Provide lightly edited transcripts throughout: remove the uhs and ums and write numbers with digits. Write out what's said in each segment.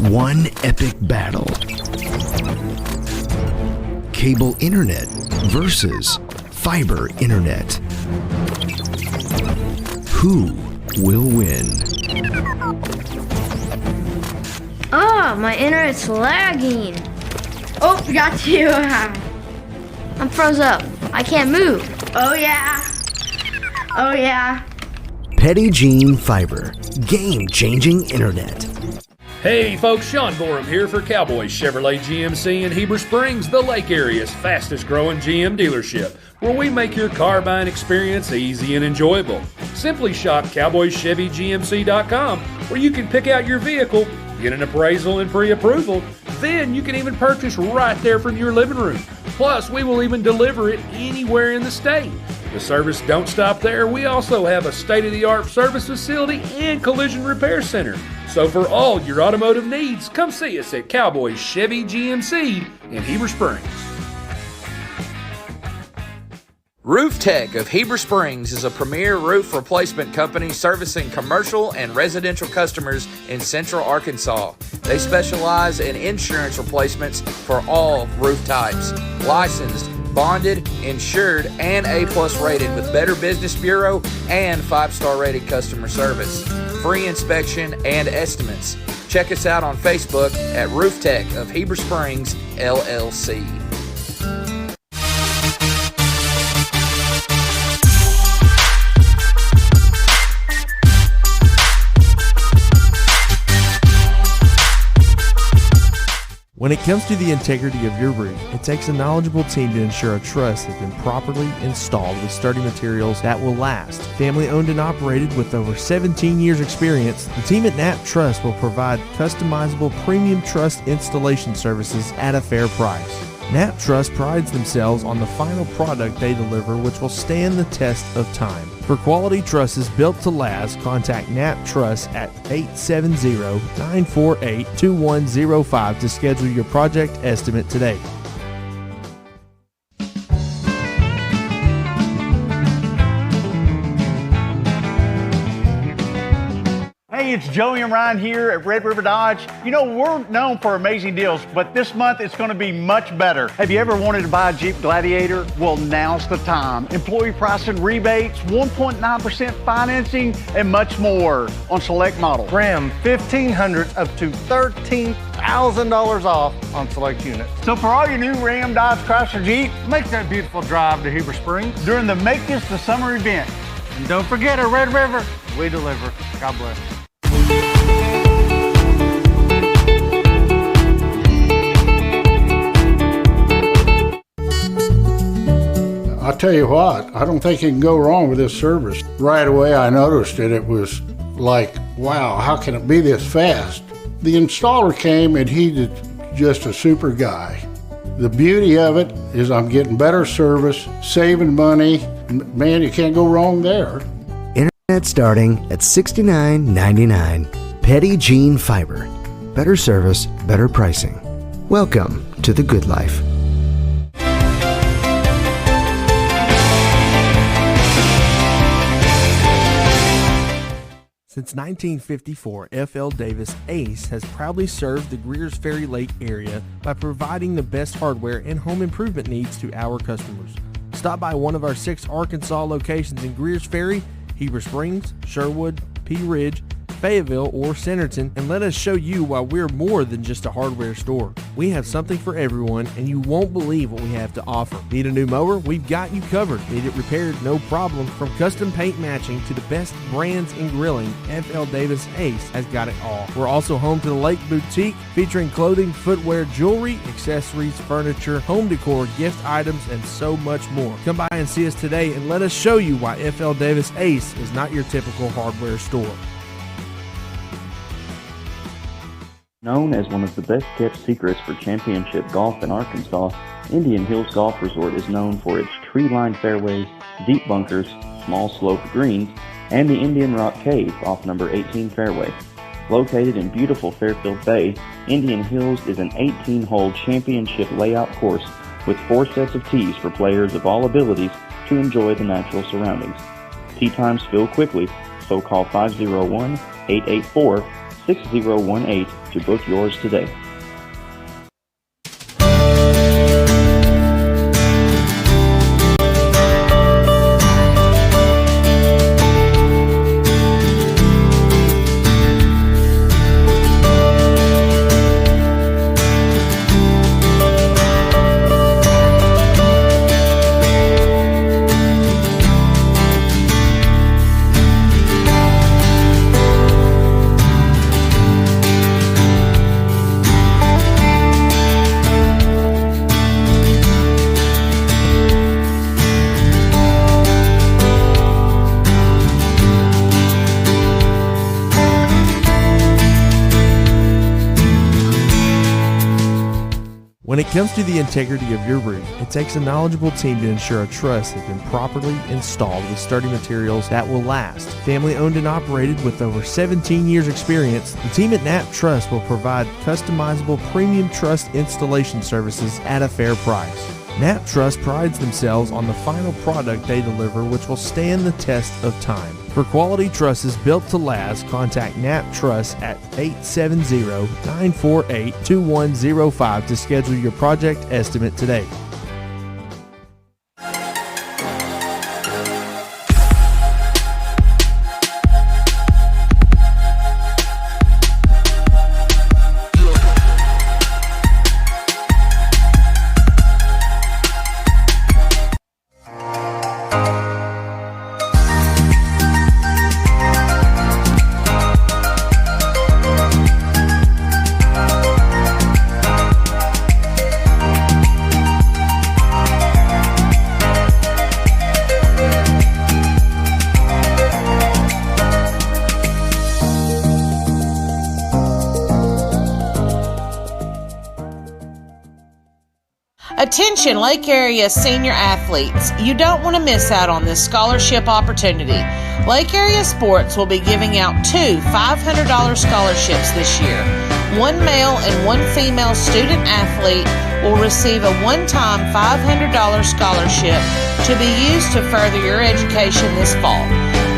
One epic battle. Cable internet versus fiber internet. Who will win? My internet's lagging. Oh, got you. I'm froze up. I can't move. Oh yeah. Petty Gene Fiber. Game-changing internet. Hey folks, Sean Gorham here for Cowboy Chevrolet GMC in Heber Springs, the Lake Area's fastest growing GM dealership, where we make your car buying experience easy and enjoyable. Simply shop CowboyChevyGMC.com, where you can pick out your vehicle, get an appraisal and pre-approval, then you can even purchase right there from your living room. Plus, we will even deliver it anywhere in the state. The service don't stop there. We also have a state-of-the-art service facility and collision repair center. So for all your automotive needs, come see us at Cowboy Chevy GMC in Heber Springs. Roof Tech of Heber Springs is a premier roof replacement company servicing commercial and residential customers in central Arkansas. They specialize in insurance replacements for all roof types. Licensed, bonded, insured, and A+ rated with Better Business Bureau and 5-star rated customer service. Free inspection and estimates. Check us out on Facebook at Roof Tech of Heber Springs, LLC. When it comes to the integrity of your roof, it takes a knowledgeable team to ensure a truss has been properly installed with sturdy materials that will last. Family owned and operated with over 17 years experience, the team at Knapp Truss will provide customizable premium truss installation services at a fair price. Knapp Truss prides themselves on the final product they deliver, which will stand the test of time. For quality trusses built to last, contact Knapp Truss at 870-948-2105 to schedule your project estimate today. Hey, it's Joey and Ryan here at Red River Dodge. You know, we're known for amazing deals, but this month it's going to be much better. Have you ever wanted to buy a Jeep Gladiator? Well, now's the time. Employee pricing rebates, 1.9% financing, and much more on select models. Ram 1500 up to $13,000 off on select units. So for all your new Ram, Dodge, Chrysler, Jeep, Make that beautiful drive to Heber Springs. during the Make This the Summer event. And don't forget, at Red River, we deliver. God bless. I'll tell you what, I don't think you can go wrong with this service. Right away I noticed it. It was like, wow, how can it be this fast? The installer came and he's just a super guy. The beauty of it is I'm getting better service, saving money. Man, you can't go wrong there. Internet starting at $69.99. Petty Gene Fiber. Better service, better pricing. Welcome to the good life. Since 1954, F.L. Davis Ace has proudly served the Greers Ferry Lake area by providing the best hardware and home improvement needs to our customers. Stop by one of our 6 Arkansas locations in Greers Ferry, Heber Springs, Sherwood, Pea Ridge, Fayetteville, or Centerton, and let us show you why we're more than just a hardware store. We have something for everyone, and you won't believe what we have to offer. Need a new mower? We've got you covered. Need it repaired? No problem. From custom paint matching to the best brands in grilling, F.L. Davis Ace has got it all. We're also home to the Lake Boutique, featuring clothing, footwear, jewelry, accessories, furniture, home decor, gift items, and so much more. Come by and see us today, and let us show you why F.L. Davis Ace is not your typical hardware store. Known as one of the best-kept secrets for championship golf in Arkansas, Indian Hills Golf Resort is known for its tree-lined fairways, deep bunkers, small sloped greens, and the Indian Rock Cave off number 18 fairway. Located in beautiful Fairfield Bay, Indian Hills is an 18-hole championship layout course with 4 sets of tees for players of all abilities to enjoy the natural surroundings. Tee times fill quickly, so call 501-884-7200 6018 to book yours today. When it comes to the integrity of your roof, it takes a knowledgeable team to ensure a truss has been properly installed with sturdy materials that will last. Family owned and operated with over 17 years experience, the team at Knapp Truss will provide customizable premium truss installation services at a fair price. Knapp Truss prides themselves on the final product they deliver, which will stand the test of time. For quality trusses built to last, contact Knapp Truss at 870-948-2105 to schedule your project estimate today. Attention Lake Area senior athletes, you don't want to miss out on this scholarship opportunity. Lake Area Sports will be giving out 2 $500 scholarships this year. One male and one female student athlete will receive a one-time $500 scholarship to be used to further your education this fall.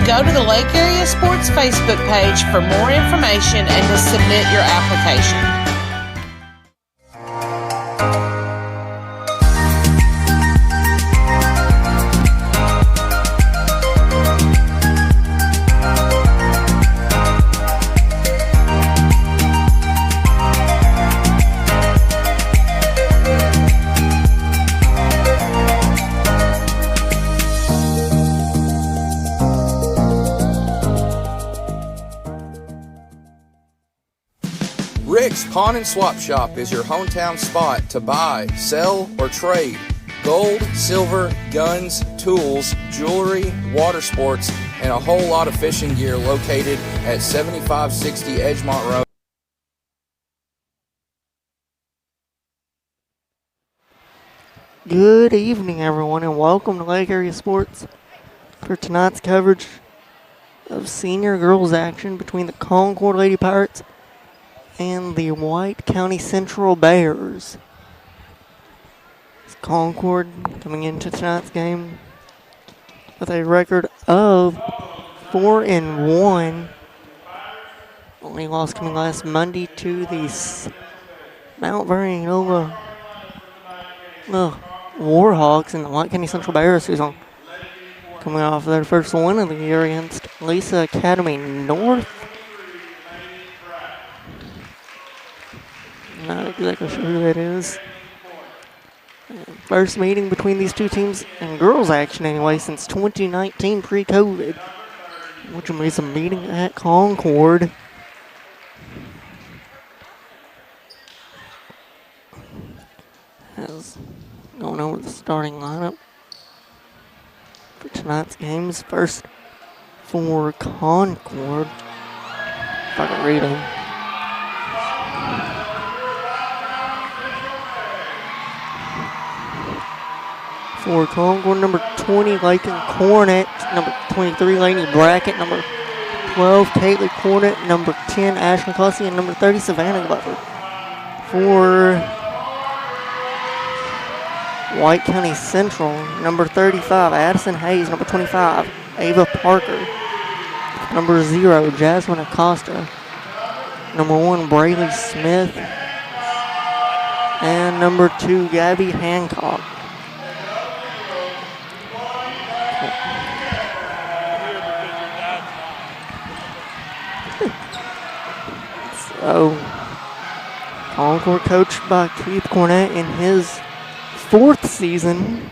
Go to the Lake Area Sports Facebook page for more information and to submit your application. Rick's Pawn and Swap Shop is your hometown spot to buy, sell, or trade gold, silver, guns, tools, jewelry, water sports, and a whole lot of fishing gear located at 7560 Edgemont Road. Good evening, everyone, and welcome to Lake Area Sports for tonight's coverage of senior girls action between the Concord Lady Pirates and the White County Central Bears. It's Concord coming into tonight's game with a record of 4-1. Only loss coming last Monday to the Mount Vernon Nova Warhawks and the White County Central Bears, who's coming off their first win of the year against Lisa Academy North. Not exactly sure who that is. First meeting between these two teams in girls action anyway since 2019 pre-COVID, which will be some meeting at Concord. As going over the starting lineup for tonight's games. First for Concord, if I can read them. For Concord, number 20, Lakin Cornett. Number 23, Lainey Brackett. Number 12, Caitlin Cornett. Number 10, Ashley Cussy. And number 30, Savannah Butler. For White County Central, number 35, Addison Hayes. Number 25, Ava Parker. Number 0, Jasmine Acosta. number 1, Brayley Smith, and number 2, Gabby Hancock. So, Concord coached by Keith Cornett in his 4th season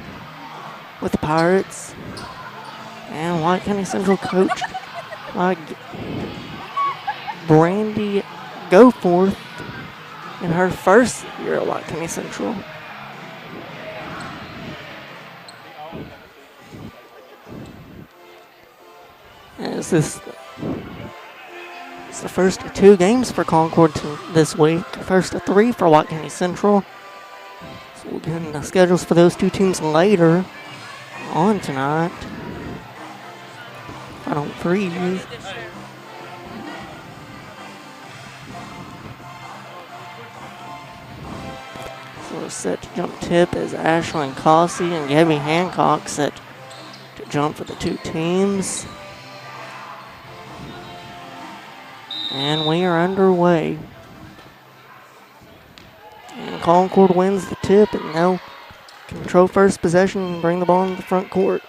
with the Pirates, and White County Central coached by Brandy Goforth in her 1st year at White County Central. As this it's the first of 2 games for Concord this week, first of 3 for White County Central. So we'll get into the schedules for those 2 teams later on tonight. I don't freeze. So we're set to jump tip as Ashlyn Cossey and Gabby Hancock set to jump for the 2 teams. And we are underway. And Concord wins the tip and now control first possession and bring the ball into the front court.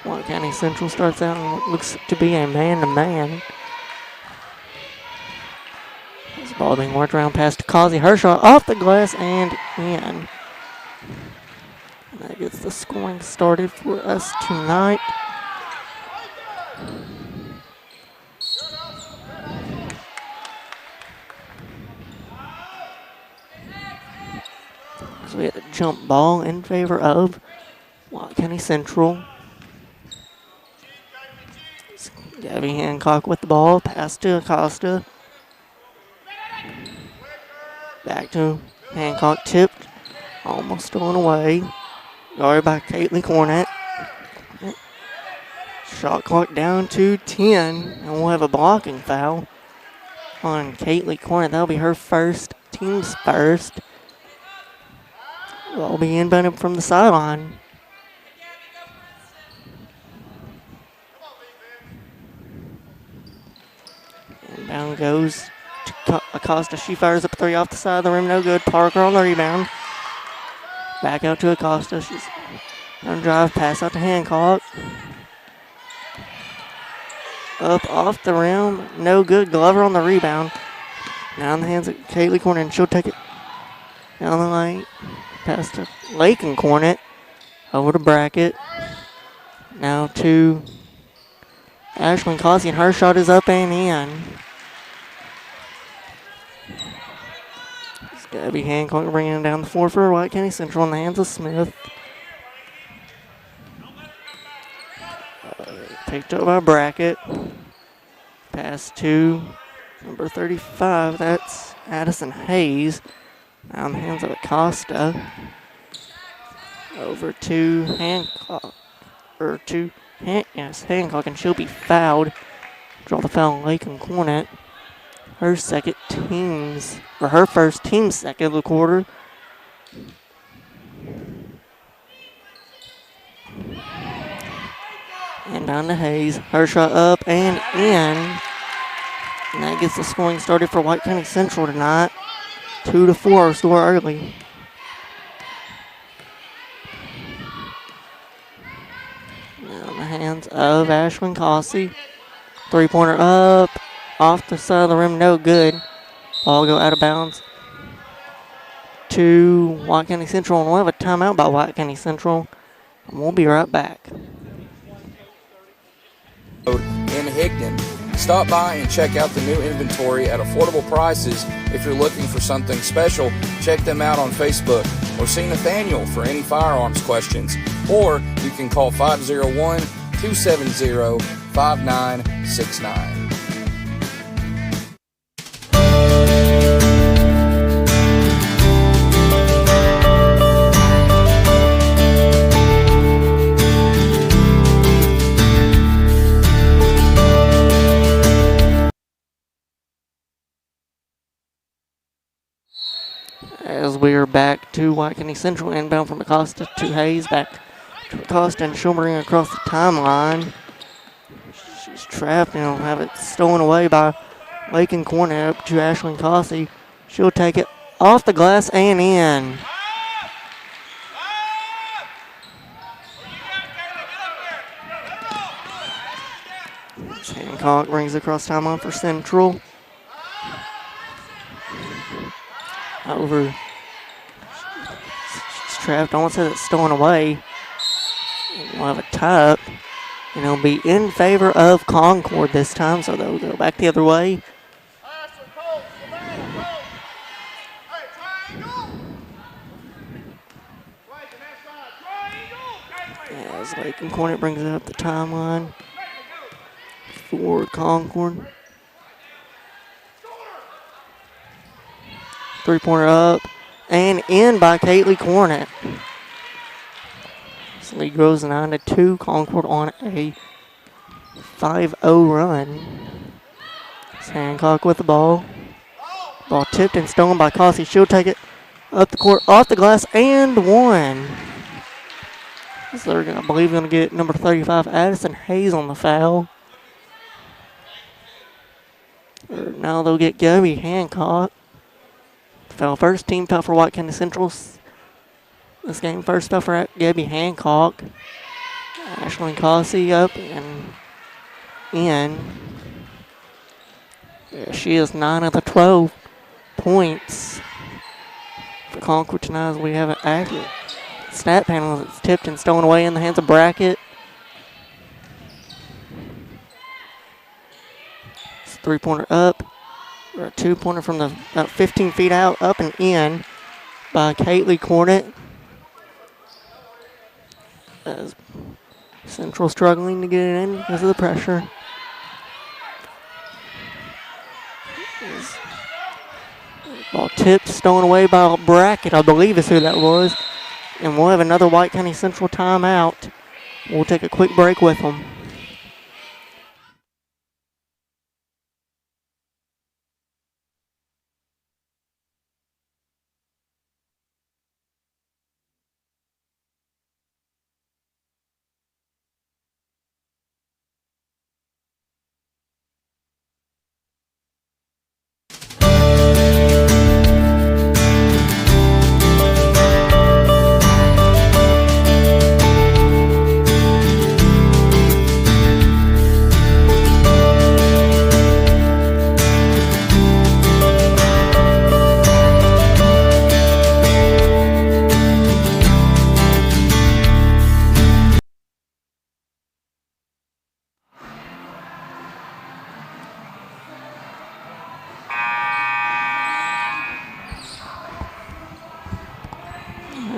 White County Central starts out in what looks to be a man-to-man. This ball being worked around past Kazi. Her shot off the glass and in. And that gets the scoring started for us tonight. So we had a jump ball in favor of White County Central. Gabby Hancock with the ball, pass to Acosta. Back to Hancock, tipped, almost stolen away. Guarded by Caitlin Cornett. Shot clock down to 10, and we'll have a blocking foul on Caitlin Cornett. That'll be her first, team's first. Ball be inbounded from the sideline. Inbound goes to Acosta. She fires up 3 off the side of the rim. No good. Parker on the rebound. Back out to Acosta. She's on drive. Pass out to Hancock. Up off the rim. No good. Glover on the rebound. Now in the hands of Kaylee Cornett. And she'll take it down the lane. Pass to Lake and Cornett. Over to Brackett. Now to Ashlyn Cossey, and her shot is up and in. It's Gabby Hancock bringing it down the floor for White County Central in the hands of Smith. Picked up by Brackett. Pass to number 35. That's Addison Hayes. Now in the hands of Acosta. Over to Hancock. Hancock, and she'll be fouled. Draw the foul on Lake and Cornett. Her first team's second of the quarter. And down to Hayes. Her shot up and in. And that gets the scoring started for White County Central tonight. 2-4, score early. Now in the hands of Ashlyn Cossey. 3-pointer up. Off the side of the rim, no good. Ball go out of bounds to White County Central. And we'll have a timeout by White County Central. And we'll be right back. In Higdon. Stop by and check out the new inventory at affordable prices. If you're looking for something special, check them out on Facebook or see Nathaniel for any firearms questions. Or you can call 501-270-5969. As we are back to White County Central, inbound from Acosta to Hayes, back to Acosta, and she'll bring across the timeline. She's trapped and will have it stolen away by Lakin corner up to Ashlyn Cossey. She'll take it off the glass and in. Hancock brings it across timeline for Central. Over. It's trapped. I won't say it's stolen away. We'll have a tie up. And it'll be in favor of Concord this time, so they'll go back the other way. As Lakin Cornet brings it up the timeline for Concord. 3-pointer up and in by Kaylee Cornet. This lead grows 9-2. Concord on a 5-0 run. It's Hancock with the ball. Ball tipped and stolen by Cossey. She'll take it up the court, off the glass, and one. So they're I believe going to get number 35, Addison Hayes, on the foul. Now they'll get Gabby Hancock. Foul first, team foul for White County Central. This game first foul for Gabby Hancock. Ashlyn Cossey up and in. Yeah, she is 9 of the 12 points for Concord tonight, as we have an accurate stat panel that's tipped and stolen away in the hands of Brackett. It's a 3-pointer up, or a 2-pointer from the about 15 feet out, up and in by Kaylee Cornet. As Central struggling to get it in because of the pressure. Ball tipped, stolen away by Brackett, I believe is who that was. And we'll have another White County Central timeout. We'll take a quick break with them.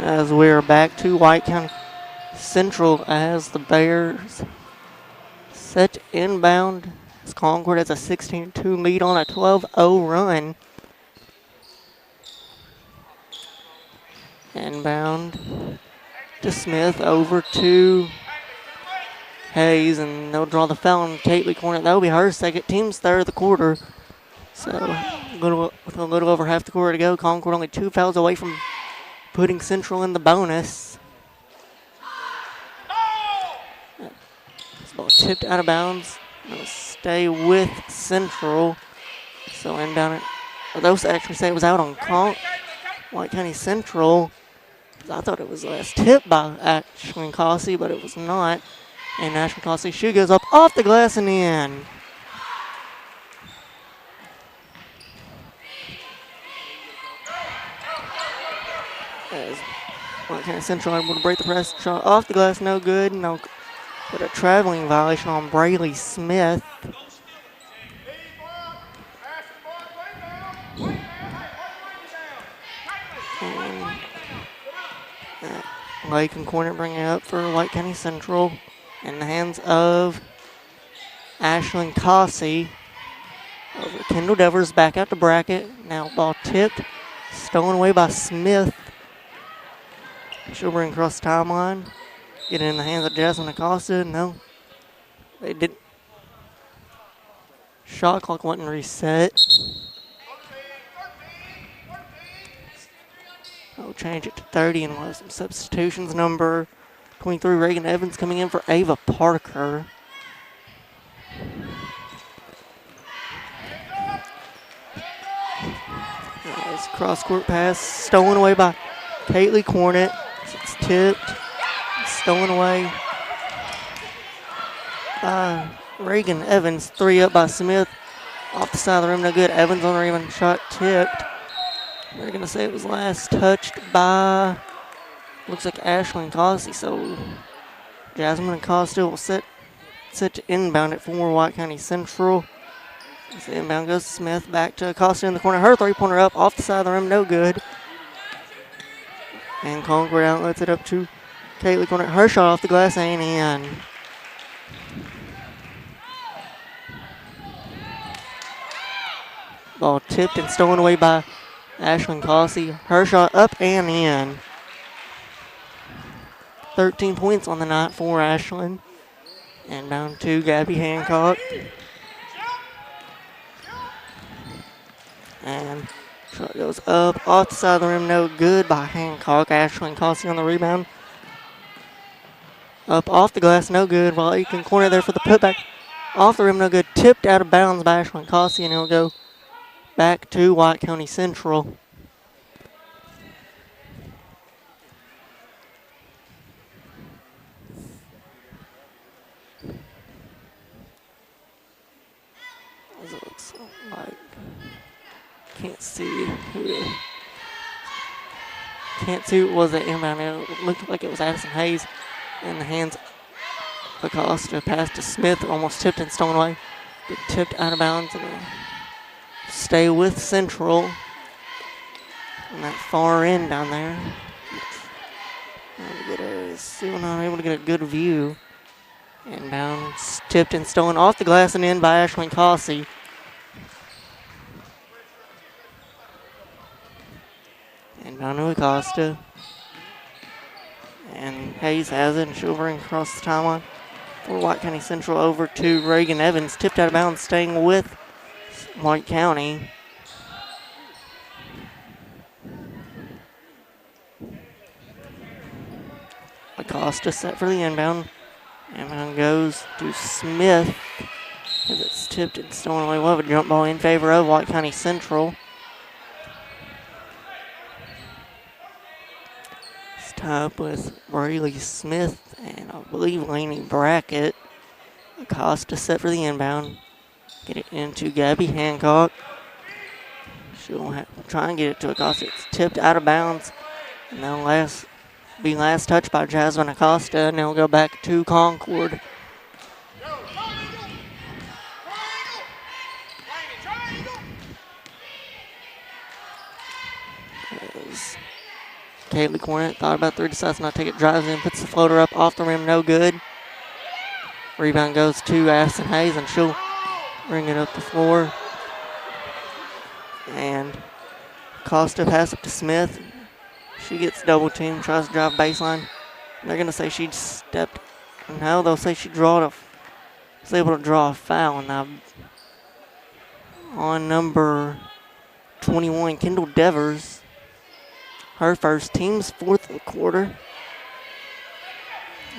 As we're back to White County Central as the Bears set inbound as Concord has a 16-2 lead on a 12-0 run. Inbound to Smith, over to Hayes, and they'll draw the foul on Kaylee Cornet. That'll be her second, team's third of the quarter. So with a little over half the quarter to go, Concord only 2 fouls away from putting Central in the bonus. This ball tipped out of bounds. It'll stay with Central. So inbound, those actually say it was out on White County Central. I thought it was last tipped by Ashlyn Cossey, but it was not. And Ashlyn Cossey, she goes up off the glass and in. As White County Central able to break the press, shot off the glass, no good. No, but a traveling violation on Brayley Smith. And Lakin Cornet bring it up for White County Central in the hands of Ashlyn Cossey. Over Kendall Devers, back out to Brackett. Now ball tipped, stolen away by Smith. She'll bring across the timeline. Get it in the hands of Jasmine Acosta. No. They didn't. Shot clock wasn't reset. I'll change it to 30 and we'll have some substitutions. Number 23, Reagan Evans, coming in for Ava Parker. Nice cross-court pass, stolen away by Kaylee Cornett. It's tipped, stolen away by Reagan Evans. 3 up by Smith. Off the side of the rim, no good. Evans on the rebound, shot tipped. They're going to say it was last touched by, looks like Ashlyn Cossey. So Jasmine Acosta will set to inbound it for White County Central. As the inbound goes to Smith, back to Acosta in the corner. Her three-pointer up, off the side of the rim, no good. And Concord outlets it up to Kaylee Cornett. Her shot off the glass ain't in. Ball tipped and stolen away by Ashlyn Cossey. Her shot up and in. 13 points on the night for Ashlyn. And down to Gabby Hancock. And shot goes up, off the side of the rim, no good by Hancock. Ashlyn Cossey on the rebound. Up off the glass, no good. While Aiken Corner there for the putback. Off the rim, no good. Tipped out of bounds by Ashlyn Cossey, and it'll go back to White County Central. It looks like, can't see who it was at inbound. It looked like it was Addison Hayes in the hands of Acosta. Pass to Smith, almost tipped and stolen away. But tipped out of bounds and stay with Central on that far end down there. Still not able to get a good view. Inbound, tipped and stolen off the glass and in by Ashlyn Cossey. Inbound to Acosta. And Hayes has it, and she'll bring across the timeline for White County Central over to Reagan Evans. Tipped out of bounds, staying with White County. Acosta set for the inbound. Inbound goes to Smith as it's tipped and stolen away. We'll have a jump ball in favor of White County Central. It's tied up with Braylee Smith and I believe Lainey Brackett. Acosta set for the inbound. Get it into Gabby Hancock. She'll try and get it to Acosta. It's tipped out of bounds. And that'll be last touched by Jasmine Acosta. And it'll go back to Concord. As Kaylee Cornett thought about 3, decides not to take it, drives in, puts the floater up off the rim, no good. Rebound goes to Addison Hayes, and she'll bring it up the floor. And Costa pass up to Smith. She gets double teamed, tries to drive baseline. They're going to say she stepped. No, they'll say she was able to draw a foul. Now, on number 21, Kendall Devers. Her first, team's 4th of the quarter.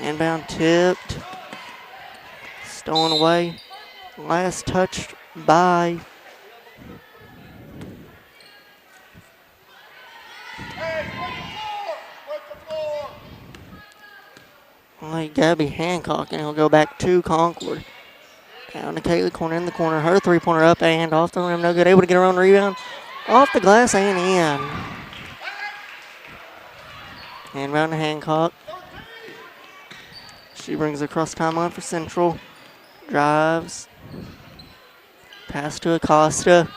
Inbound tipped. Stolen away. Last touched by Gabby Hancock, and he'll go back to Concord. Down to Kaylee Corner in the corner. Her three-pointer up and off the rim. No good. Able to get her own rebound. Off the glass and in. Inbound to Hancock. She brings it across timeline for Central. Drives. Pass to Acosta.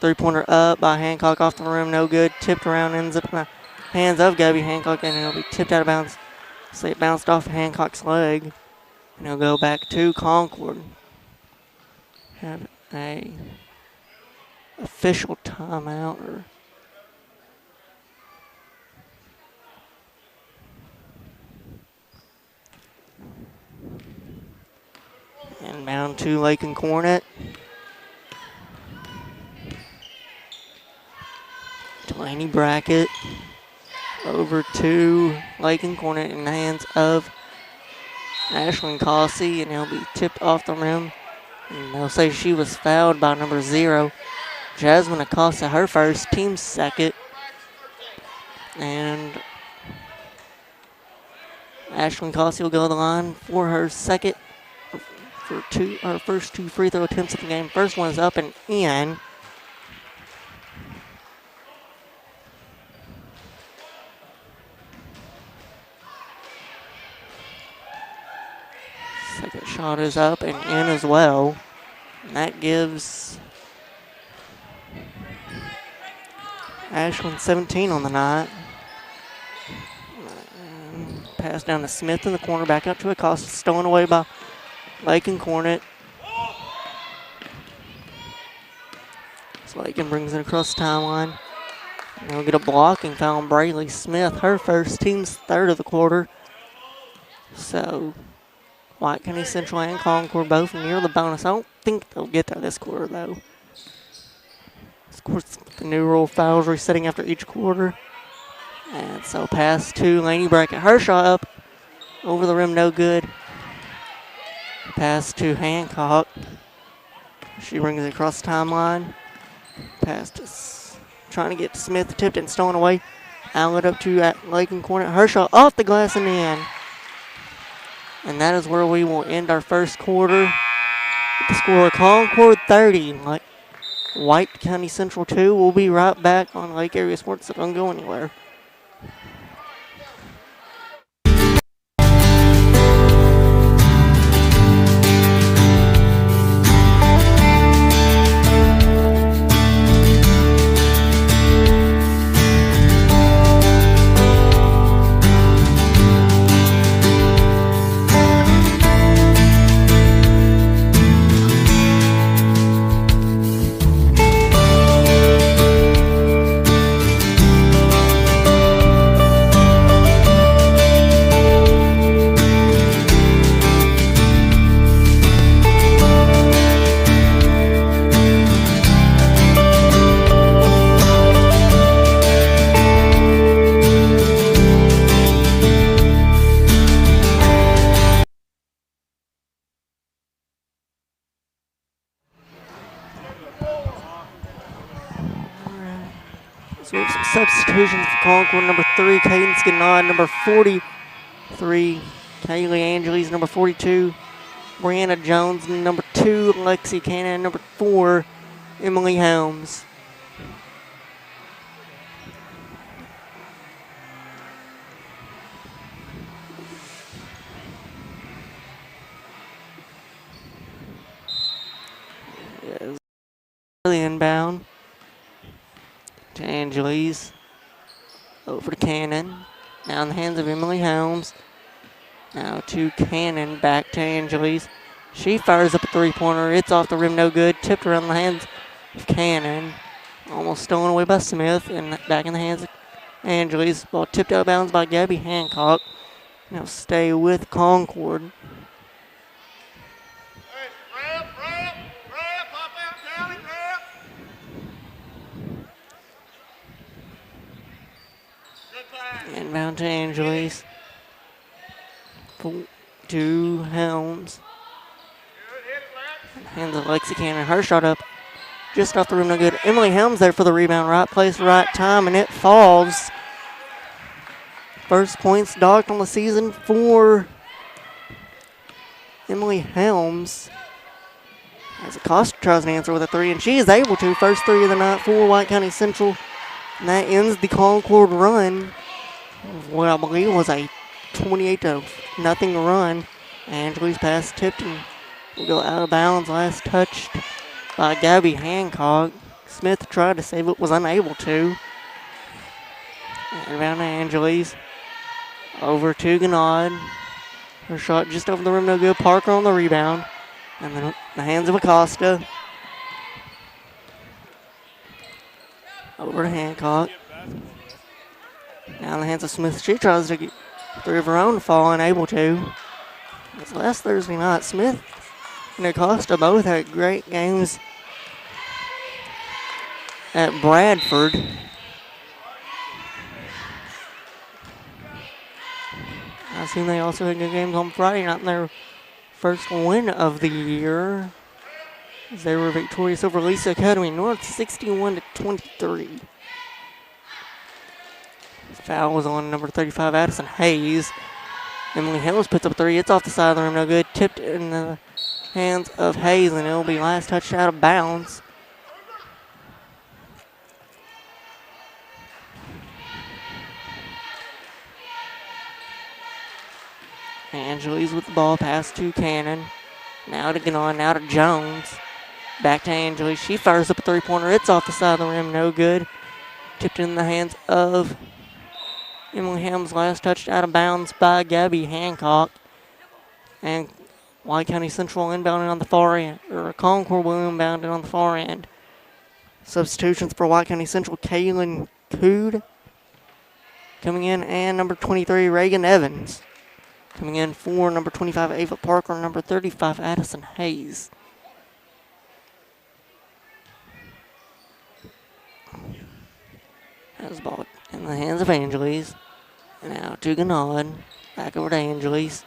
Three-pointer up by Hancock off the rim. No good. Tipped around. Ends up in the hands of Gabby Hancock, and it'll be tipped out of bounds. So it bounced off Hancock's leg. And it'll go back to Concord. Have a official timeout. Inbound to Lake and Cornet. Delaney Brackett. Over to Lake and Cornet in the hands of Ashlyn Cossey, and he'll be tipped off the rim. And they'll say she was fouled by number 0, Jasmine Acosta, her first, team second. And Ashlyn Acosta will go to the line for her second, for her first 2 free throw attempts of the game. First one is up and in. Second shot is up and in as well. And that gives Ashlyn 17 on the night. Pass down to Smith in the corner, back up to Acosta, stolen away by Lakin Cornet. So Lakin brings it across the timeline. And we'll get a blocking foul on Brayley Smith, her first, team's third of the quarter. So White County Central and Concord both near the bonus. I don't think they'll get there this quarter, though. Of course, the new rule, fouls resetting after each quarter. And so pass to Laney Brackett. Her shot up over the rim, no good. Pass to Hancock. She brings it across the timeline. Pass to trying to get Smith, tipped and stolen away. Outlet up to Lakin Cornet. Her shot off the glass and in. And that is where we will end our first quarter. With the score of Concord 30, White County Central 2. We'll be right back on Lake Area Sports, so don't go anywhere. So we have some substitutions for Concord. Number 3, Cadence Ganad. Number 43, Kaylee Angeles. Number 42, Brianna Jones. Number 2, Lexi Cannon. Number 4, Emily Helms. Yes. Inbound to Angeles. Over to Cannon. Now in the hands of Emily Helms. Now to Cannon. Back to Angeles. She fires up a three-pointer. It's off the rim, no good. Tipped around the hands of Cannon. Almost stolen away by Smith. And back in the hands of Angeles. Ball tipped out of bounds by Gabby Hancock. Now stay with Concord. Inbound to Angeles. To Helms. Hands of Lexi Cannon. Her shot up just off the rim, no good. Emily Helms there for the rebound. Right place, right time, and it falls. First points docked on the season for Emily Helms. As Acosta tries to answer with a three, and she is able to. First three of the night for White County Central. And that ends the Concord run. What I believe was a 28-0 run. Angeles pass tipped and will go out of bounds. Last touched by Gabby Hancock. Smith tried to save it, was unable to. And down to Angeles. Over to Ganad. Her shot just over the rim, no good. Parker on the rebound. And then the hands of Acosta. Over to Hancock. Now in the hands of Smith. She tries to get three of her own to fall, unable to. It's last Thursday night. Smith and Acosta both had great games at Bradford. I assume they also had good games on Friday night in their first win of the year. They were victorious over Lisa Academy North 61-23. Foul was on number 35, Addison Hayes. Emily Helms puts up a three. It's off the side of the rim, no good. Tipped in the hands of Hayes, and it'll be last touched out of bounds. Angeles with the ball, pass to Cannon. Now to Ganon, now to Jones. Back to Angeles. She fires up a three-pointer. It's off the side of the rim, no good. Tipped in the hands of Emily Helms. Last touched out of bounds by Gabby Hancock. And White County Central inbounding on the far end, or Concord will inbound on the far end. Substitutions for White County Central, Kaylin Cood coming in, and number 23, Reagan Evans. Coming in for number 25, Ava Parker, number 35, Addison Hayes. Has the ball in the hands of Angeles. Now to Ganad. Back over to Angeles.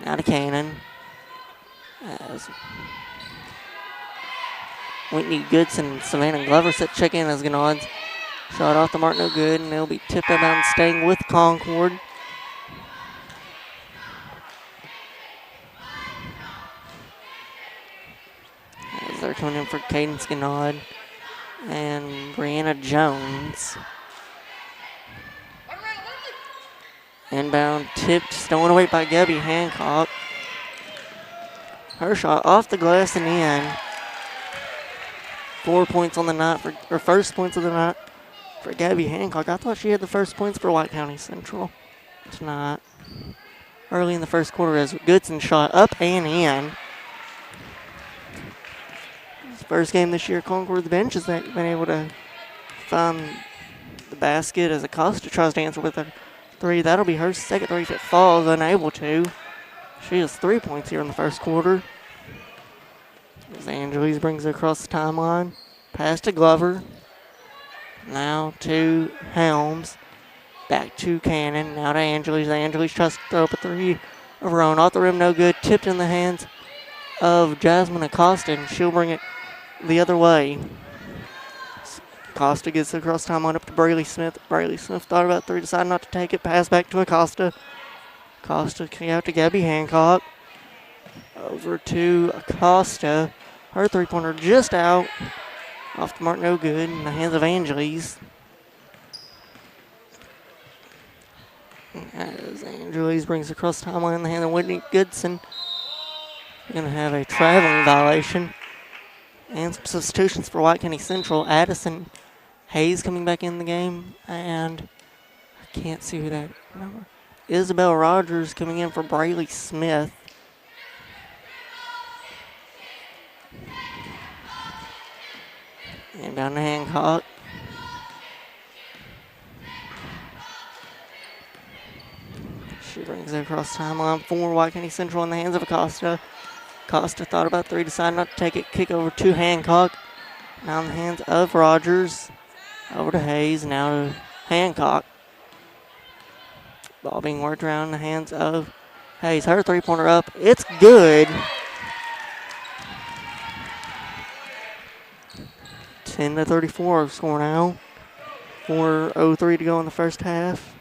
Now to Cannon. As Whitney Goodson and Savannah Glover set check in as Ganad's shot off the mark, no good, and they'll be tipped out and staying with Concord. As they're coming in for Cadence Ganad and Brianna Jones. Inbound tipped, stolen away by Gabby Hancock. Her shot off the glass and in. 4 points on the night for her first points of the night for Gabby Hancock. I thought she had the first points for White County Central tonight. Early in the first quarter as Goodson shot up and in. First game this year, Concord the bench has been able to find the basket as Acosta tries to answer with a three. That'll be her second three if it falls, unable to. She has 3 points here in the first quarter. As Angeles brings it across the timeline. Pass to Glover. Now to Helms. Back to Cannon. Now to Angeles. Angeles tries to throw up a three of her own. Off the rim, no good. Tipped in the hands of Jasmine Acosta, and she'll bring it the other way. Acosta gets across timeline up to Brayley Smith. Brayley Smith thought about three, decided not to take it. Pass back to Acosta. Acosta out to Gabby Hancock. Over to Acosta. Her three-pointer just out. Off the mark, no good. In the hands of Angeles. As Angeles brings across timeline in the hand of Whitney Goodson. Going to have a traveling violation. And some substitutions for White County Central. Addison Hayes coming back in the game. And I can't see who that number. Isabel Rogers coming in for Brayley Smith. And down to Hancock. She brings it across timeline for White County Central in the hands of Acosta. Acosta thought about three, decided not to take it. Kick over to Hancock. Now in the hands of Rogers. Over to Hayes. Now to Hancock. Ball being worked around in the hands of Hayes. Her three-pointer up. It's good. 10-34 score now. 4:03 to go in the first half.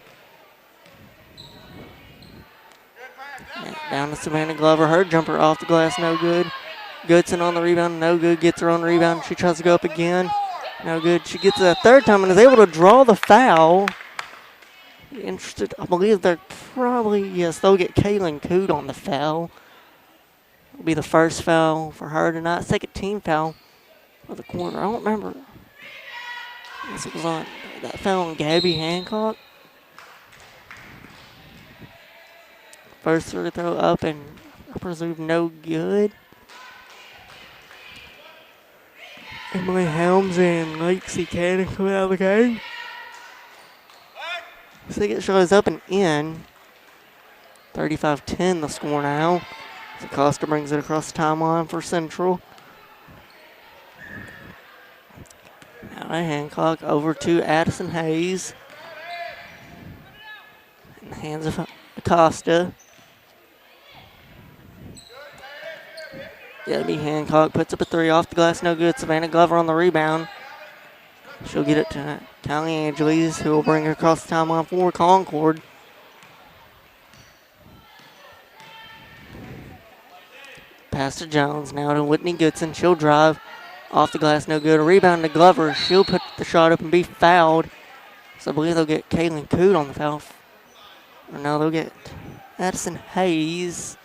And down to Savannah Glover. Her jumper off the glass, no good. Goodson on the rebound, no good. Gets her on the rebound. She tries to go up again. No good. She gets it a third time and is able to draw the foul. Interested, I believe they're probably, yes, they'll get Kaylin Cood on the foul. It'll be the first foul for her tonight. Second team foul for the quarter. I don't remember. I guess it was on that foul on Gabby Hancock. First free throw up and I presume no good. Emily Helms and Lacey Cannon come out of the game. Second shot is up and in. 35-10 the score now. Acosta brings it across the timeline for Central. Now to Hancock over to Addison Hayes. In the hands of Acosta. Gabby Hancock puts up a three off the glass, no good. Savannah Glover on the rebound. She'll get it to Callie Angeles, who will bring her across the timeline for Concord. Pass to Jones, now to Whitney Goodson. She'll drive off the glass, no good. A rebound to Glover. She'll put the shot up and be fouled. So I believe they'll get Kaylin Coot on the foul. Or no, they'll get Addison Hayes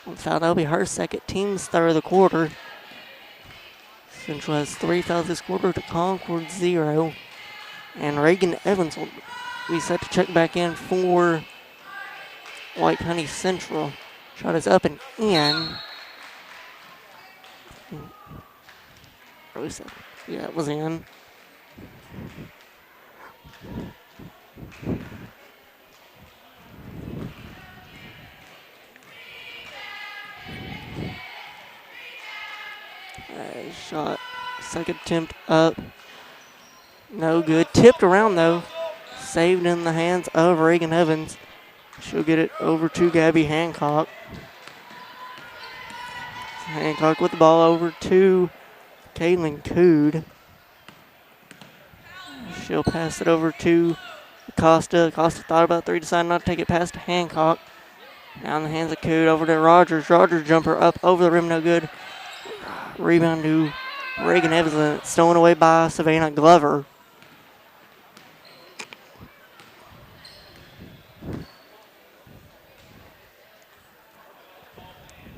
on the foul. That'll be her second, team's third of the quarter. Central has 3 fouls this quarter to Concord 0. And Reagan Evans will be set to check back in for White County Central. Shot is up and in. Yeah, it was in. Shot, second attempt up. No good. Tipped around though. Saved in the hands of Reagan Evans. She'll get it over to Gabby Hancock. Hancock with the ball over to Kaylin Cood. She'll pass it over to Costa. Costa thought about three, decided not to take it past Hancock. Now in the hands of Cood over to Rogers. Rogers jumper up over the rim, no good. Rebound to Reagan Evans, stolen away by Savannah Glover.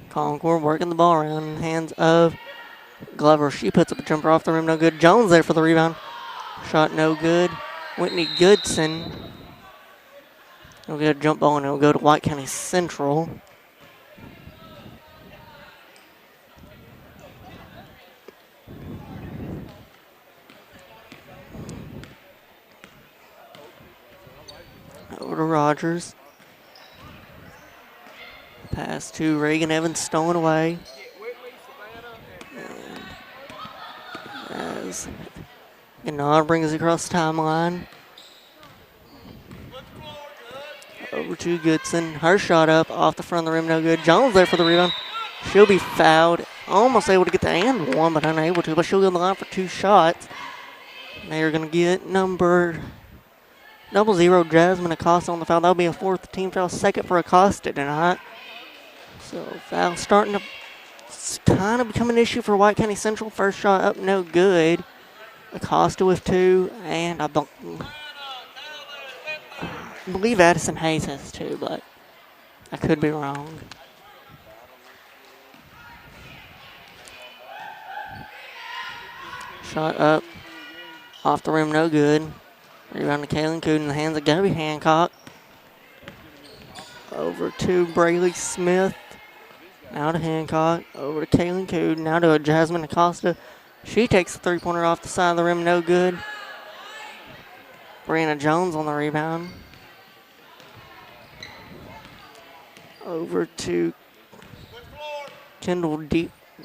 Concord working the ball around in the hands of Glover. She puts up a jumper off the rim, no good. Jones there for the rebound. Shot no good. Whitney Goodson. He'll get a jump ball and it'll go to White County Central. Over to Rogers. Pass to Reagan Evans, stolen away. And as Gennard brings it across the timeline. Over to Goodson. Her shot up off the front of the rim, no good. Jones there for the rebound. She'll be fouled. Almost able to get the and one, but unable to. But she'll go to the line for 2 shots. They are going to get number 00, Jasmine Acosta on the foul. That'll be a 4th team foul, second for Acosta tonight. So foul starting to kind of become an issue for White County Central. First shot up, no good. Acosta with 2, and I believe Addison Hayes has 2, but I could be wrong. Shot up, off the rim, no good. Rebound to Kaylin Cood in the hands of Gabby Hancock. Over to Braylee Smith. Now to Hancock. Over to Kaylin Cood. Now to Jasmine Acosta. She takes the three-pointer off the side of the rim, no good. Brianna Jones on the rebound. Over to Kendall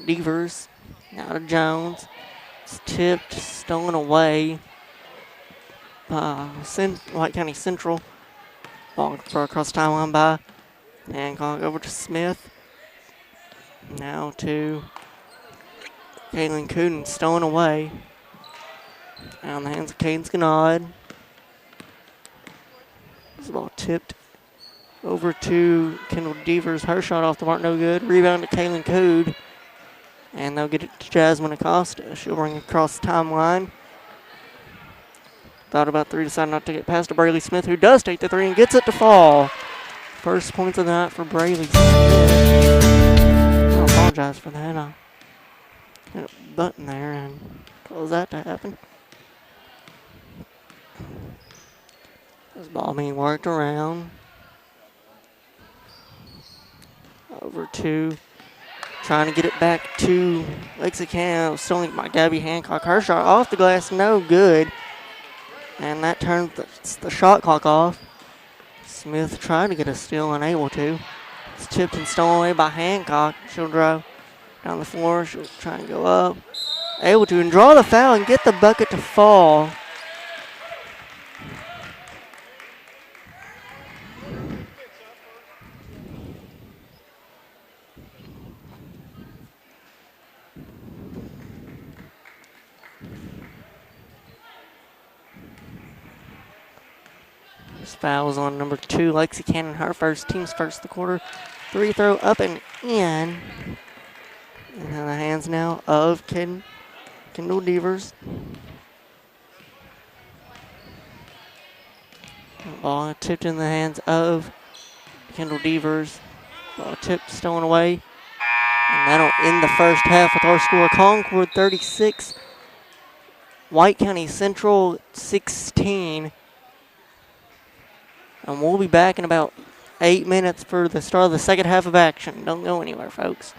Devers. Now to Jones. It's tipped, stolen away. White County Central. Ball across the timeline by Hancock. Over to Smith. Now to Kaylin Cooden, stolen away. Now in the hands of Caden Skinod. This ball tipped over to Kendall Devers. Her shot off the mark, no good. Rebound to Kaylin Cood. And they'll get it to Jasmine Acosta. She'll bring it across the timeline. Thought about three, decided not to get past to Braylee Smith, who does take the three and gets it to fall. First points of the night for Braylee Smith. I apologize for that. I hit a button there and caused that to happen. This ball being worked around. Over to trying to get it back to Lexicon. Stolen by Gabby Hancock. Her shot off the glass, no good. And that turned the shot clock off. Smith tried to get a steal, unable to. It's tipped and stolen away by Hancock. She'll drive down the floor. She'll try and go up. Able to and draw the foul and get the bucket to fall. Just fouls on number 2, Lexi Cannon, her team's first of the quarter. Free throw up and in. And in the hands now of Kendall Devers. Ball tipped in the hands of Kendall Devers. Ball tipped, stolen away. And that'll end the first half with our score: Concord 36, White County Central 16. And we'll be back in about 8 minutes for the start of the second half of action. Don't go anywhere, folks.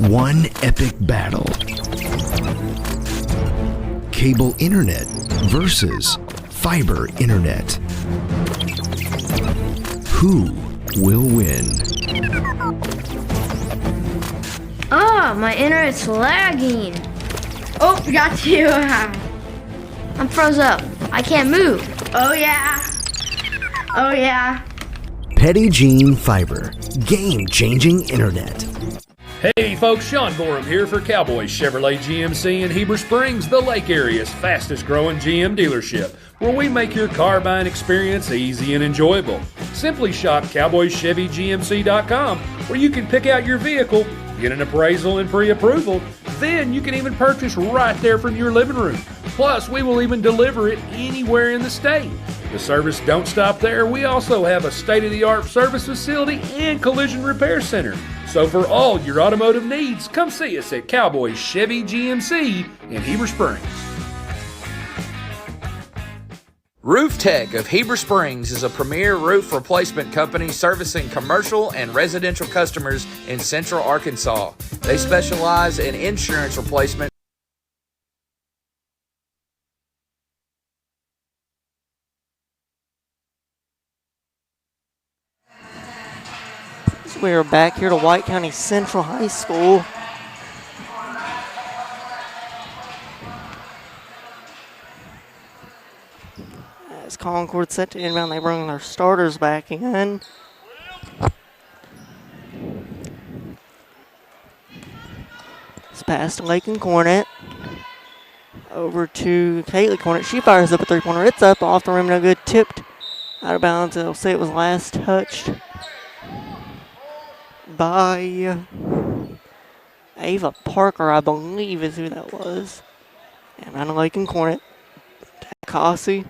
one epic battle. Cable internet versus fiber internet. Who will win? Ah, my internet's lagging. Oh, got you. I'm froze up. I can't move. Oh yeah. Oh yeah. Petit Jean Fiber. Game-changing internet. Hey folks, Sean Gorham here for Cowboys Chevrolet GMC in Heber Springs, the Lake Area's fastest growing GM dealership, where we make your car buying experience easy and enjoyable. Simply shop CowboysChevyGMC.com, where you can pick out your vehicle, get an appraisal and pre-approval. Then you can even purchase right there from your living room. Plus, we will even deliver it anywhere in the state. The service don't stop there. We also have a state-of-the-art service facility and collision repair center. So for all your automotive needs, come see us at Cowboys Chevy GMC in Heber Springs. Roof Tech of Heber Springs is a premier roof replacement company servicing commercial and residential customers in central Arkansas. They specialize in insurance replacement. So we are back here to White County Central High School. As Concord set to inbound, they bring their starters back in. It's past Lakin Cornet. Over to Kaylee Cornet. She fires up a three-pointer. It's up off the rim, no good. Tipped out of bounds. They'll say it was last touched by Ava Parker, I believe is who that was. And on Lakin Cornet. Cassie.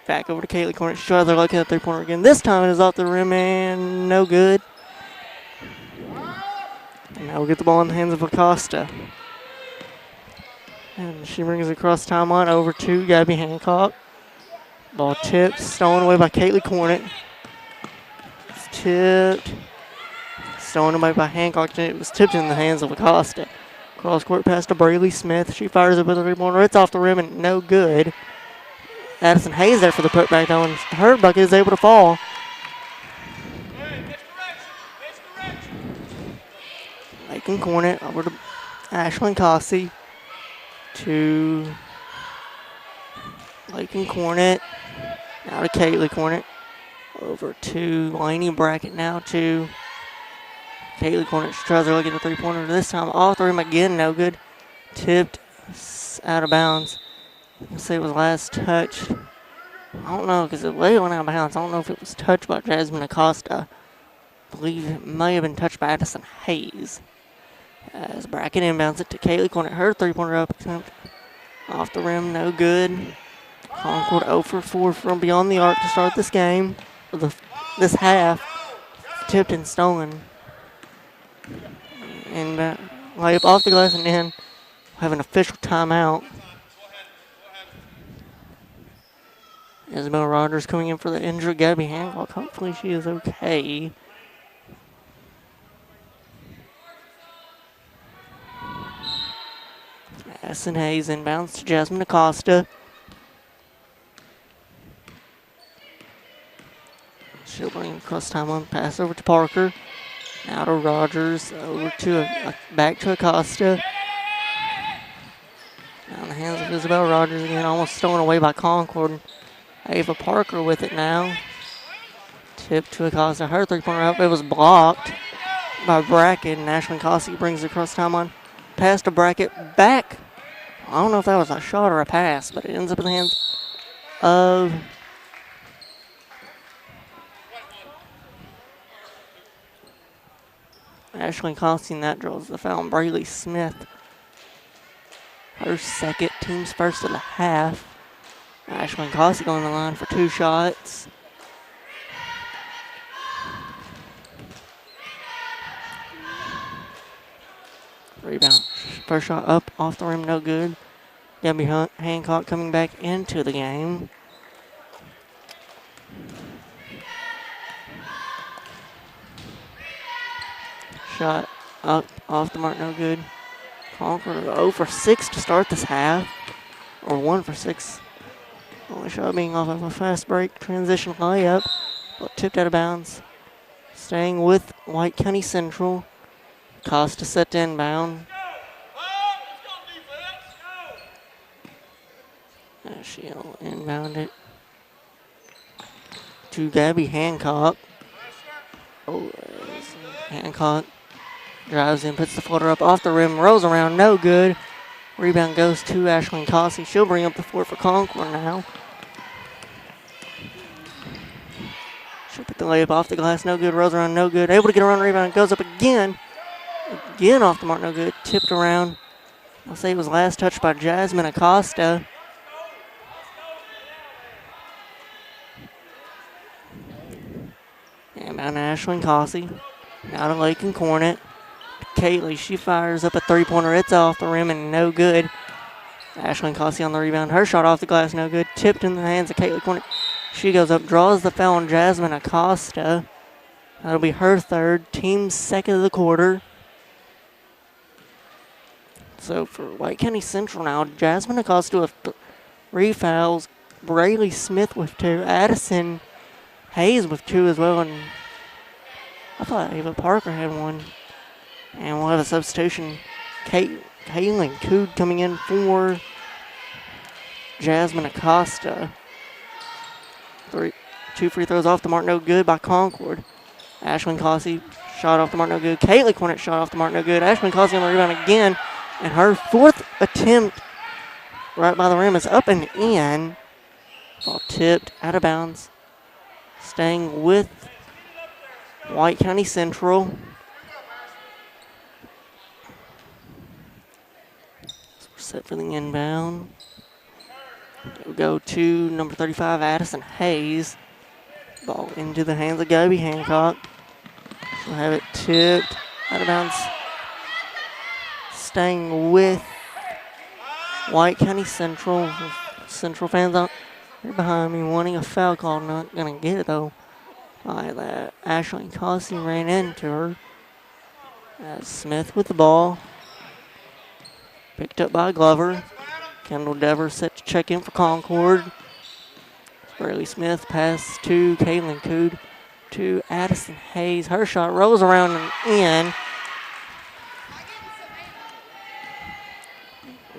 Back over to Kaylee Cornet. She tries to look at the three-pointer again. This time it is off the rim and no good. And now we'll get the ball in the hands of Acosta. And she brings it across the timeline over to Gabby Hancock. Ball tipped, stolen away by Kaylee Cornet. It's tipped. Stolen away by Hancock. It was tipped in the hands of Acosta. Cross court pass to Braylee Smith. She fires it with a three-pointer. It's off the rim and no good. Addison Hayes there for the putback though, and her bucket is able to fall. Lakin Cornet over to Ashlyn Cossey. To Lakin Cornet. Now to Kaylee Cornet. Over to Lainey Brackett now to Kaylee Cornet. She tries to look at the three-pointer. This time off the rim again, no good. Tipped out of bounds. Let's say it was last touched. I don't know because it went out of bounds. I don't know if it was touched by Jasmine Acosta. I believe it may have been touched by Addison Hayes. As Brackett inbounds it to Kaylee Cornet. Her three-pointer up attempt off the rim, no good. Concord 0 for 4 from beyond the arc to start this game. This half. Tipped and stolen. And layup off the glass and in. Have an official timeout. Isabel Rogers coming in for the injured Gabby Hancock. Hopefully she is okay. Addison Hayes inbounds to Jasmine Acosta. She'll bring across timeline, pass over to Parker. Now to Rogers, over to back to Acosta. Now in the hands of Isabel Rogers again, almost stolen away by Concord. Ava Parker with it now. Tip to Acosta. Her three-pointer up. It was blocked by Brackett. And Ashlyn Cossey brings it across timeline. Pass to Brackett. Back. I don't know if that was a shot or a pass, but it ends up in the hands of Ashlyn Cossey, and that draws the foul on Braylee Smith. Her second, team's first of the half. Ashlyn Cossey on the line for 2 shots. Rebound. First shot up, off the rim, no good. Gabby Hancock coming back into the game. Shot Up off the mark, no good. Concord 0 for 6 to start this half. Or 1 for 6. Only shot being off of a fast break transition layup. But tipped out of bounds. Staying with White County Central. Costa set to inbound. She'll inbound it to Gabby Hancock. Oh, Hancock drives in, puts the floater up off the rim, rolls around, no good. Rebound goes to Ashlyn Cossey. She'll bring up the floor for Concord now. She'll put the layup off the glass, no good. Rolls around, no good. Able to get around the rebound, goes up again. Again off the mark, no good. Tipped around. I'll say it was last touched by Jasmine Acosta. And now to Ashlyn Cossey. Now to Lakin Cornet. Kaylee, she fires up a three-pointer. It's off the rim and no good. Ashlyn Cossey on the rebound. Her shot off the glass, no good. Tipped in the hands of Kaylee Cornet. She goes up, draws the foul on Jasmine Acosta. That'll be her third. Team's second of the quarter. So for White County Central now, Jasmine Acosta with 3 fouls. Braylee Smith with 2. Addison Hayes with 2 as well. And I thought Ava Parker had 1. And we'll have a substitution. Kaylin Cood coming in for Jasmine Acosta. 2 free throws off the mark, no good by Concord. Ashlyn Cossey shot off the mark, no good. Kaylee Cornet shot off the mark, no good. Ashlyn Cossey on the rebound again. And her 4th attempt right by the rim is up and in. Ball tipped out of bounds. Staying with White County Central. So we're set for the inbound. We'll go to number 35, Addison Hayes. Ball into the hands of Gabby Hancock. She'll have it tipped out of bounds. Staying with White County Central. Central fans out here behind me wanting a foul call. Not going to get it though. By that. Ashley Cossey ran into her. As Smith with the ball. Picked up by Glover. Kendall Dever set to check in for Concord. Braylee Smith pass to Kaylin Cood to Addison Hayes. Her shot rolls around and in.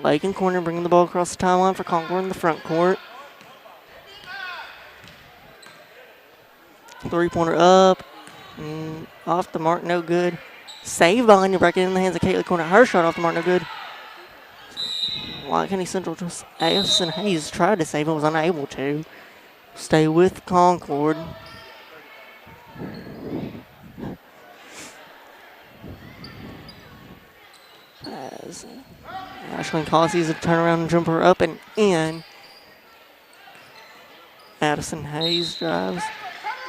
Lakin Corner bringing the ball across the timeline for Concord in the front court. 3-pointer up. Off the mark, no good. Save behind your bracket in the hands of Kaylee Corner. Her shot off the mark, no good. White County Central just Addison Hayes tried to save it, was unable to. Stay with Concord. As Ashlyn Cossey's a turnaround jumper up and in. Addison Hayes drives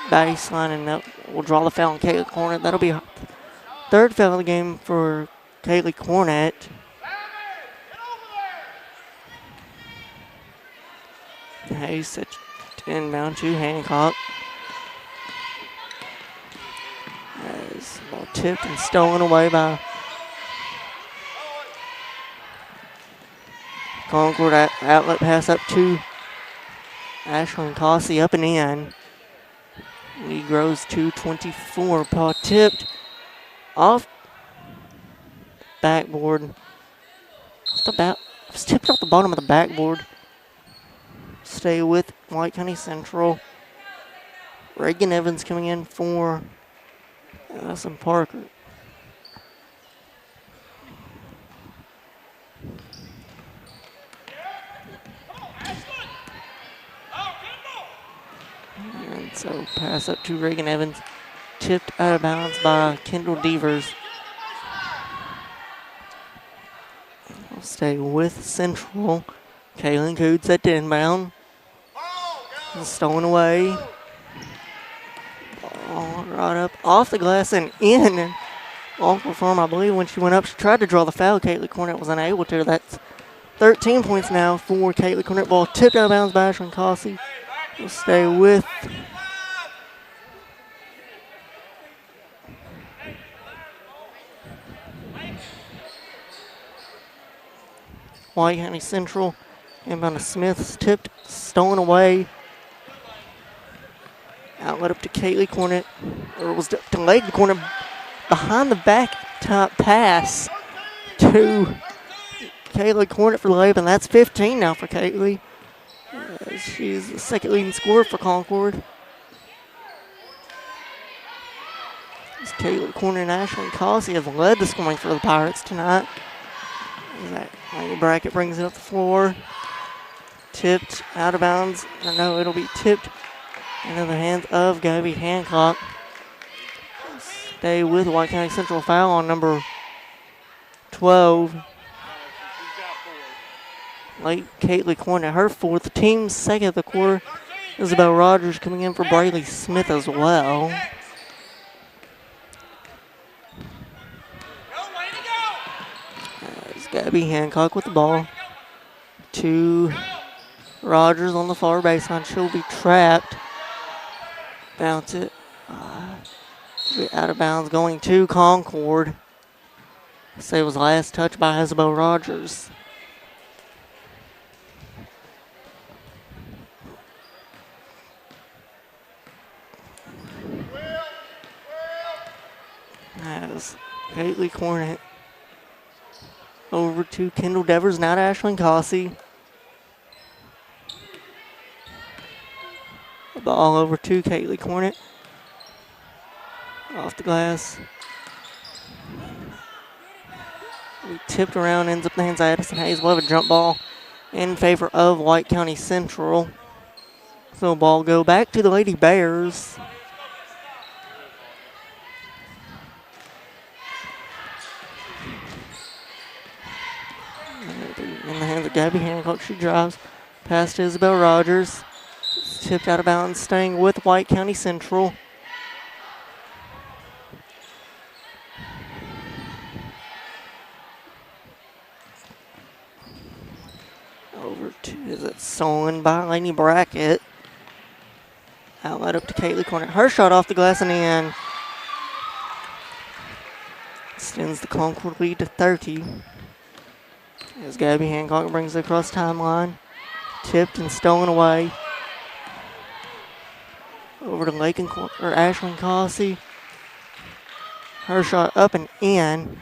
baseline and that will draw the foul on Kaylee Cornet. That'll be her 3rd foul of the game for Kaylee Cornet. Hayes set to inbound to Hancock. As ball tipped and stolen away by Concord. Outlet pass up to Ashlyn Cossey, up and in. Lead grows to 24. Ball tipped off backboard. It's tipped off the bottom of the backboard. Stay with White County Central. Reagan Evans coming in for Allison Parker. And so pass up to Reagan Evans. Tipped out of bounds by Kendall Devers. We'll stay with Central. Kaylin Cood set to inbound. Stolen away. Ball right up off the glass and in. And awkward form, I believe, when she went up, she tried to draw the foul. Kaylee Cornet was unable to. That's 13 points now for Kaylee Cornet. Ball tipped out of bounds by Ashlyn Cossey. We'll stay with White County Central. Inbound to Smith, tipped, stolen away. Outlet up to Kaylee Cornet, or was delayed in the corner. Behind the back top pass to Kaylee Cornet for the layup, and that's 15 now for Kaylee. She's the second leading scorer for Concord. As Kaylee Cornet and Ashley Causey have led the scoring for the Pirates tonight. That Lady Brackett brings it up the floor. Tipped out of bounds. Or no, it'll be tipped into the hands of Gabby Hancock. Stay with White County Central. Foul on number 12. Late Kaylee Cornet, her fourth. The team's second of the quarter. Isabel Rogers coming in for Braylee Smith as well. There's Gabby Hancock with the ball. To Rogers on the far baseline. She'll be trapped. Bounce it. Out of bounds going to Concord. Say it was last touch by Isabel Rogers. As Kaylee Cornet over to Kendall Devers, now to Ashlyn Causey. The ball over to Kaylee Cornet. Off the glass. We tipped around, ends up in the hands of Addison Hayes. We'll have a jump ball in favor of White County Central. So the ball go back to the Lady Bears. In the hands of Gabby Hancock, she drives past Isabel Rogers. Tipped out of bounds, staying with White County Central. Over to, is it stolen by Lainey Brackett? Outlet up to Kaylee Cornet. Her shot off the glass and in. Extends the Concord lead to 30. As Gabby Hancock brings it across timeline. Tipped and stolen away. Over to Ashlyn Causey. Her shot up and in.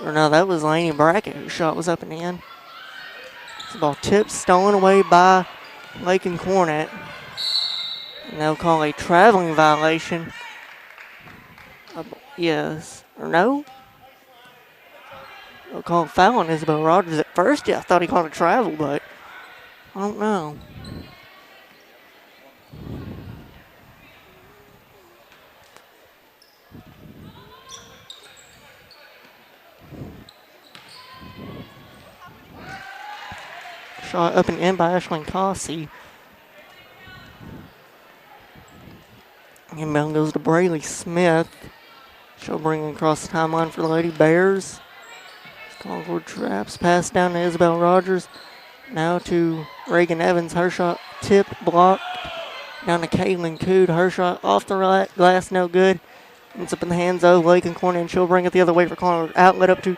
Or no, that was Lainey Brackett whose shot was up and in. The ball tipped, stolen away by Lakin Cornet. And they'll call a traveling violation. Yes. Or no? They'll call a foul on Isabel Rogers at first. Yeah, I thought he called a travel, but I don't know. Shot up and in by Ashlyn Causey. Inbound goes to Braylee Smith. She'll bring it across the timeline for the Lady Bears. Concord traps, pass down to Isabel Rogers. Now to Reagan Evans. Her shot tipped, blocked. Down to Caitlin Cood. Her shot off the glass, no good. Ends up in the hands of Lakin Cornet, and she'll bring it the other way for Concord. Outlet up to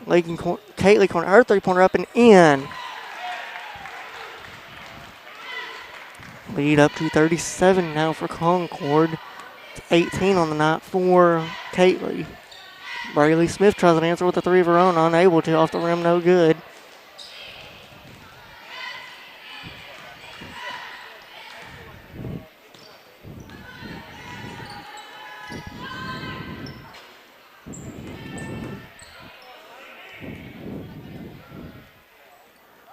Kaylee Cornet. Her three-pointer up and in. Lead up to 37 now for Concord. It's 18 on the night for Kaylee. Braylee Smith tries an answer with a three of her own, unable to, off the rim, no good.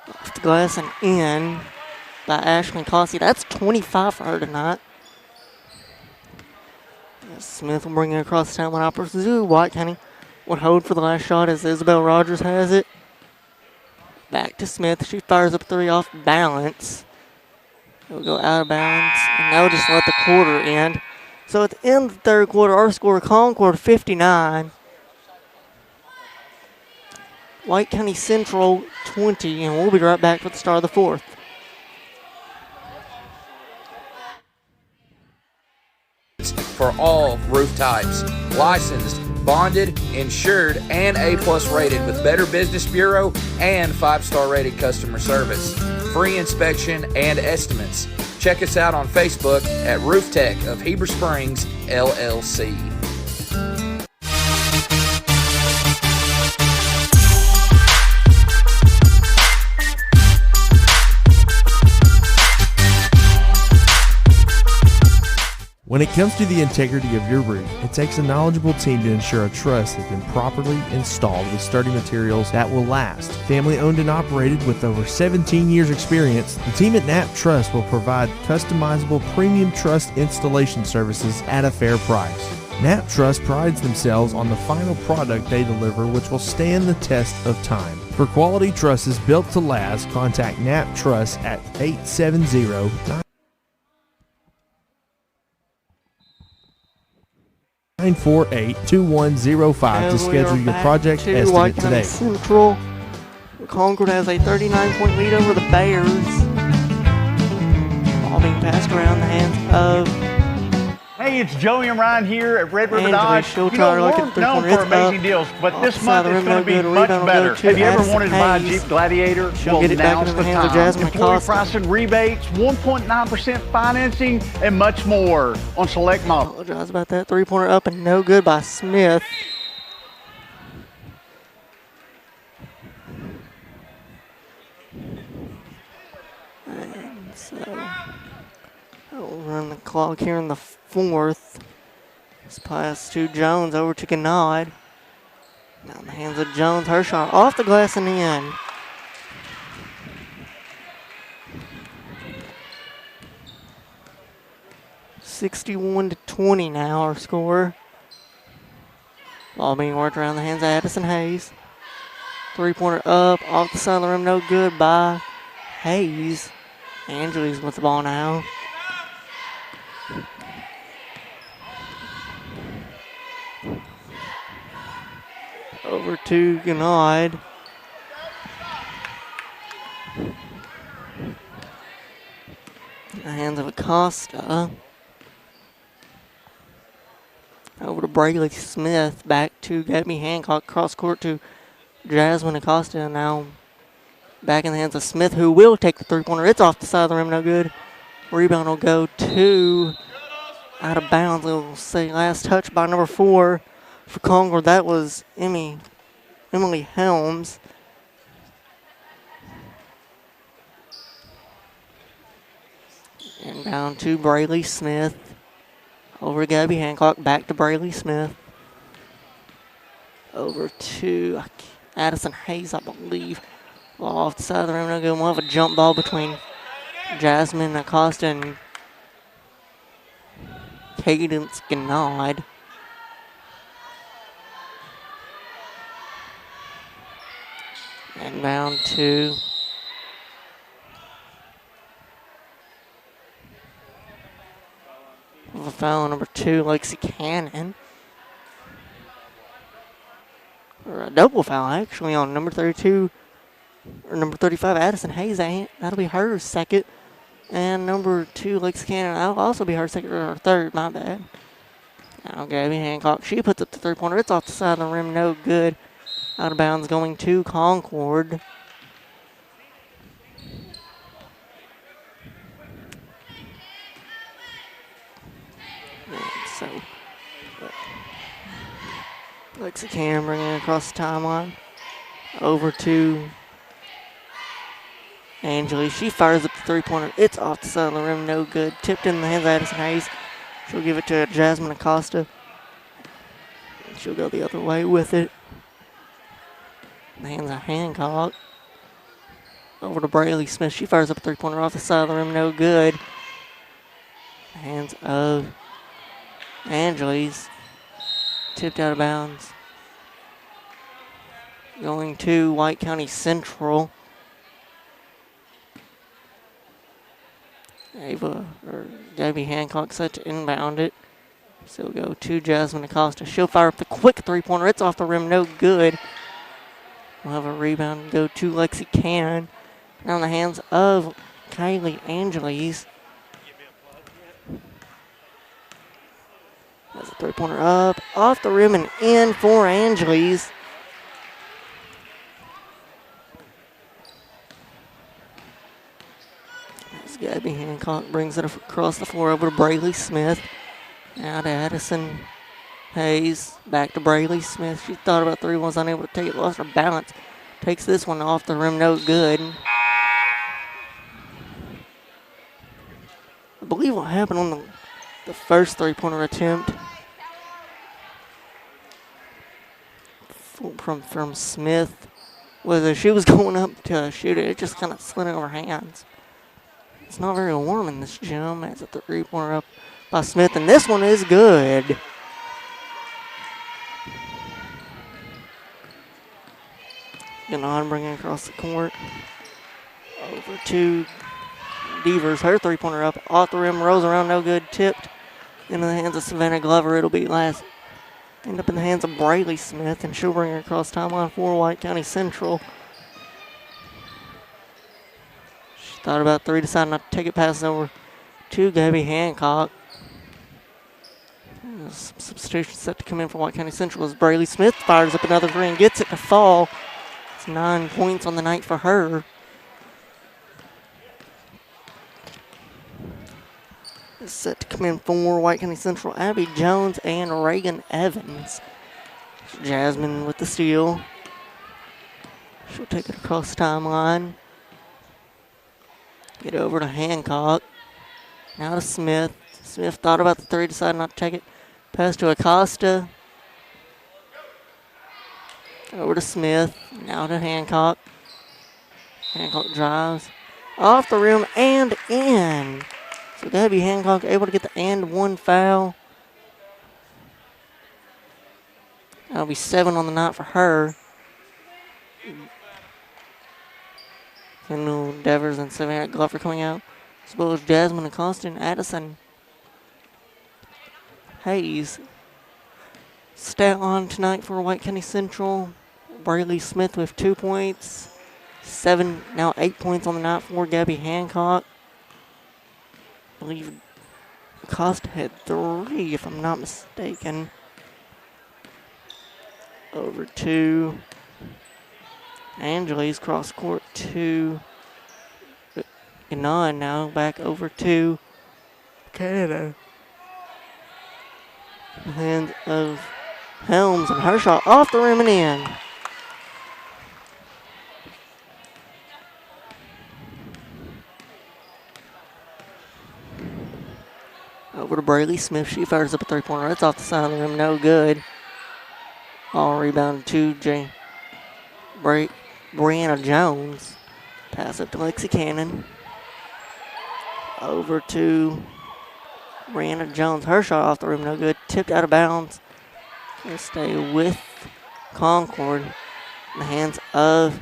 Off the glass and in by Ashlyn Causey. That's 25 for her tonight. Smith will bring it across the timeline. I pursue White County would hold for the last shot as Isabel Rogers has it. Back to Smith. She fires up three off balance. It'll go out of bounds, and they'll just let the quarter end. So at the end of the third quarter, our score, Concord 59. White County Central 20, and we'll be right back for the start of the fourth. For all roof types. Licensed bonded, insured, and A-plus rated with Better Business Bureau and 5-star rated customer service. Free inspection and estimates. Check us out on Facebook at Roof Tech of Heber Springs, LLC. When it comes to the integrity of your roof, it takes a knowledgeable team to ensure a truss has been properly installed with sturdy materials that will last. Family owned and operated with over 17 years experience, the team at Knapp Truss will provide customizable premium truss installation services at a fair price. Knapp Truss prides themselves on the final product they deliver, which will stand the test of time. For quality trusses built to last, contact Knapp Truss at 870-948-2105 to schedule your project estimate today. Central. Concord has a 39-point lead over the Bears. Ball being passed around the hands of Hey, it's Joey and Ryan here at Red River Angela Dodge. You know, we're known for amazing deals, but this month it's going to be much better. Have you ever wanted to buy a Jeep Gladiator? Well, now's the time. Employee pricing, rebates, 1.9% financing, and much more on select models. Apologize about that. Three-pointer up and no good by Smith. And so we'll run the clock here in the fourth. This pass to Jones over to Gannad. Now in the hands of Jones. Her shot off the glass and in. (61-20) now our score. Ball being worked around the hands of Addison Hayes. Three-pointer up off the side of the rim, no good by Hayes. Angeles with the ball now. Over to Gannad. In the hands of Acosta. Over to Brayley Smith. Back to Gabby Hancock. Cross court to Jasmine Acosta. And now back in the hands of Smith, who will take the three-pointer. It's off the side of the rim, no good. Rebound will go to out of bounds. We'll say last touch by number 4 for Concord. That was Emily Helms. And down to Brayley Smith. Over to Gabby Hancock. Back to Brayley Smith. Over to Addison Hayes, I believe. Ball off the side of the rim. No good. We'll have a jump ball between Jasmine Acosta and Cadence Gannad. And down to the foul number 2, Lexi Cannon. Or a double foul actually on number 32 or number 35, Addison Hayes. That'll be her second. And number 2, Lexi Cannon, that'll also be her second or third, my bad. Now Gabby Hancock, she puts up the three-pointer. It's off the side of the rim, no good. Out of bounds going to Concord. And so, Lexi Cannon bringing it across the timeline. Over to Angeli. She fires up the three-pointer. It's off the side of the rim, no good. Tipped in the hands of Addison Hayes. She'll give it to Jasmine Acosta. She'll go the other way with it. In the hands of Hancock. Over to Brayley Smith. She fires up a three-pointer off the side of the rim, no good. Hands of Angeles. Tipped out of bounds. Going to White County Central. Gabby Hancock set to inbound it. So we'll go to Jasmine Acosta. She'll fire up the quick three-pointer. It's off the rim, no good. We'll have a rebound go to Lexi Cannon. Now in the hands of Kylie Angeles. That's a three-pointer up, off the rim and in for Angeles. As Gabby Hancock brings it across the floor over to Brayley Smith. Now to Addison Hayes, back to Brayley Smith. She thought about three, was unable to take it, lost her balance. Takes this one off the rim, no good. I believe what happened on the first three-pointer attempt from Smith was as she was going up to shoot it, it just kind of slid over her hands. It's not very warm in this gym. As a three-pointer up by Smith, and this one is good. Ganon bringing it across the court. Over to Devers. Her three-pointer up. Off the rim. Rolls around. No good. Tipped into the hands of Savannah Glover. It'll be last. End up in the hands of Brayley Smith. And she'll bring it across timeline for White County Central. She thought about three. Decided not to take it. Passes over to Gabby Hancock. Substitution set to come in for White County Central as Brayley Smith fires up another three and gets it to fall. 9 points on the night for her. It's set to come in for White County Central, Abby Jones and Reagan Evans. Jasmine with the steal. She'll take it across the timeline. Get over to Hancock. Now to Smith. Smith thought about the three, decided not to take it. Pass to Acosta. Over to Smith, now to Hancock. Hancock drives off the rim and in. So Gabby Hancock able to get the and one foul. That'll be 7 on the night for her. Kendall Devers and Savannah Glover coming out. As well as Jasmine Acosta and Addison Hayes. Stat line tonight for White County Central. Brayley Smith with 2 points. 8 points on the night for Gabby Hancock. I believe Acosta had 3, if I'm not mistaken. Over to Angeles, cross court to Ganon now. Back over to Canada. The hands of Helms, and her shot off the rim and in. Over to Brayley Smith. She fires up a three-pointer. That's off the side of the rim. No good. All rebounded to Brianna Jones. Pass up to Lexi Cannon. Over to Brianna Jones. Her shot off the rim. No good. Tipped out of bounds. Gonna stay with Concord in the hands of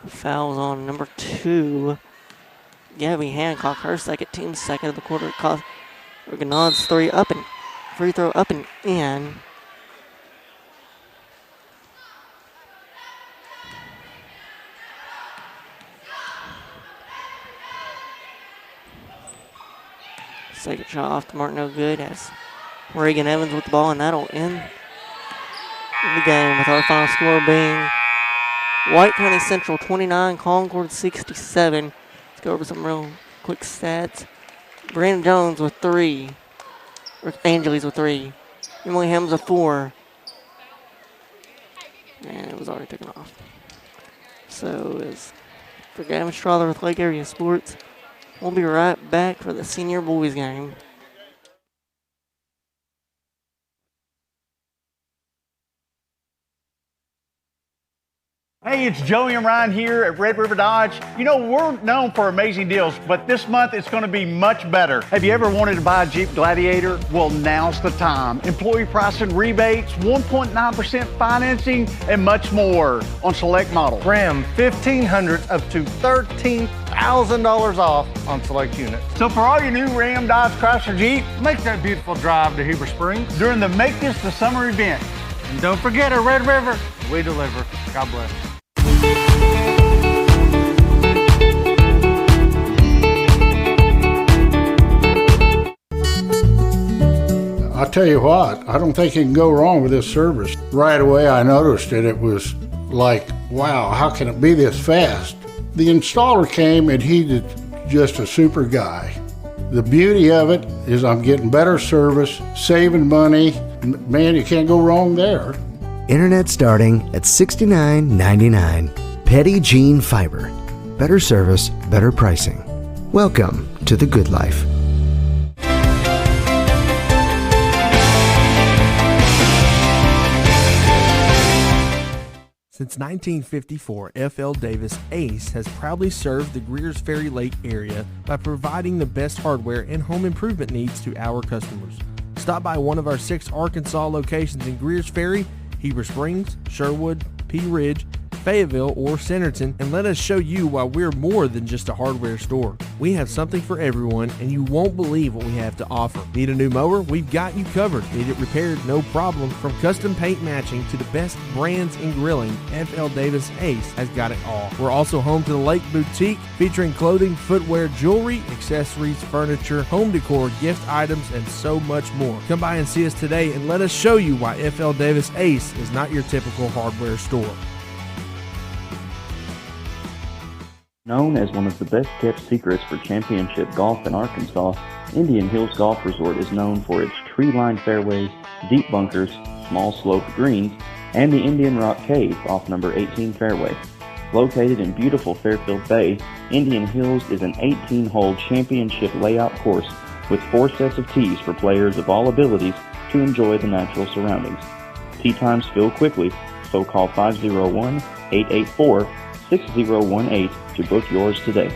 fouls on number 2. Gabby Hancock, her second, team's second of the quarter. Ganon's free throw up and in. Second shot off the mark, no good, as Reagan Evans with the ball, and that'll end the game with our final score being White County Central 29, Concord 67. Let's go over some real quick stats. Brandon Jones with 3. Angeles with 3. Emily Helms with 4. And it was already taken off. So as for Gavin Strother with Lake Area Sports, we'll be right back for the senior boys game. Hey, it's Joey and Ryan here at Red River Dodge. You know, we're known for amazing deals, but this month it's going to be much better. Have you ever wanted to buy a Jeep Gladiator? Well, now's the time. Employee pricing rebates, 1.9% financing, and much more on select models. Ram 1500s up to $13,000 $1,000 off on select units. So for all your new Ram, Dodge, Chrysler, Jeep, Make that beautiful drive to Heber Springs. during the Make This the Summer event. And don't forget, at Red River, we deliver. God bless. I tell you what, I don't think you can go wrong with this service. Right away I noticed it. It was like, wow, how can it be this fast? The installer came and he's just a super guy. The beauty of it is I'm getting better service, saving money. Man, you can't go wrong there. Internet starting at $69.99. Petty Gene Fiber. Better service, better pricing. Welcome to the good life. Since 1954, F.L. Davis Ace has proudly served the Greers Ferry Lake area by providing the best hardware and home improvement needs to our customers. Stop by one of our 6 Arkansas locations in Greers Ferry, Heber Springs, Sherwood, Pea Ridge, Fayetteville, or Centerton, and let us show you why we're more than just a hardware store. We have something for everyone, and you won't believe what we have to offer. Need a new mower? We've got you covered. Need it repaired? No problem. From custom paint matching to the best brands in grilling, F.L. Davis Ace has got it all. We're also home to the Lake Boutique, featuring clothing, footwear, jewelry, accessories, furniture, home decor, gift items, and so much more. Come by and see us today and let us show you why F.L. Davis Ace is not your typical hardware store. Known as one of the best-kept secrets for championship golf in Arkansas, Indian Hills Golf Resort is known for its tree-lined fairways, deep bunkers, small sloped greens, and the Indian Rock Cave off number 18 fairway. Located in beautiful Fairfield Bay, Indian Hills is an 18-hole championship layout course with 4 sets of tees for players of all abilities to enjoy the natural surroundings. Tee times fill quickly, so call 501-884-6018 to book yours today.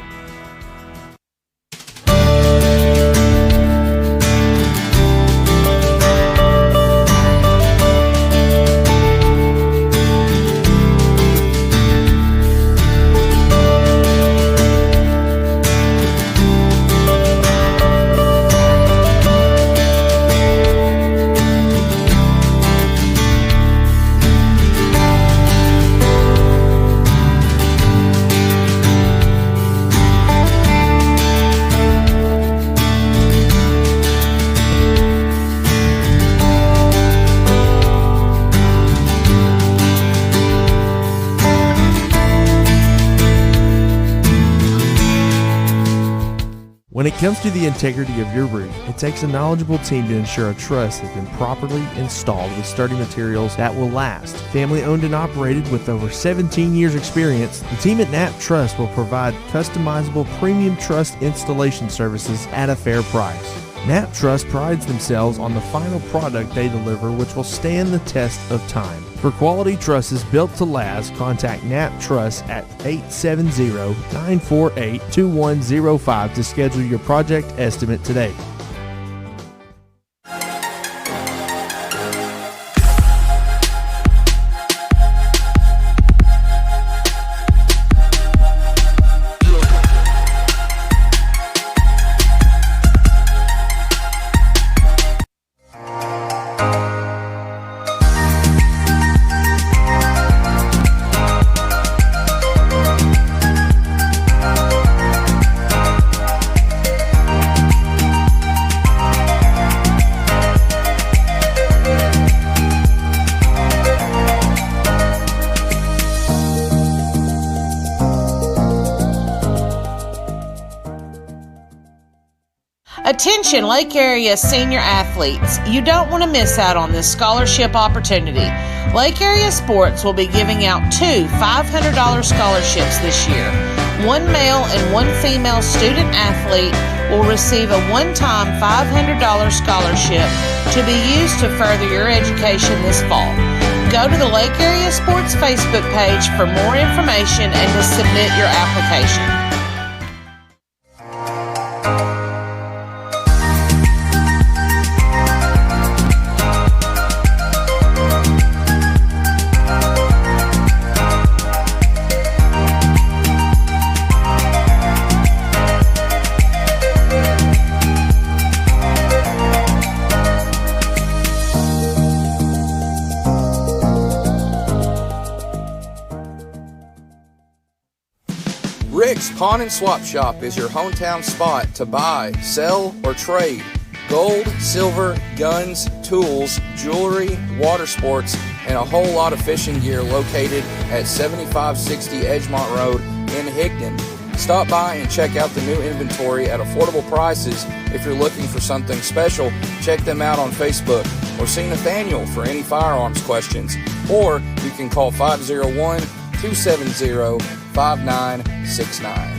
When it comes to the integrity of your roof, it takes a knowledgeable team to ensure a truss has been properly installed with sturdy materials that will last. Family owned and operated with over 17 years experience, the team at Knapp Truss will provide customizable premium truss installation services at a fair price. Knapp Truss prides themselves on the final product they deliver, which will stand the test of time. For quality trusses built to last, contact Knapp Truss at 870-948-2105 to schedule your project estimate today. Attention Lake Area senior athletes, you don't want to miss out on this scholarship opportunity. Lake Area Sports will be giving out 2 $500 scholarships this year. One male and one female student athlete will receive a one-time $500 scholarship to be used to further your education this fall. Go to the Lake Area Sports Facebook page for more information and to submit your application. Dick's Pawn and Swap Shop is your hometown spot to buy, sell, or trade gold, silver, guns, tools, jewelry, water sports, and a whole lot of fishing gear located at 7560 Edgemont Road in Higdon. Stop by and check out the new inventory at affordable prices. If you're looking for something special, check them out on Facebook or see Nathaniel for any firearms questions. Or you can call 501-270-5969.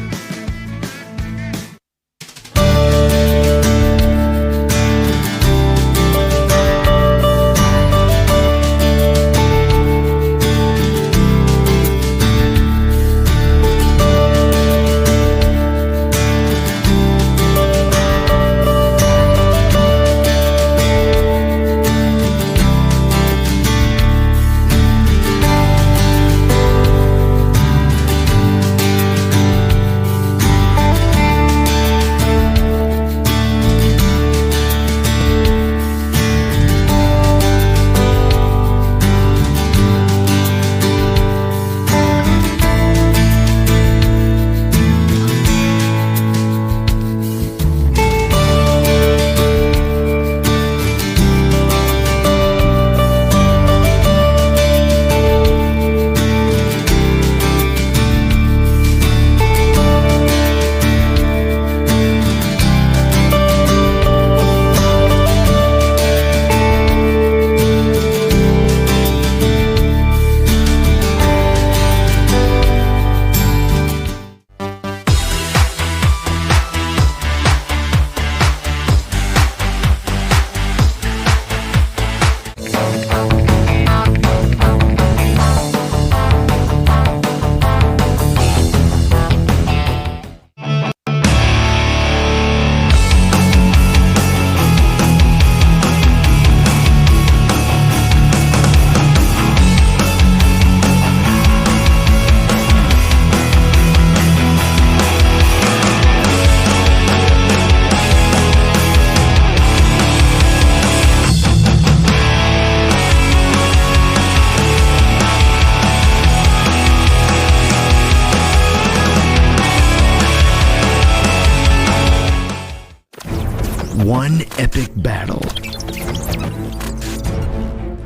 One epic battle.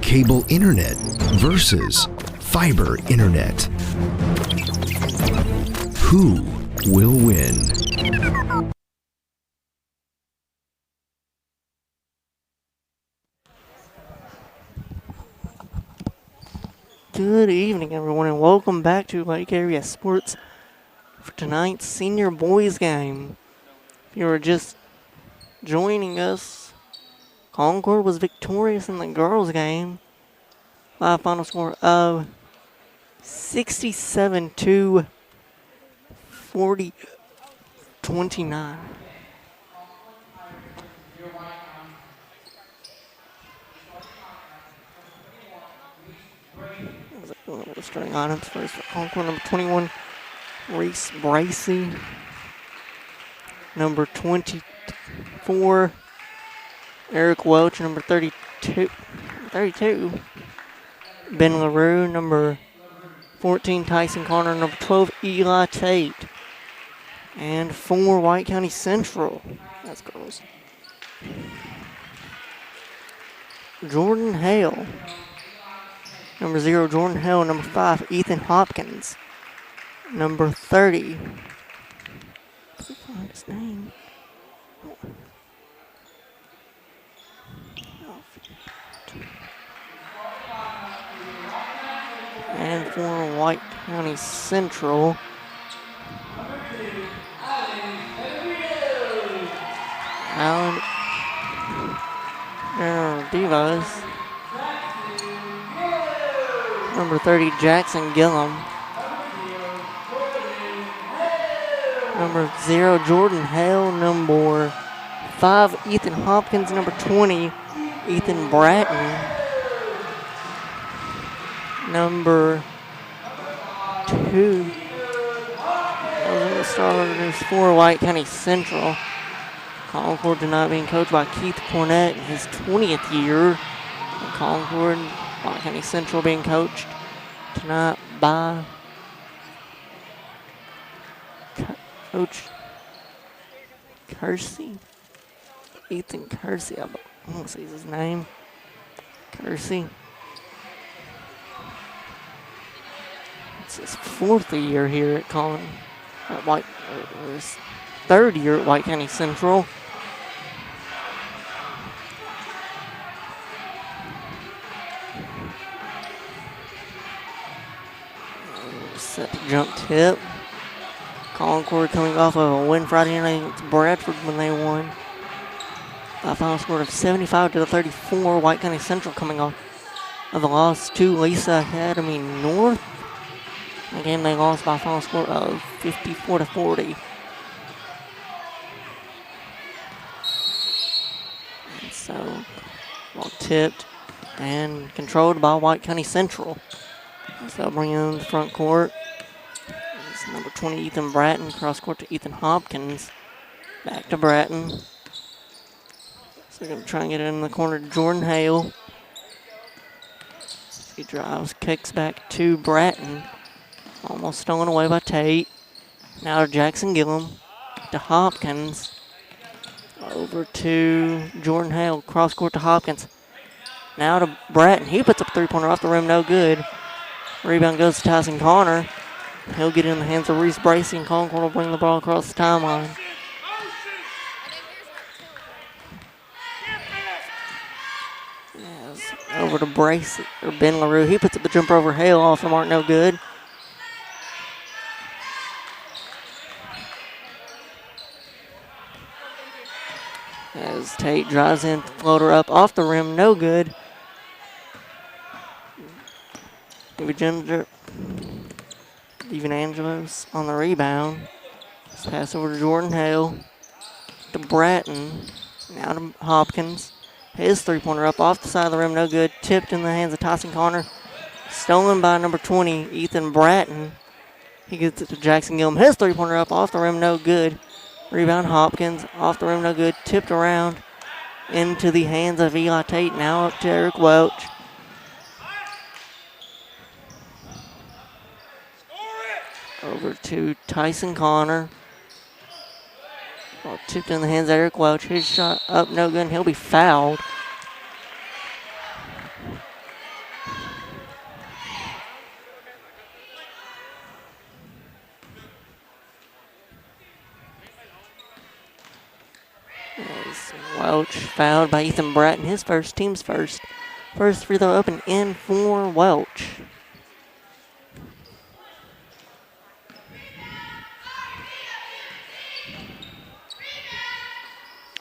Cable internet versus fiber internet. Who will win? Good evening, everyone, and welcome back to Lake Area Sports for tonight's senior boys game. If you were just joining us, Concord was victorious in the girls game by a final score of 67-29. The starting items first for Concord: number 21, Reese Bracey; number 24, Eric Welch; number 32, Ben LaRue; number 14, Tyson Connor; number 12, Eli Tate; and for White County Central, that's girls, Jordan Hale; number 0, Jordan Hale; number 5, Ethan Hopkins; number 30, let's find his name, and for White County Central, Alan Divas; number 30, Jackson Gillum; number 0, Jordan Hale; number 5, Ethan Hopkins; number 20, Ethan Bratton; number 2, those are the starters for White County Central. Concord tonight being coached by Keith Cornett in his 20th year. And Concord, White County Central being coached tonight by Coach Kersey. Ethan Kersey, I don't see his name. Kersey. It's his 4th year here at his 3rd year at White County Central. Set to jump tip. Concord coming off of a win Friday night against Bradford when they won. A final score of 75-34. White County Central coming off of a loss to Lisa Academy North. The game they lost by a final score of 54-40. And so, well tipped and controlled by White County Central. So they'll bring in the front court. It's number 20, Ethan Bratton. Cross court to Ethan Hopkins. Back to Bratton. So they're going to try and get it in the corner to Jordan Hale. He drives, kicks back to Bratton. Almost stolen away by Tate. Now to Jackson Gillum. To Hopkins. Over to Jordan Hale. Cross court to Hopkins. Now to Bratton. He puts up a three-pointer off the rim, no good. Rebound goes to Tyson Connor. He'll get it in the hands of Reese Bracey, and Concord will bring the ball across the timeline. Yes, over to Bracey, or Ben LaRue. He puts up the jumper over Hale off the mark, no good. As Tate drives in, floater up off the rim, no good. Evangelos on the rebound. Just pass over to Jordan Hale. To Bratton. Now to Hopkins. His three-pointer up off the side of the rim, no good. Tipped in the hands of Tyson Connor. Stolen by number 20, Ethan Bratton. He gets it to Jackson Gillum. His three-pointer up off the rim, no good. Rebound Hopkins. Off the rim, no good. Tipped around into the hands of Eli Tate. Now up to Eric Welch. Over to Tyson Connor. Ball tipped in the hands of Eric Welch. His shot up, no good. He'll be fouled. As Welch fouled by Ethan Bratton. His team's first. First free throw up and in for Welch.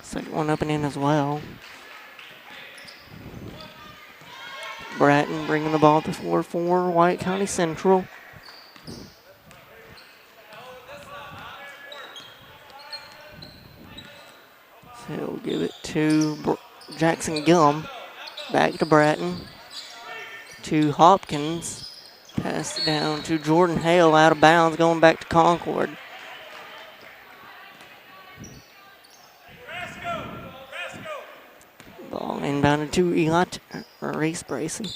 Second one up and in as well. Bratton bringing the ball to the floor for White County Central. So he'll give it to Jackson Gillum. Back to Bratton. To Hopkins. Pass it down to Jordan Hale, out of bounds, going back to Concord. Ball inbounded to Reese Bracey.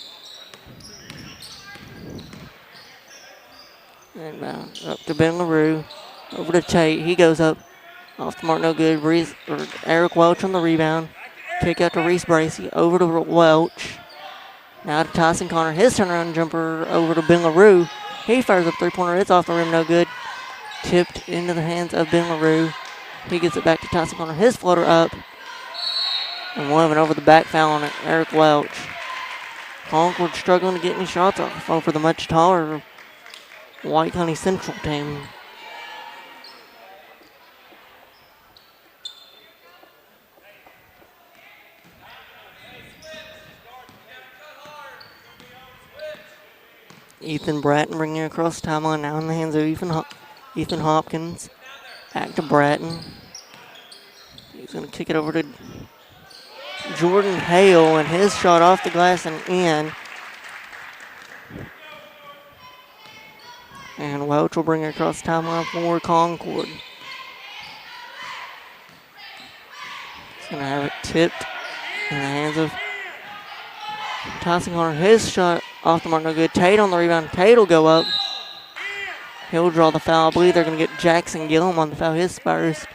Inbound up to Ben LaRue. Over to Tate. He goes up. Off the mark, no good. Eric Welch on the rebound. Kick out to Reese Bracey. Over to Welch. Now to Tyson Connor. His turnaround jumper over to Ben LaRue. He fires up three-pointer. It's off the rim, no good. Tipped into the hands of Ben LaRue. He gets it back to Tyson Connor. His floater up. And one of an over the back foul on Eric Welch. Concord struggling to get any shots off over the much taller White County Central team. Ethan Bratton bringing it across the timeline, now in the hands of Ethan Hopkins. Back to Bratton. He's going to kick it over to Jordan Hale, and his shot off the glass and in. And Welch will bring it across the timeline for Concord. He's going to have it tipped in the hands of Tyson Connor. His shot off the mark, no good. Tate on the rebound. Tate will go up. He'll draw the foul. I believe they're going to get Jackson Gillum on the foul, his first.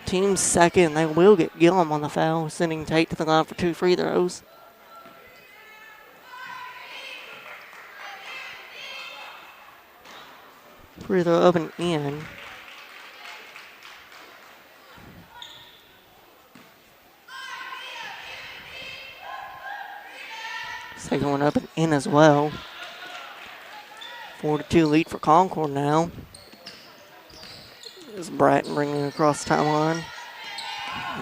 Team's second. They will get Gillum on the foul, sending Tate to the line for 2 free throws. Free throw up and in. Second one up and in as well. 4-2 lead for Concord now. There's Bratton bringing it across the timeline.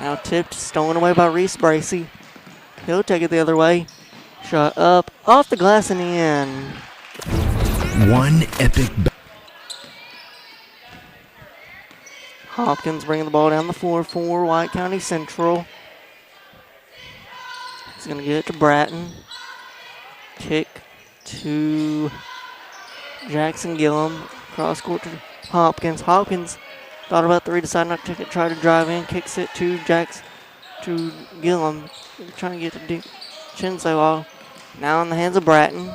Now tipped, stolen away by Reese Bracey. He'll take it the other way. Shot up, off the glass and in. One epic. Hopkins bringing the ball down the floor for White County Central. He's going to get it to Bratton. Kick to Jackson Gillum. Cross court to Hopkins. Hopkins thought about 3, decided not to take it, try to drive in, kicks it to Gillum. Trying to get to Chinso. Now in the hands of Bratton.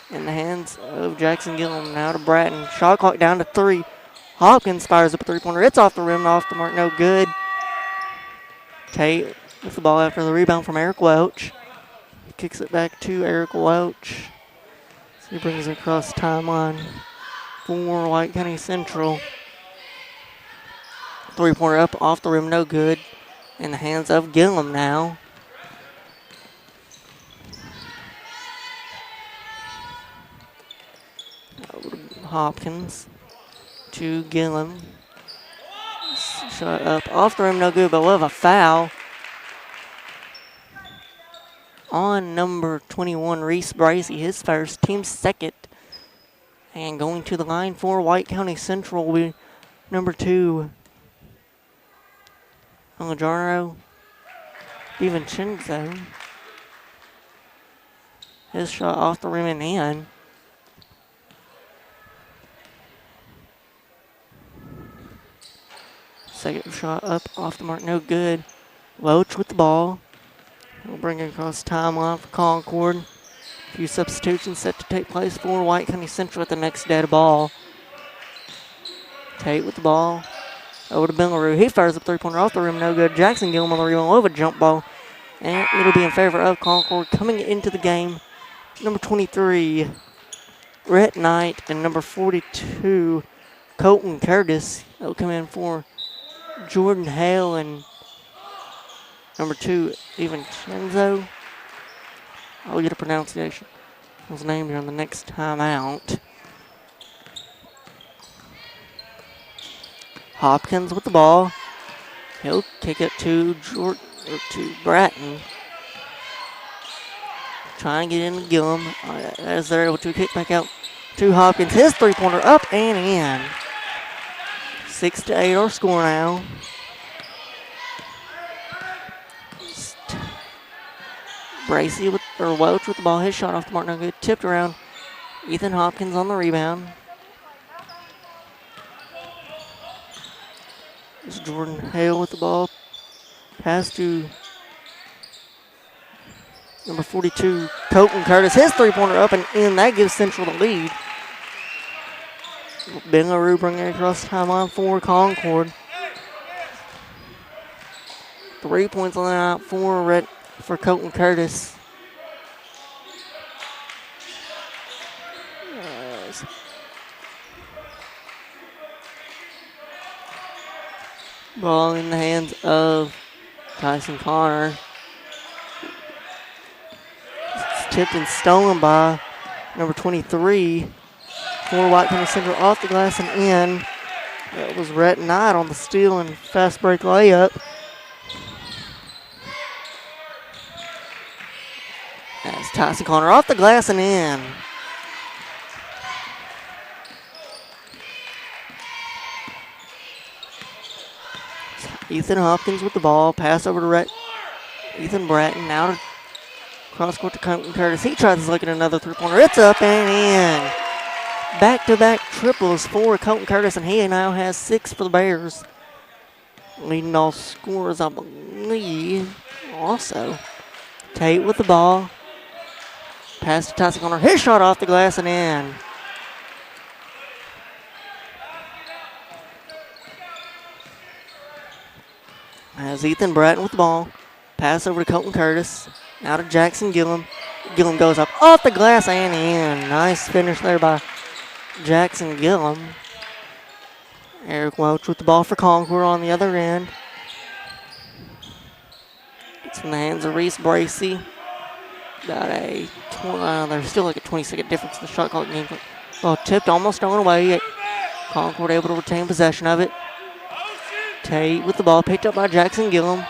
In the hands of Jackson Gillum. Now to Bratton. Shot clock down to 3. Hopkins fires up a 3-pointer. It's off the rim, off the mark, no good. Tate with the ball after the rebound from Eric Welch. He kicks it back to Eric Welch. So he brings it across the timeline for White County Central. 3-pointer up, off the rim, no good. In the hands of Gillum now. Hopkins to Gillum. Shot up, off the rim, no good, but we'll have a foul on number 21, Reese Bracey, his first, team's second. And going to the line for White County Central will be number 2, Alejandro DiVincenzo. His shot off the rim and in. Second shot up, off the mark, no good. Welch with the ball. We'll bring it across the timeline for Concord. A few substitutions set to take place for White County Central at the next data ball. Tate with the ball. Over to Billaroo. He fires up 3-pointer off the rim, no good. Jackson Gillum on the rebound over jump ball. And it'll be in favor of Concord. Coming into the game, number 23, Rhett Knight, and number 42, Colton Curtis. They'll come in for Jordan Hale and number 2, DiVincenzo. I'll get a pronunciation of his name here on the next time out. Hopkins with the ball. He'll kick it to Bratton. Trying to get into Gillum. As they're able to kick back out to Hopkins. His 3-pointer up and in. 6-8 our score now. Bracey Welch with the ball. His shot off the mark, no good. Tipped around. Ethan Hopkins on the rebound. It's Jordan Hale with the ball. Pass to number 42, Colton Curtis. His 3-pointer up and in. That gives Central the lead. Ben LaRue bringing it across the timeline for Concord. 3 points on the night for Colton Curtis. Ball in the hands of Tyson Connor. It's tipped and stolen by number 23 for White County Central, off the glass and in. That was Rhett Knight on the steal and fast break layup. That's Tyson Connor off the glass and in. Ethan Hopkins with the ball. Pass over to Ethan Bratton. Now to cross court to Colton Curtis. He tries to look at another 3-pointer. It's up and in. Back-to-back triples for Colton Curtis, and he now has 6 for the Bears. Leading all scorers, I believe. Also, Tate with the ball. Pass to Tyson Connor. His shot off the glass and in. As Ethan Bratton with the ball. Pass over to Colton Curtis. Now to Jackson Gillum. Gillum goes up off the glass and in. Nice finish there by Jackson Gillum. Eric Welch with the ball for Concord on the other end. It's in the hands of Reese Bracey. Got a, there's still like a 20-second difference in the shot clock game. Ball tipped, almost thrown away. Concord able to retain possession of it. Tate with the ball, picked up by Jackson Gillum.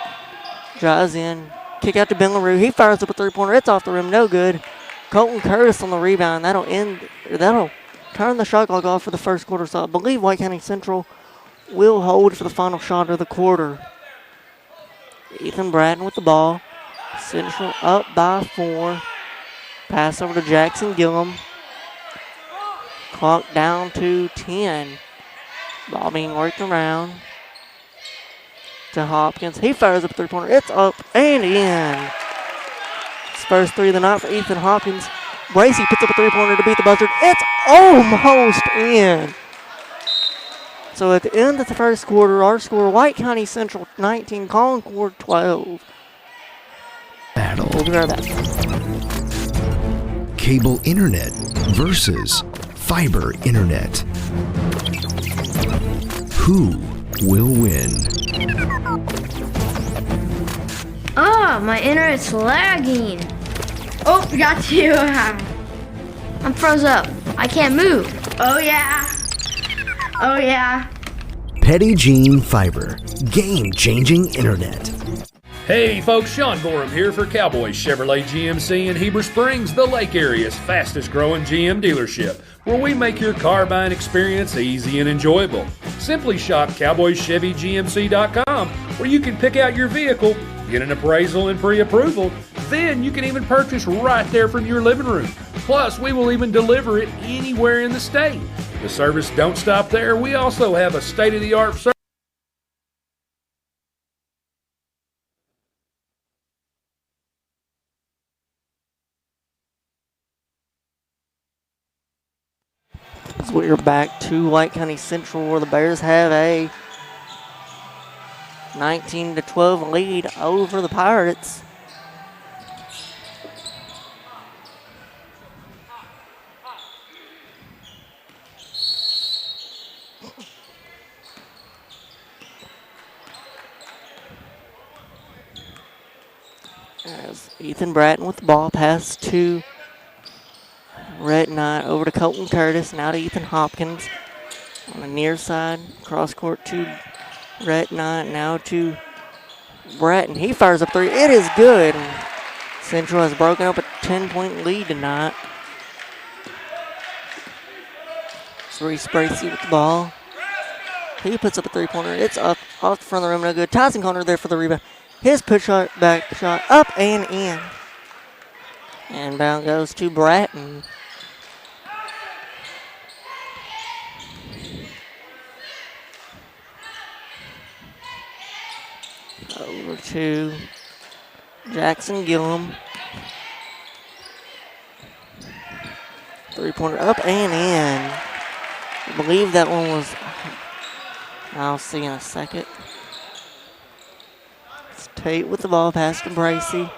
Drives in, kick out to Ben LaRue. He fires up a three-pointer. It's off the rim, no good. Colton Curtis on the rebound. That'll turn the shot clock off for the first quarter. So I believe White County Central will hold for the final shot of the quarter. Ethan Bratton with the ball. Central up by 4. Pass over to Jackson Gillum. Clock down to 10. Ball being worked around to Hopkins. He fires up a three-pointer. It's up and in. His first three of the night for Ethan Hopkins. Bracey puts up a three-pointer to beat the buzzer. It's almost in. So at the end of the first quarter, our score, White County Central 19, Concord 12. Battle. We'll be right back. Cable internet versus fiber internet. Who will win? Ah, my internet's lagging. Oh, got you. I'm froze up. I can't move. Oh, yeah. Oh, yeah. Petty Jean Fiber. Game-changing internet. Hey folks, Sean Gorham here for Cowboys Chevrolet GMC in Heber Springs, the Lake Area's fastest growing GM dealership, where we make your car buying experience easy and enjoyable. Simply shop CowboysChevyGMC.com, where you can pick out your vehicle, get an appraisal and pre-approval, then you can even purchase right there from your living room. Plus, we will even deliver it anywhere in the state. The service don't stop there. We also have a state-of-the-art service. So we're back to White County Central, where the Bears have a 19-12 lead over the Pirates. As Ethan Bratton with the ball, pass to Rhett Knight over to Colton Curtis, now to Ethan Hopkins. On the near side, cross court to Rhett Knight, now to Bratton. He fires up three. It is good. Central has broken up a 10-point lead tonight. Reese Bracey with the ball. He puts up a three-pointer. It's up off the front of the rim, no good. Tyson Conner there for the rebound. His push shot, back shot, up and in. And down goes to Bratton. Over to Jackson Gillum. Three-pointer up and in. I believe that one was, I'll see in a second. It's Tate with the ball, pass to Bracey.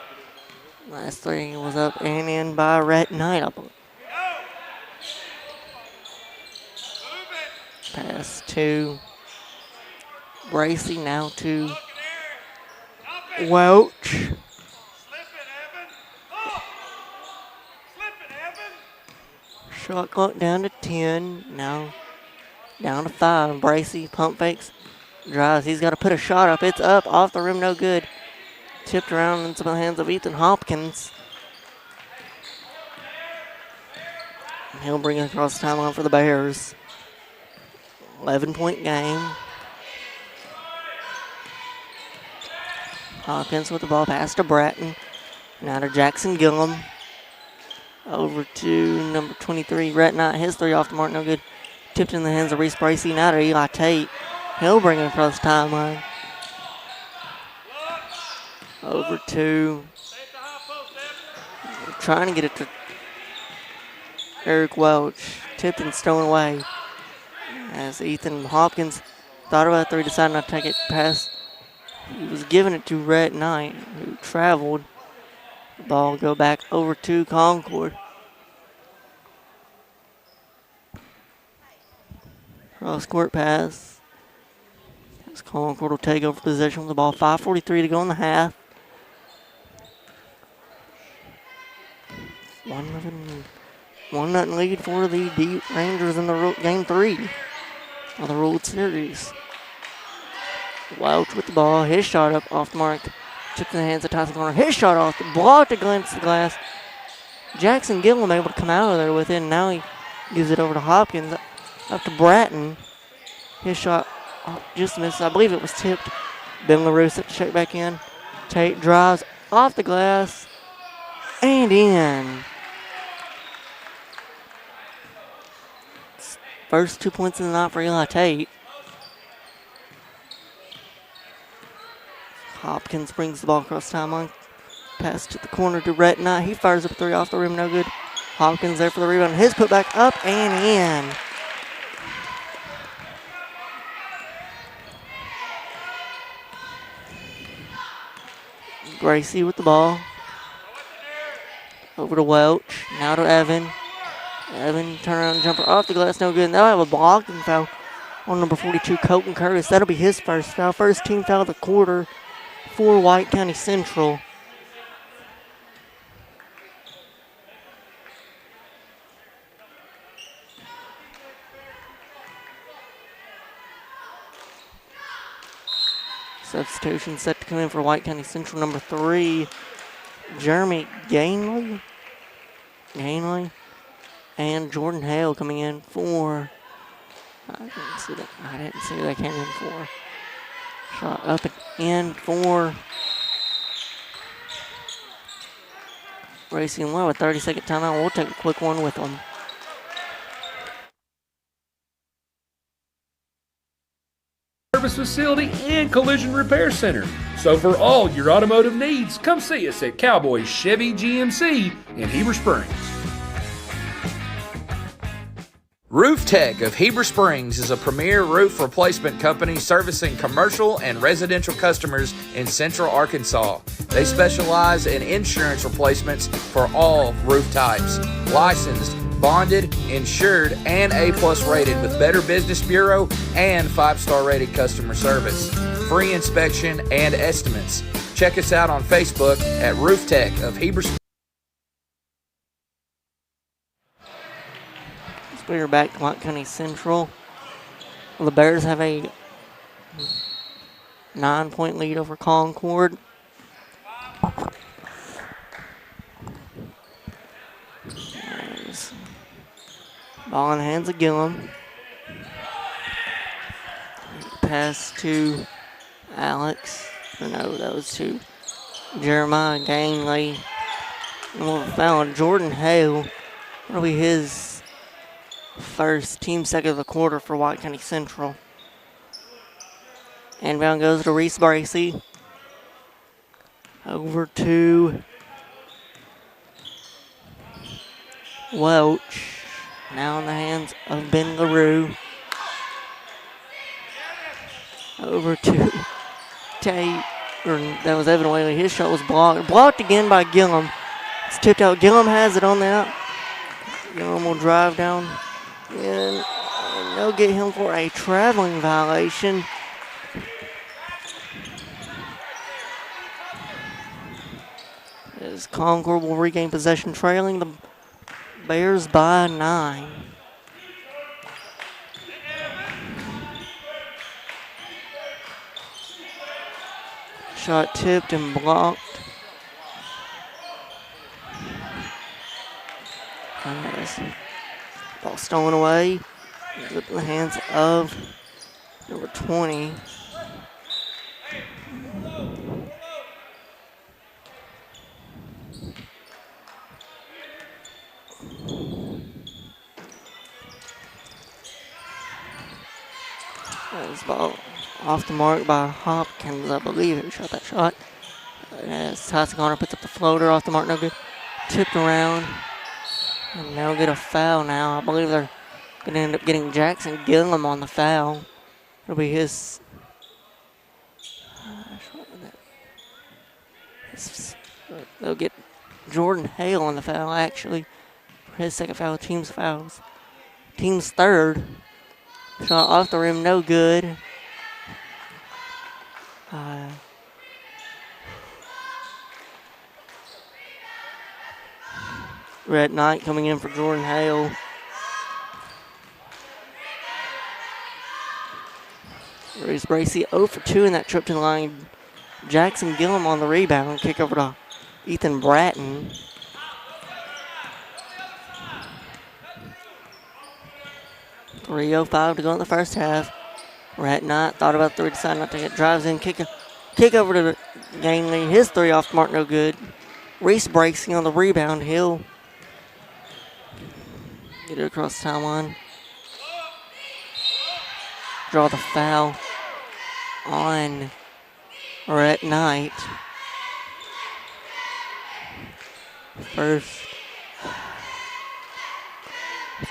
Last three was up and in by Rhett Knight, I believe. Pass to Bracey, now to Welch. Shot clock down to 10. Now down to 5. Bracey pump fakes, drives. He's got to put a shot up. It's up off the rim, no good. Tipped around into the hands of Ethan Hopkins. He'll bring it across the timeline for the Bears. 11-point game. Hopkins with the ball, pass to Bratton. Now to Jackson Gillum. Over to number 23, Rhett Knight. His three off the mark, no good. Tipped in the hands of Reese Bracey. Now to Eli Tate. He'll bring it across the timeline. Over to, trying to get it to Eric Welch. Tipped and stolen away. As Ethan Hopkins thought about three, decided not to take it past He was giving it to Rhett Knight, who traveled. The ball go back over to Concord. Cross court pass. As Concord will take over possession with the ball. 5:43 to go in the half. 1-0 lead for the Deep Rangers in the game 3 of the World Series. Welch with the ball. His shot up off the mark. Tipped in the hands of Tyson Corner. His shot off the blocked against the glass. Jackson Gillum able to come out of there with it. And now he gives it over to Hopkins. Up to Bratton. His shot just missed. I believe it was tipped. Ben LaRue set to check back in. Tate drives off the glass and in. First 2 points in the night for Eli Tate. Hopkins brings the ball across the timeline. Pass to the corner to Rhett Knight. He fires up a three off the rim, no good. Hopkins there for the rebound. His putback up and in. Gracie with the ball. Over to Welch. Now to Evan. Evan turnaround jumper off the glass, no good. And they'll have a blocking foul on number 42, Colton Curtis. That'll be his first foul. First team foul of the quarter for White County Central. Substitution set to come in for White County Central, number 3, Jeremy Gainley. And Jordan Hale coming in for, I didn't see that came in for. Shot up and in for Racing Low. A 30-second timeout. We'll take a quick one with them. Service facility and collision repair center. So for all your automotive needs, come see us at Cowboys Chevy GMC in Heber Springs. Roof Tech of Heber Springs is a premier roof replacement company servicing commercial and residential customers in central Arkansas. They specialize in insurance replacements for all roof types. Licensed, bonded, insured, and A+ rated with Better Business Bureau and 5-star rated customer service. Free inspection and estimates. Check us out on Facebook at Roof Tech of Heber Springs. We're back to White County Central. The Bears have a 9-point lead over Concord. There's ball in the hands of Gillum. Pass to Alex. No, that was to Jeremiah Gainley. And we'll found Jordan Hale. That'll be his first team second of the quarter for White County Central. Inbound goes to Reese Bracy. Over to Welch. Now in the hands of Ben LaRue. Over to Tate. That was Evan Whaley. His shot was blocked. Blocked again by Gillum. It's tipped out. Gillum has it on the out. Gillum will drive down. And they'll get him for a traveling violation. As Concord will regain possession, trailing the Bears by 9. Shot tipped and blocked. Ball stolen away. In the hands of number 20. This ball off the mark by Hopkins, I believe, who shot that shot. As Tyson Connor puts up the floater off the mark, no good. Tipped around. And they'll get a foul now. I believe they're going to end up getting Jackson Gillum on the foul. It'll be his They'll get Jordan Hale on the foul, actually. For his second foul, team's fouls. Team's third. Shot off the rim, no good. Red Knight coming in for Jordan Hale. Reese Bracey 0 for 2 in that trip to the line. Jackson Gillum on the rebound. Kick over to Ethan Bratton. .305 to go in the first half. Red Knight thought about three, decided not to get. Drives in, kick over to Gainley. His three off the mark, no good. Reese Bracey on the rebound. He'll get it across the timeline. Draw the foul on Red Knight. First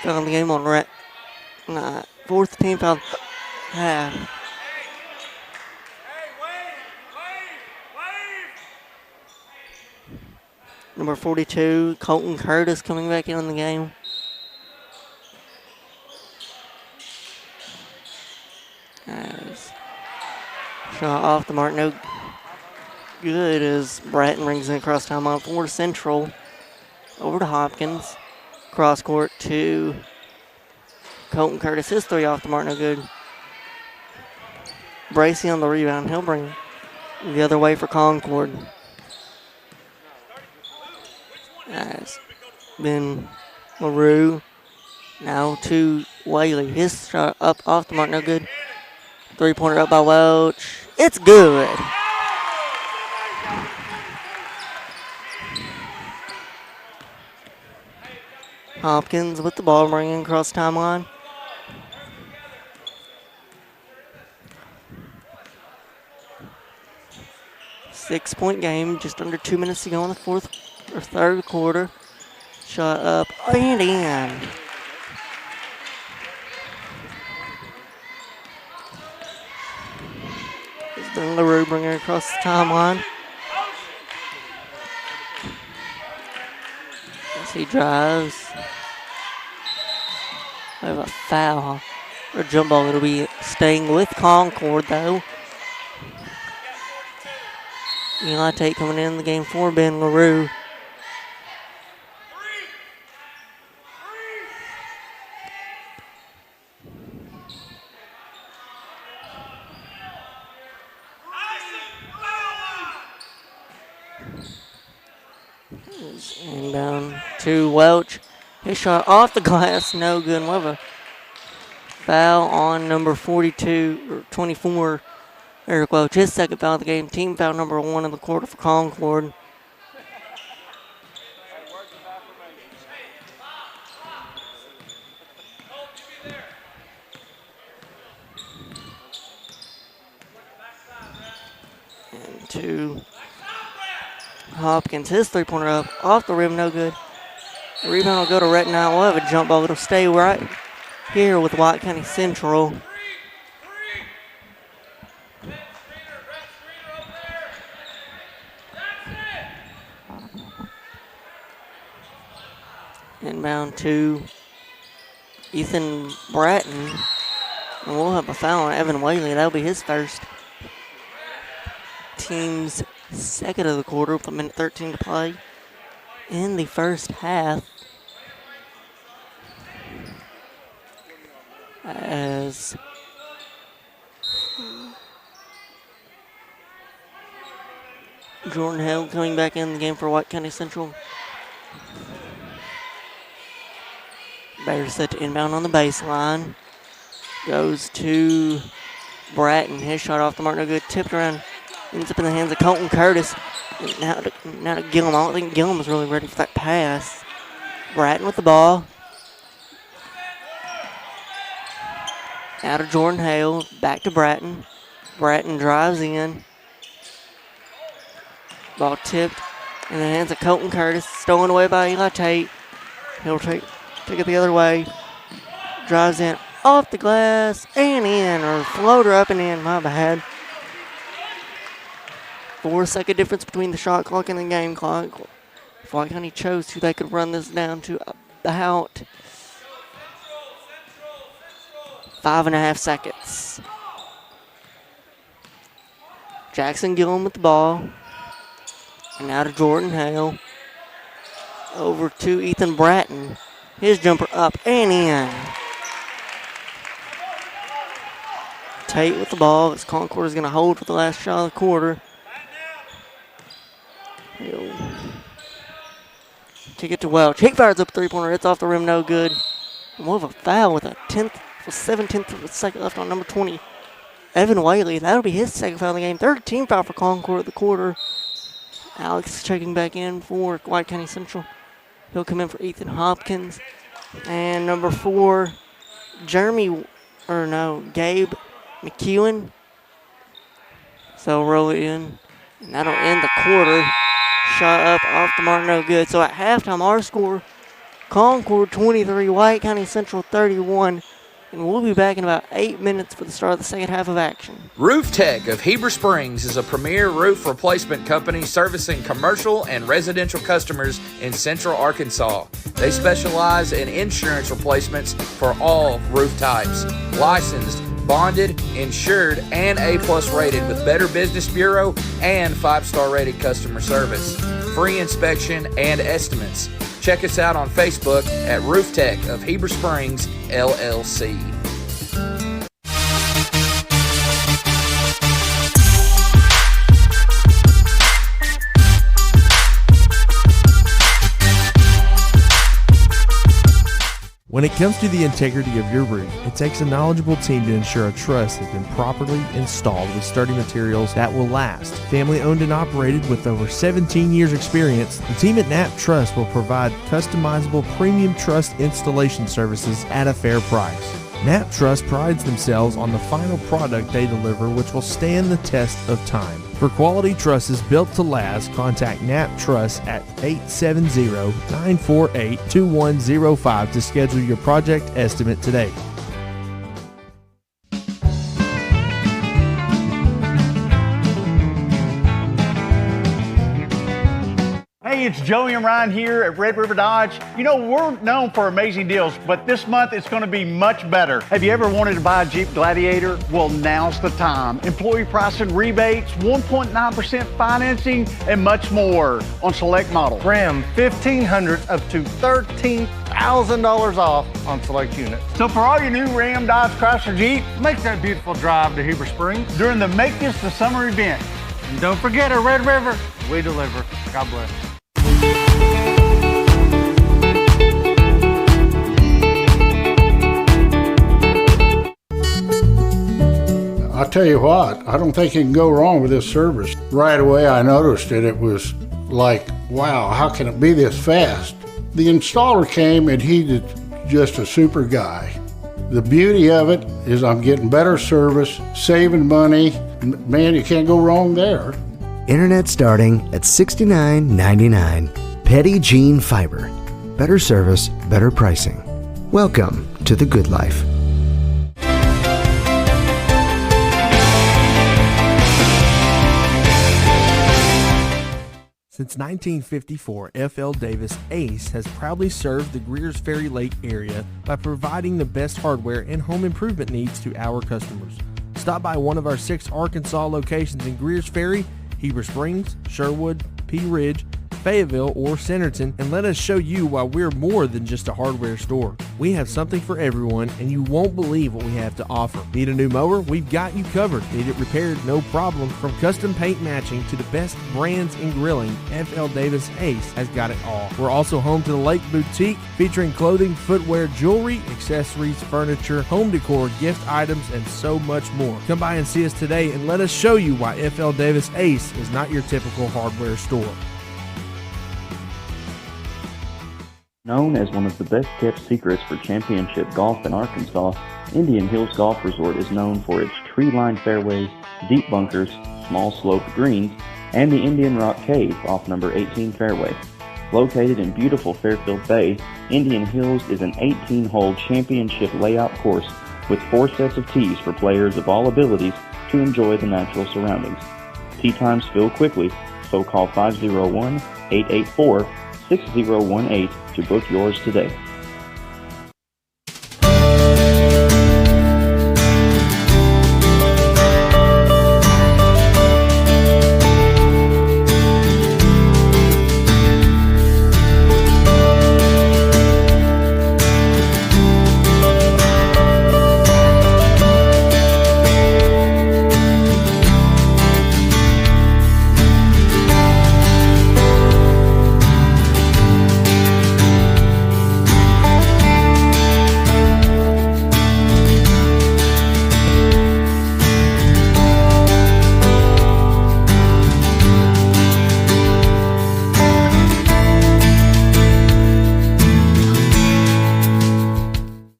foul in the game on Red Knight. Fourth team foul half. Number 42, Colton Curtis coming back in the game. Shot off the mark, no good as Bratton rings in across timeline for Central. Over to Hopkins. Cross court to Colton Curtis. His three off the mark, no good. Bracey on the rebound. He'll bring it the other way for Concord. As Ben LaRue. Now to Whaley. His shot up off the mark, no good. Three-pointer up by Welch. It's good. Hopkins with the ball, bringing across the timeline. Six-point game, just under 2 minutes to go in the third quarter. Shot up and in. Then LaRue bringing it across the timeline. As he drives. We have a foul or jump ball. It'll be staying with Concord though. Eli Tate coming in the game for Ben LaRue. And down to Welch. His shot off the glass, no good. We'll have a foul on number 42 or 24, Eric Welch. His second foul of the game. Team foul number 1 of the quarter for Concord. And to Hopkins, his three-pointer up, off the rim, no good. The rebound will go to Red Knight. We'll have a jump ball. It'll stay right here with White County Central. Inbound to Ethan Bratton. And we'll have a foul on Evan Whaley. That'll be his first. Team's second of the quarter with 1:13 to play in the first half. As Jordan Hale coming back in the game for White County Central. Bears set to inbound on the baseline. Goes to Bratton. His shot off the mark, no good. Tipped around. Ends up in the hands of Colton Curtis. Now to Gillum. I don't think Gillum was really ready for that pass. Bratton with the ball. Now to Jordan Hale. Back to Bratton. Bratton drives in. Ball tipped in the hands of Colton Curtis. Stolen away by Eli Tate. He'll take it the other way. Drives in off the glass and in. Or floater up and in. My bad. 4-second difference between the shot clock and the game clock. If White County chose to, they could run this down to about 5.5 seconds. Jackson Gillen with the ball. And now to Jordan Hale. Over to Ethan Bratton. His jumper up and in. Tate with the ball as Concord is going to hold for the last shot of the quarter. He'll kick it to Welch. He fires up a three-pointer. It's off the rim, no good. More of a foul with a 7/10 of a second left on number 20. Evan Whaley, that'll be his second foul of the game. Third team foul for Concord at the quarter. Alex is checking back in for White County Central. He'll come in for Ethan Hopkins. And number 4, Gabe McEwen. So roll it in. And that'll end the quarter. Shot up off the mark, no good. So at halftime, our score, Concord 23, White County Central 31. And we'll be back in about 8 minutes for the start of the second half of action. Roof Tech of Heber Springs is a premier roof replacement company servicing commercial and residential customers in central Arkansas. They specialize in insurance replacements for all roof types. Licensed, bonded, insured, and A+ rated with Better Business Bureau and 5-star rated customer service. Free inspection and estimates. Check us out on Facebook at Roof Tech of Heber Springs, LLC. When it comes to the integrity of your roof, it takes a knowledgeable team to ensure a truss has been properly installed with sturdy materials that will last. Family owned and operated with over 17 years experience, the team at Knapp Truss will provide customizable premium truss installation services at a fair price. Knapp Truss prides themselves on the final product they deliver, which will stand the test of time. For quality trusses built to last, contact Knapp Truss at 870-948-2105 to schedule your project estimate today. Hey, it's Joey and Ryan here at Red River Dodge. You know, we're known for amazing deals, but this month it's going to be much better. Have you ever wanted to buy a Jeep Gladiator? Well, now's the time. Employee pricing rebates, 1.9% financing, and much more on select models. Ram 1500 up to $13,000 off on select units. So for all your new Ram, Dodge, Chrysler, Jeep, Make that beautiful drive to Heber Springs. during the Make This the Summer event. And don't forget, at Red River, we deliver. God bless. I tell you what, I don't think you can go wrong with this service. Right away I noticed it. It was like, wow, how can it be this fast? The installer came and he's just a super guy. The beauty of it is I'm getting better service, saving money. Man, you can't go wrong there. Internet starting at $69.99. Petty Gene Fiber. Better service, better pricing. Welcome to the good life. Since 1954, F.L. Davis Ace has proudly served the Greers Ferry Lake area by providing the best hardware and home improvement needs to our customers. Stop by one of our 6 Arkansas locations in Greers Ferry, Heber Springs, Sherwood, Pea Ridge, Fayetteville, or Centerton, and let us show you why we're more than just a hardware store. We have something for everyone, and you won't believe what we have to offer. Need a new mower? We've got you covered. Need it repaired? No problem. From custom paint matching to the best brands in grilling, F.L. Davis Ace has got it all. We're also home to the Lake Boutique, featuring clothing, footwear, jewelry, accessories, furniture, home decor, gift items, and so much more. Come by and see us today, and let us show you why F.L. Davis Ace is not your typical hardware store. Known as one of the best-kept secrets for championship golf in Arkansas, Indian Hills Golf Resort is known for its tree-lined fairways, deep bunkers, small sloped greens, and the Indian Rock Cave off number 18 fairway. Located in beautiful Fairfield Bay, Indian Hills is an 18-hole championship layout course with 4 sets of tees for players of all abilities to enjoy the natural surroundings. Tee times fill quickly, so call 501-884-6018 to book yours today.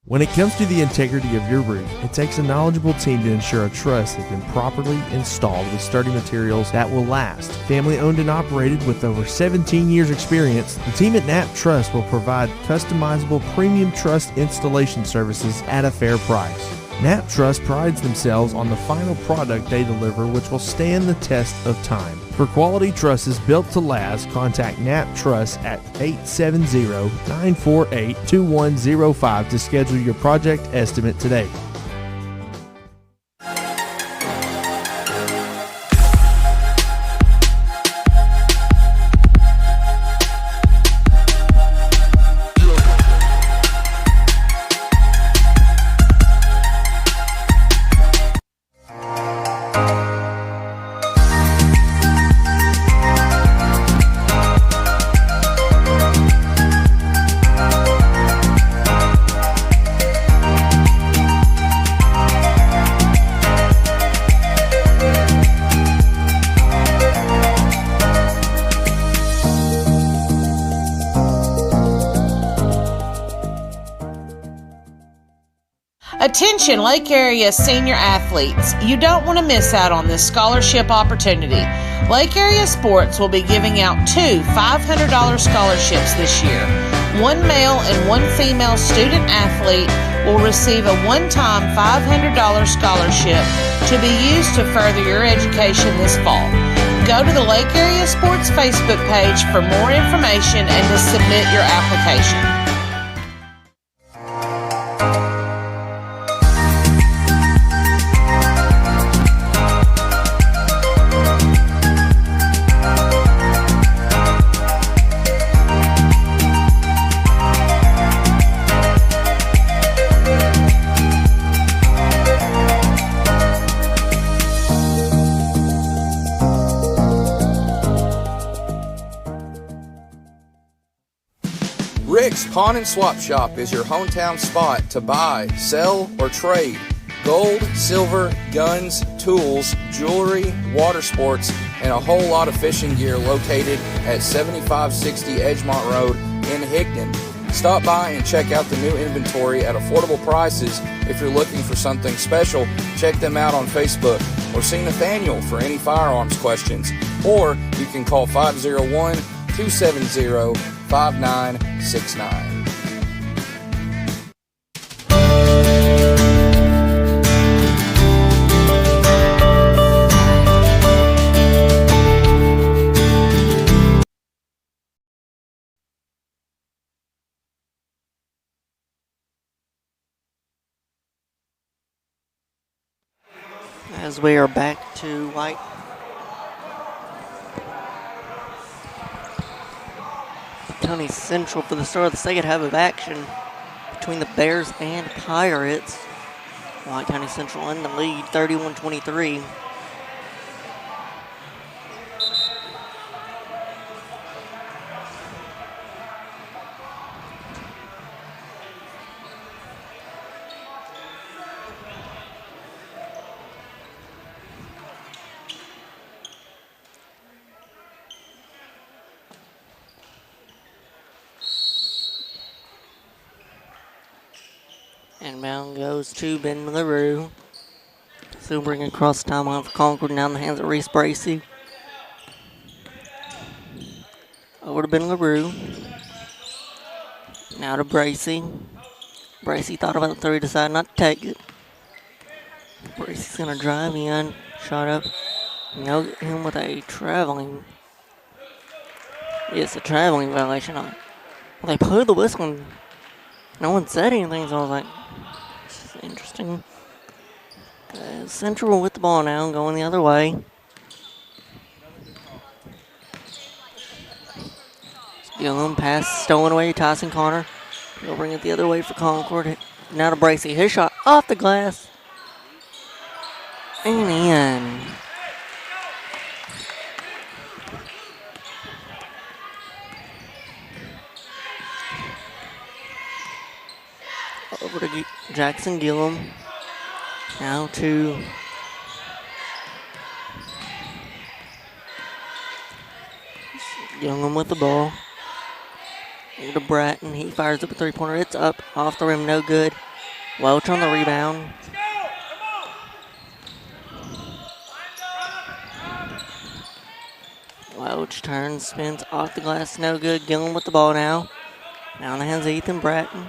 When it comes to the integrity of your roof, it takes a knowledgeable team to ensure a truss has been properly installed with sturdy materials that will last. Family owned and operated with over 17 years experience, the team at Knapp Truss will provide customizable premium truss installation services at a fair price. Knapp Truss prides themselves on the final product they deliver, which will stand the test of time. For quality trusses built to last, contact Knapp Truss at 870-948-2105 to schedule your project estimate today. Attention Lake Area senior athletes, you don't want to miss out on this scholarship opportunity. Lake Area Sports will be giving out 2 $500 scholarships this year. One male and one female student athlete will receive a one-time $500 scholarship to be used to further your education this fall. Go to the Lake Area Sports Facebook page for more information and to submit your application. Rick's Pawn and Swap Shop is your hometown spot to buy, sell, or trade gold, silver, guns, tools, jewelry, water sports, and a whole lot of fishing gear located at 7560 Edgemont Road in Higdon. Stop by and check out the new inventory at affordable prices. If you're looking for something special, check them out on Facebook or see Nathaniel for any firearms questions. Or you can call 501-270-5969. As we are back to White County Central for the start of the second half of action between the Bears and Pirates. White County Central in the lead, 31-23. And mound goes to Ben LaRue. So bring across the timeline for Concord, down the hands of Reese Bracey. Over to Ben LaRue. Now to Bracey. Bracey thought about the three, decided not to take it. Bracey's going to drive in. Shot up Now get him with a traveling. It's a traveling violation. They blew the whistle and no one said anything, so I was like, this is interesting. Central with the ball now, going the other way. Gillum pass stolen away, Tyson Connor. He'll bring it the other way for Concord. Now to Bracey. His shot off the glass. And in. Over to Jackson Gillum. Now to Gillum with the ball. Over to Bratton. He fires up a three-pointer. It's up off the rim. No good. Welch on the rebound. Welch turns, spins off the glass. No good. Gillum with the ball now. Now in the hands of Ethan Bratton.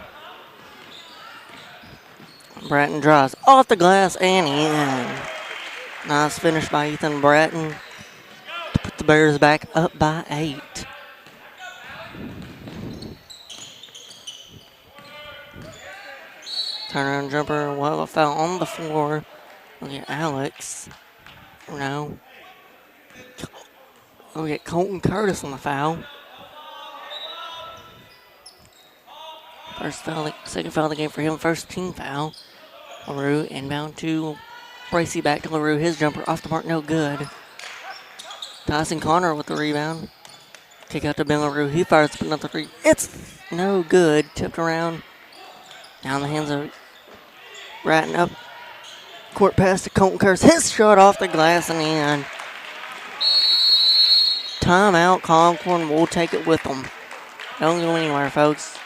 Bratton drives off the glass and in. Nice finish by Ethan Bratton to put the Bears back up by 8. Turnaround jumper, we'll have a foul on the floor. Look at Alex. No. We'll get Colton Curtis on the foul. First foul, second foul of the game for him. First team foul. LaRue inbound to Bracey, back to LaRue. His jumper off the mark, no good. Tyson Connor with the rebound. Kick out to Ben LaRue. He fires up another three. It's no good. Tipped around. Now in the hands of Bratton up. Court pass to Colton Curtis. His shot off the glass and in. Timeout. Concord will take it with them. Don't go anywhere, folks.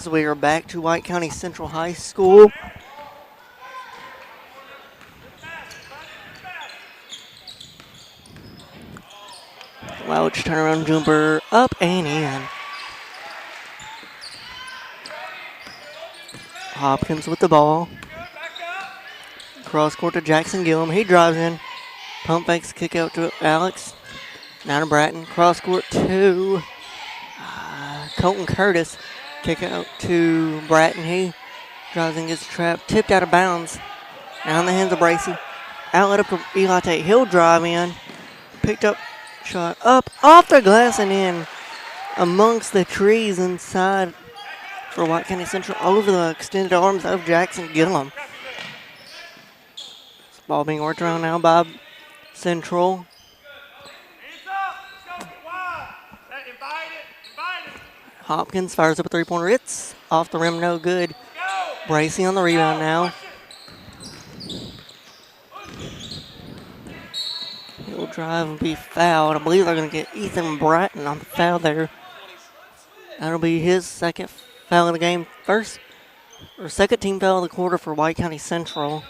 We are back to White County Central High School. Welch turnaround jumper up and in. Hopkins with the ball. Cross court to Jackson Gillum. He drives in. Pump fakes, kick out to Alex. Now to Bratton. Cross court to Colton Curtis. Kick out to Bratton. He drives and gets trapped. Tipped out of bounds. Now in the hands of Bracey. Outlet up to Eli Tate. He'll drive in. Picked up. Shot up off the glass and in. Amongst the trees inside for White County Central. Over the extended arms of Jackson Gillum. This ball being worked around now by Central. Hopkins fires up a three-pointer. It's off the rim, no good. Bracey on the rebound now. He'll drive and be fouled. I believe they're going to get Ethan Bratton on the foul there. That'll be his second foul of the game. Second team foul of the quarter for White County Central.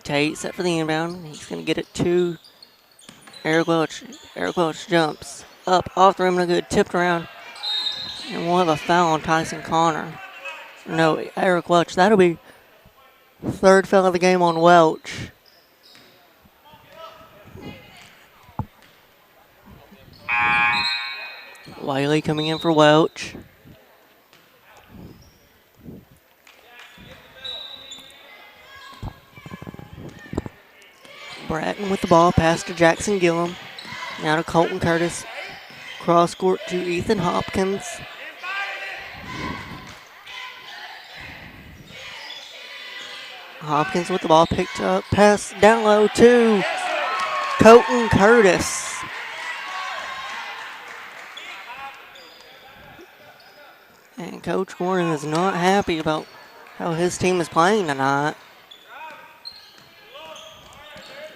Tate set for the inbound. He's going to get it to Eric Welch. Eric Welch jumps up off the rim, no good. Tipped around. And we'll have a foul on Tyson Connor. No, Eric Welch. That'll be third foul of the game on Welch. Wiley coming in for Welch. Bratton with the ball, pass to Jackson Gillum. Now to Colton Curtis. Cross court to Ethan Hopkins. Hopkins with the ball picked up. Pass down low to Colton Curtis. And Coach Gordon is not happy about how his team is playing tonight.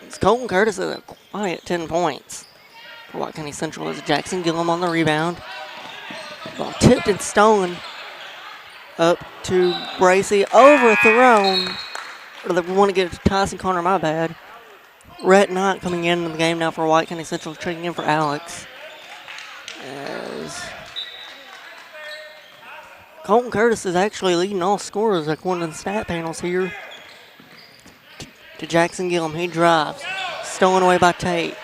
It's Colton Curtis is a quiet 10 points for White County Central as Jackson Gillum on the rebound. Ball tipped and stolen up to Bracy, overthrown. Or they want to get it to Tyson Connor, my bad. Rhett Knight coming in the game now for White County Central, checking in for Alex. As Colton Curtis is actually leading all scorers according to the stat panels here. To Jackson Gillum, he drives. Stolen away by Tate.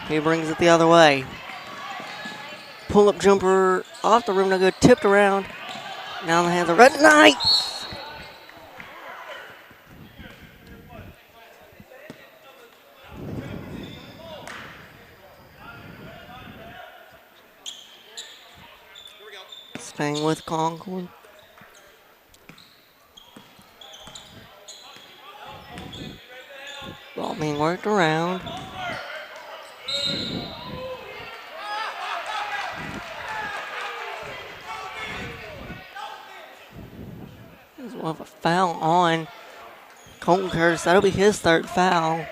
He brings it the other way. Pull-up jumper off the rim, no good, tipped around. Now in the hands of Rhett Knight. Staying with Concord. Ball being worked around. We'll have a foul on Colton Curtis. That'll be his third foul.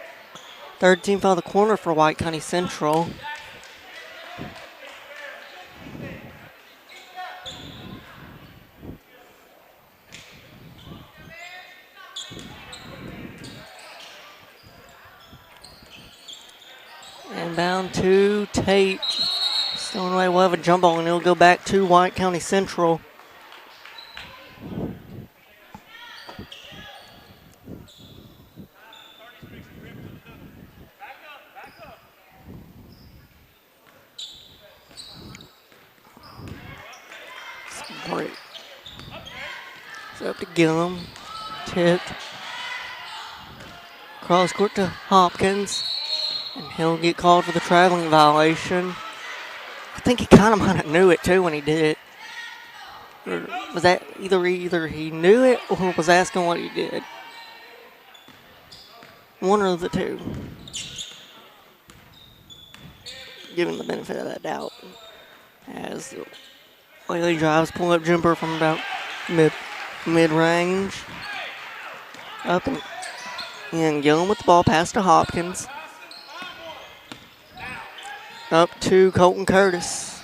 Third team foul of the corner for White County Central. And down to Tate. Stolen away. We'll have a jump ball and it'll go back to White County Central. Break. It's up to Gillum. Tipped. Cross court to Hopkins. And he'll get called for the traveling violation. I think he kind of might have knew it too when he did it. Or was that either he knew it or was asking what he did? One of the two. Give him the benefit of that doubt. As Whaley drives, pull up jumper from about mid-range. Up and Gillum with the ball, pass to Hopkins. Up to Colton Curtis.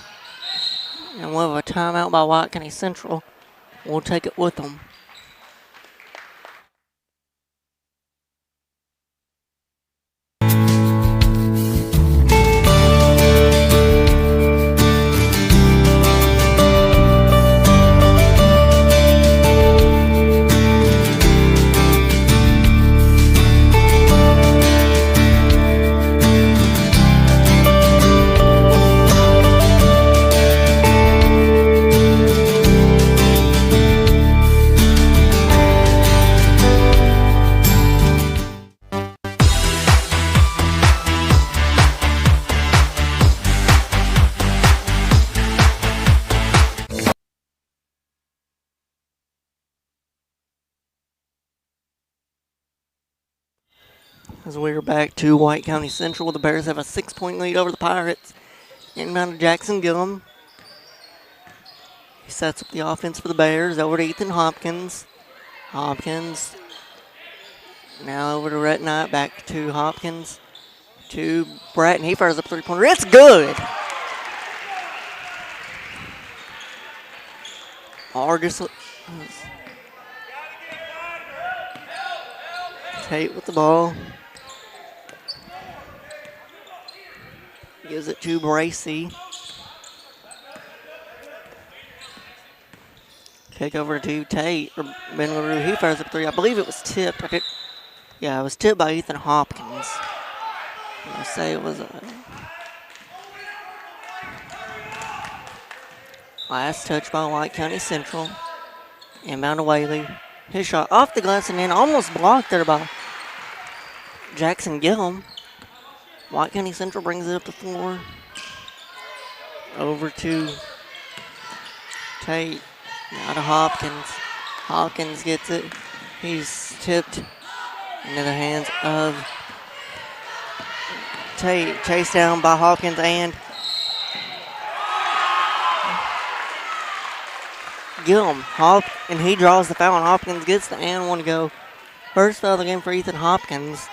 And we'll have a timeout by White County Central. We'll take it with them. As we're back to White County Central, the Bears have a 6-point lead over the Pirates. Inbound to Jackson Gillum. He sets up the offense for the Bears over to Ethan Hopkins. Hopkins now over to Rhett Knight, back to Hopkins. To Bratton, he fires up three-pointer. It's good! Argus. Tate with the ball. Gives it to Bracy. Kick over to Tate. Or Ben LaRue, he fires up three. I believe it was tipped. Yeah, it was tipped by Ethan Hopkins. I'll say it was a last touch by White County Central. Inbound to Whaley. His shot off the glass and in, almost blocked there by Jackson Gillum. White County Central brings it up the floor. Over to Tate. Now to Hopkins. Hopkins gets it. He's tipped into the hands of Tate. Chased down by Hopkins and Gillum. And he draws the foul, and Hopkins gets the and one to go. First foul of the game for Ethan Hopkins.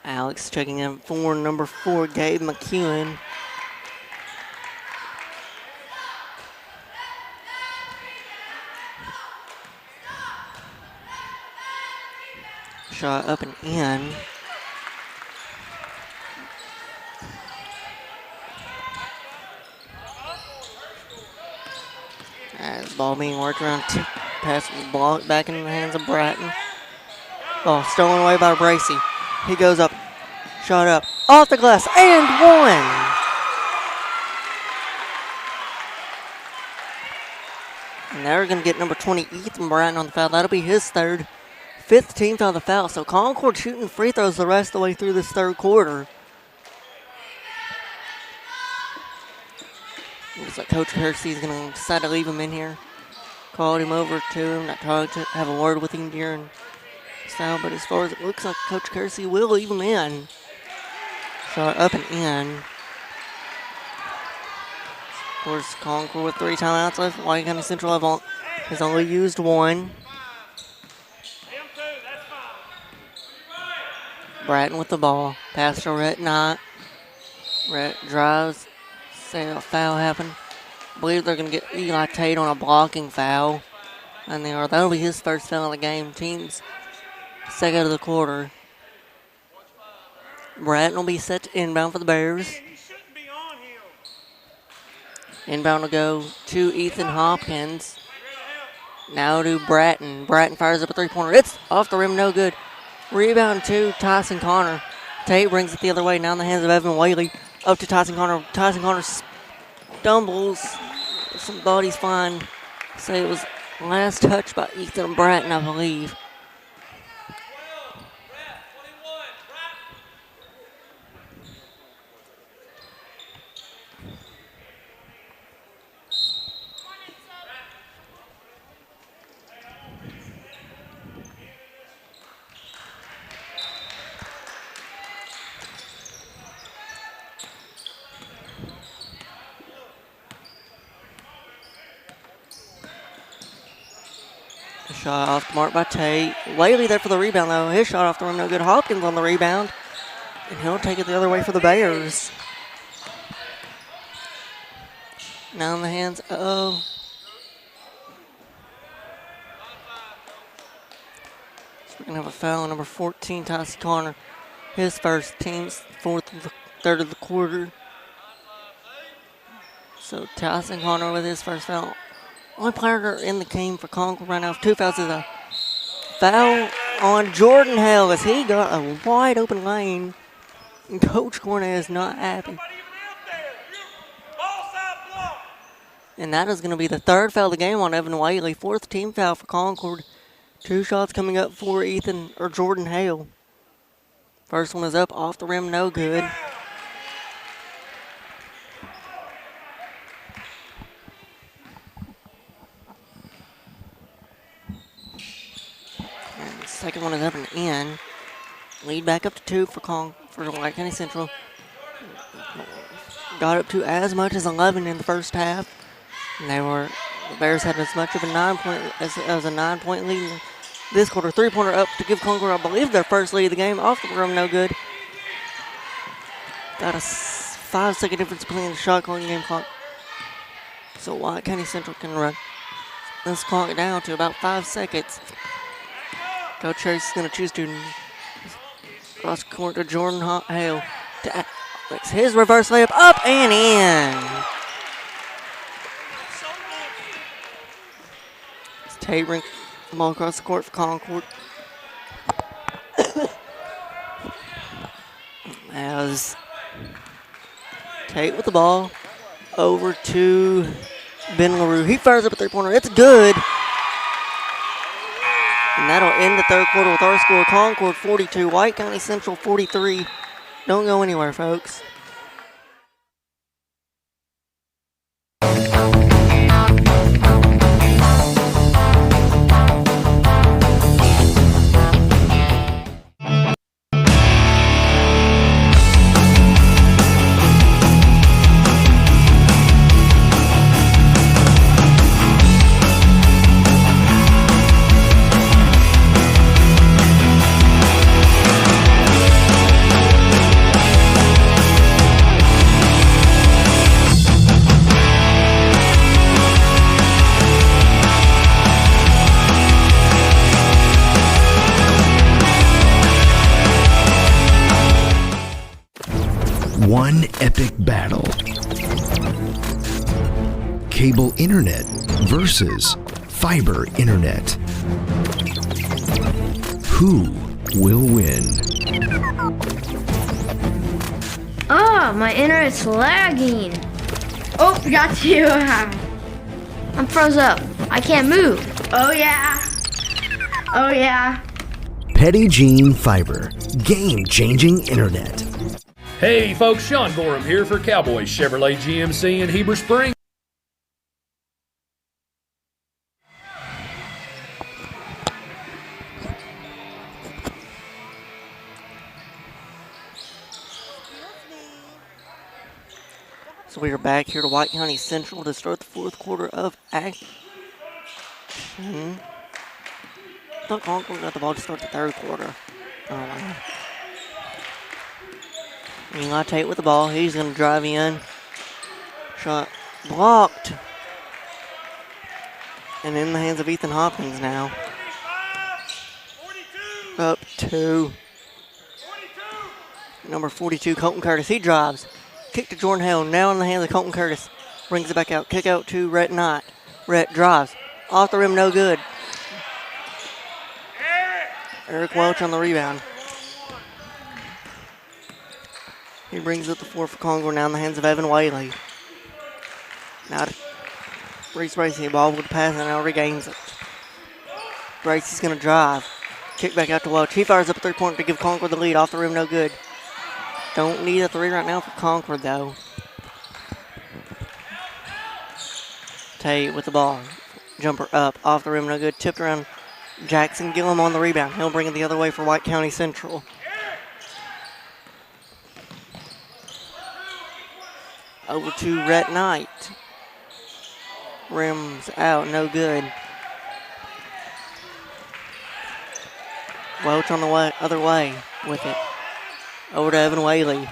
Alex checking in for number 4, Gabe McEwen. Shot up and in. As ball being worked around, pass was blocked back in the hands of Bratton. Ball stolen away by Bracey. He goes up, shot up, off the glass, and one. And they're going to get number 20, Ethan Bratton, on the foul. That'll be his third, 5th team foul the foul. So Concord shooting free throws the rest of the way through this third quarter. Looks like Coach Kersey is going to decide to leave him in here. Called him over to him, not trying to have a word with him during foul, but as far as it looks like, Coach Kersey will leave him in. Shot up and in. Of course, Concord with 3 timeouts left. White County Central has only used 1. Bratton with the ball. Pass to Rhett Knight. Rhett drives. Say a foul happened. I believe they're going to get Eli Tate on a blocking foul. And that'll be his first foul of the game. Team's second of the quarter. Bratton will be set to inbound for the Bears. Inbound will go to Ethan Hopkins. Now to Bratton. Bratton fires up a 3-pointer. It's off the rim, no good. Rebound to Tyson Connor. Tate brings it the other way. Now in the hands of Evan Whaley. Up to Tyson Connor. Tyson Connor stumbles. Somebody's fine. Say it was last touch by Ethan Bratton, I believe. Shot off the mark by Tate. Whaley there for the rebound, though. His shot off the rim, no good. Hopkins on the rebound. And he'll take it the other way for the Bears. Now in the hands of... So we're going to have a foul on number 14, Tyson Connor. His first, team's third of the quarter. So Tyson Connor with his first foul. Only player in the game for Concord right now. 2 fouls is a foul on Jordan Hale as he got a wide open lane. And Coach Cornet is not happy. And that is going to be the 3rd foul of the game on Evan Whaley. 4th team foul for Concord. 2 shots coming up for Jordan Hale. First one is up off the rim, no good. Second one is up and in. Lead back up to 2 for White County Central. Got up to as much as 11 in the first half. And the Bears had as much of a 9-point lead in this quarter. 3-pointer up to give Concord, I believe, their first lead of the game. Off the rim, no good. Got a 5-second difference between the shot clock and game clock. So White County Central can run this clock down to about 5 seconds. Coach Chase is going to choose to cross court to Jordan Hale. To Alex. His reverse layup up and in. Tate brings the ball across the court for Concord. As Tate with the ball over to Ben LaRue. He fires up a 3-pointer. It's good. And that'll end the third quarter with our score. Concord 42, White County Central 43. Don't go anywhere, folks. one epic battle. Cable internet versus fiber internet. Who will win? Ah, my internet's lagging. Oh, got you. I'm froze up. I can't move. Oh yeah. Oh yeah. Petit Jean Fiber. Game-changing internet. Hey folks, Sean Gorham here for Cowboys Chevrolet GMC in Heber Springs. So we are back here to White County Central to start the fourth quarter of action. Thought Concord got the ball to start the third quarter. Oh wow. Eli Tate with the ball. He's going to drive in. Shot blocked. And in the hands of Ethan Hopkins now. Up to number 42, Colton Curtis. He drives. Kick to Jordan Hale. Now in the hands of Colton Curtis. Brings it back out. Kick out to Rhett Knight. Rhett drives. Off the rim, no good. Eric Welch on the rebound. He brings up the floor for Concord now in the hands of Evan Whaley. Now to Reese Bracey. Ball with the pass and now regains it. Bracey's going to drive. Kick back out to Welch. He fires up a three-pointer to give Concord the lead. Off the rim, no good. Don't need a three right now for Concord, though. Tate with the ball. Jumper up. Off the rim, no good. Tipped around. Jackson Gillum on the rebound. He'll bring it the other way for White County Central. Over to Rhett Knight. Rims out, no good. Welch on the other way with it. Over to Evan Whaley.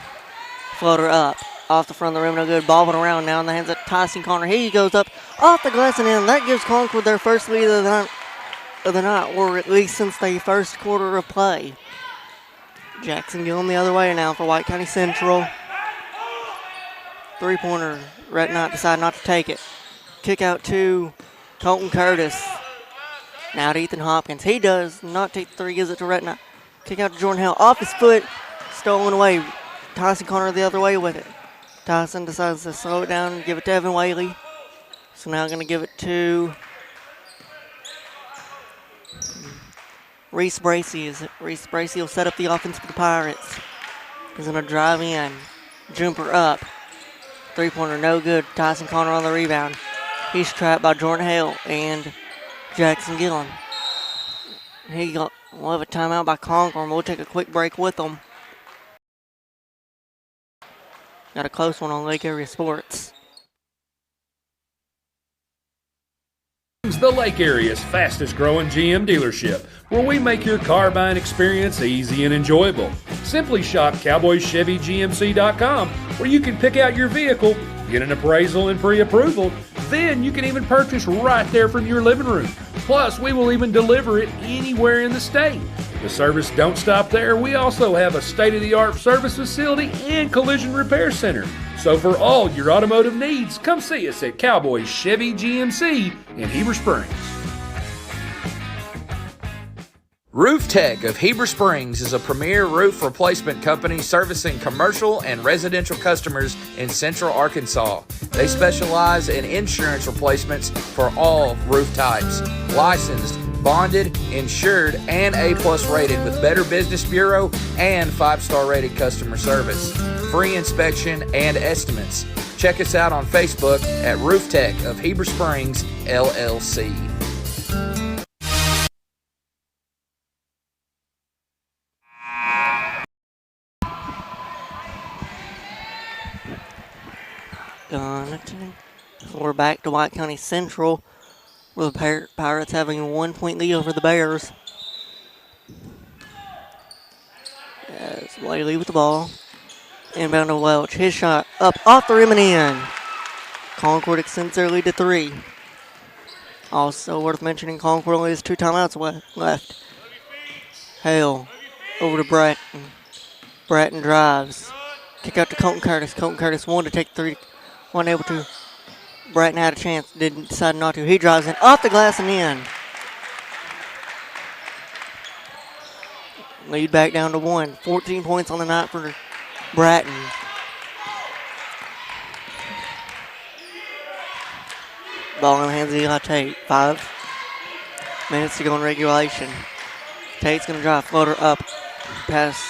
Floater up. Off the front of the rim, no good. Bobbing around now in the hands of Tyson Connor. He goes up off the glass and in. That gives Concord their first lead of the night, or at least since the first quarter of play. Jackson Gillum the other way now for White County Central. Three-pointer. Rhett Knight decided not to take it. Kick out to Colton Curtis. Now to Ethan Hopkins. He does not take the three, gives it to Rhett Knight. Kick out to Jordan Hale. Off his foot. Stolen away. Tyson Connor the other way with it. Tyson decides to slow it down and give it to Evan Whaley. So now going to give it to Reese Bracey. Reese Bracey will set up the offense for the Pirates. He's going to drive in. Jumper up. Three-pointer, no good. Tyson Connor on the rebound. He's trapped by Jordan Hale and Jackson Gillum. We'll have a timeout by Concord, and we'll take a quick break with them. Got a close one on Lake Area Sports. The Lake Area's fastest growing GM dealership, where we make your car buying experience easy and enjoyable. Simply shop CowboysChevyGMC.com, where you can pick out your vehicle, get an appraisal and pre-approval. Then you can even purchase right there from your living room. Plus, we will even deliver it anywhere in the state. The service don't stop there. We also have a state-of-the-art service facility and collision repair center. So for all your automotive needs, come see us at Cowboys Chevy GMC in Heber Springs. Roof Tech of Heber Springs is a premier roof replacement company servicing commercial and residential customers in central Arkansas. They specialize in insurance replacements for all roof types. Licensed, bonded, insured, and A+ rated with Better Business Bureau and 5-star rated customer service. Free inspection and estimates. Check us out on Facebook at Roof Tech of Heber Springs, LLC. We're back to White County Central, where the Pirates having a 1-point lead over the Bears. As Whaley with the ball. Inbound to Welch. His shot up off the rim and in. Concord extends their lead to 3. Also worth mentioning, Concord only has 2 timeouts left. Hale over to Bratton. Bratton drives. Kick out to Colton Curtis. Colton Curtis wanted to take three. Wasn't able to. Bratton had a chance. Decided not to. He drives in off the glass and in. Lead back down to 1. 14 points on the night for Bratton. Ball in the hands of Eli Tate. 5 minutes to go in regulation. Tate's going to drive. Floater up. Pass.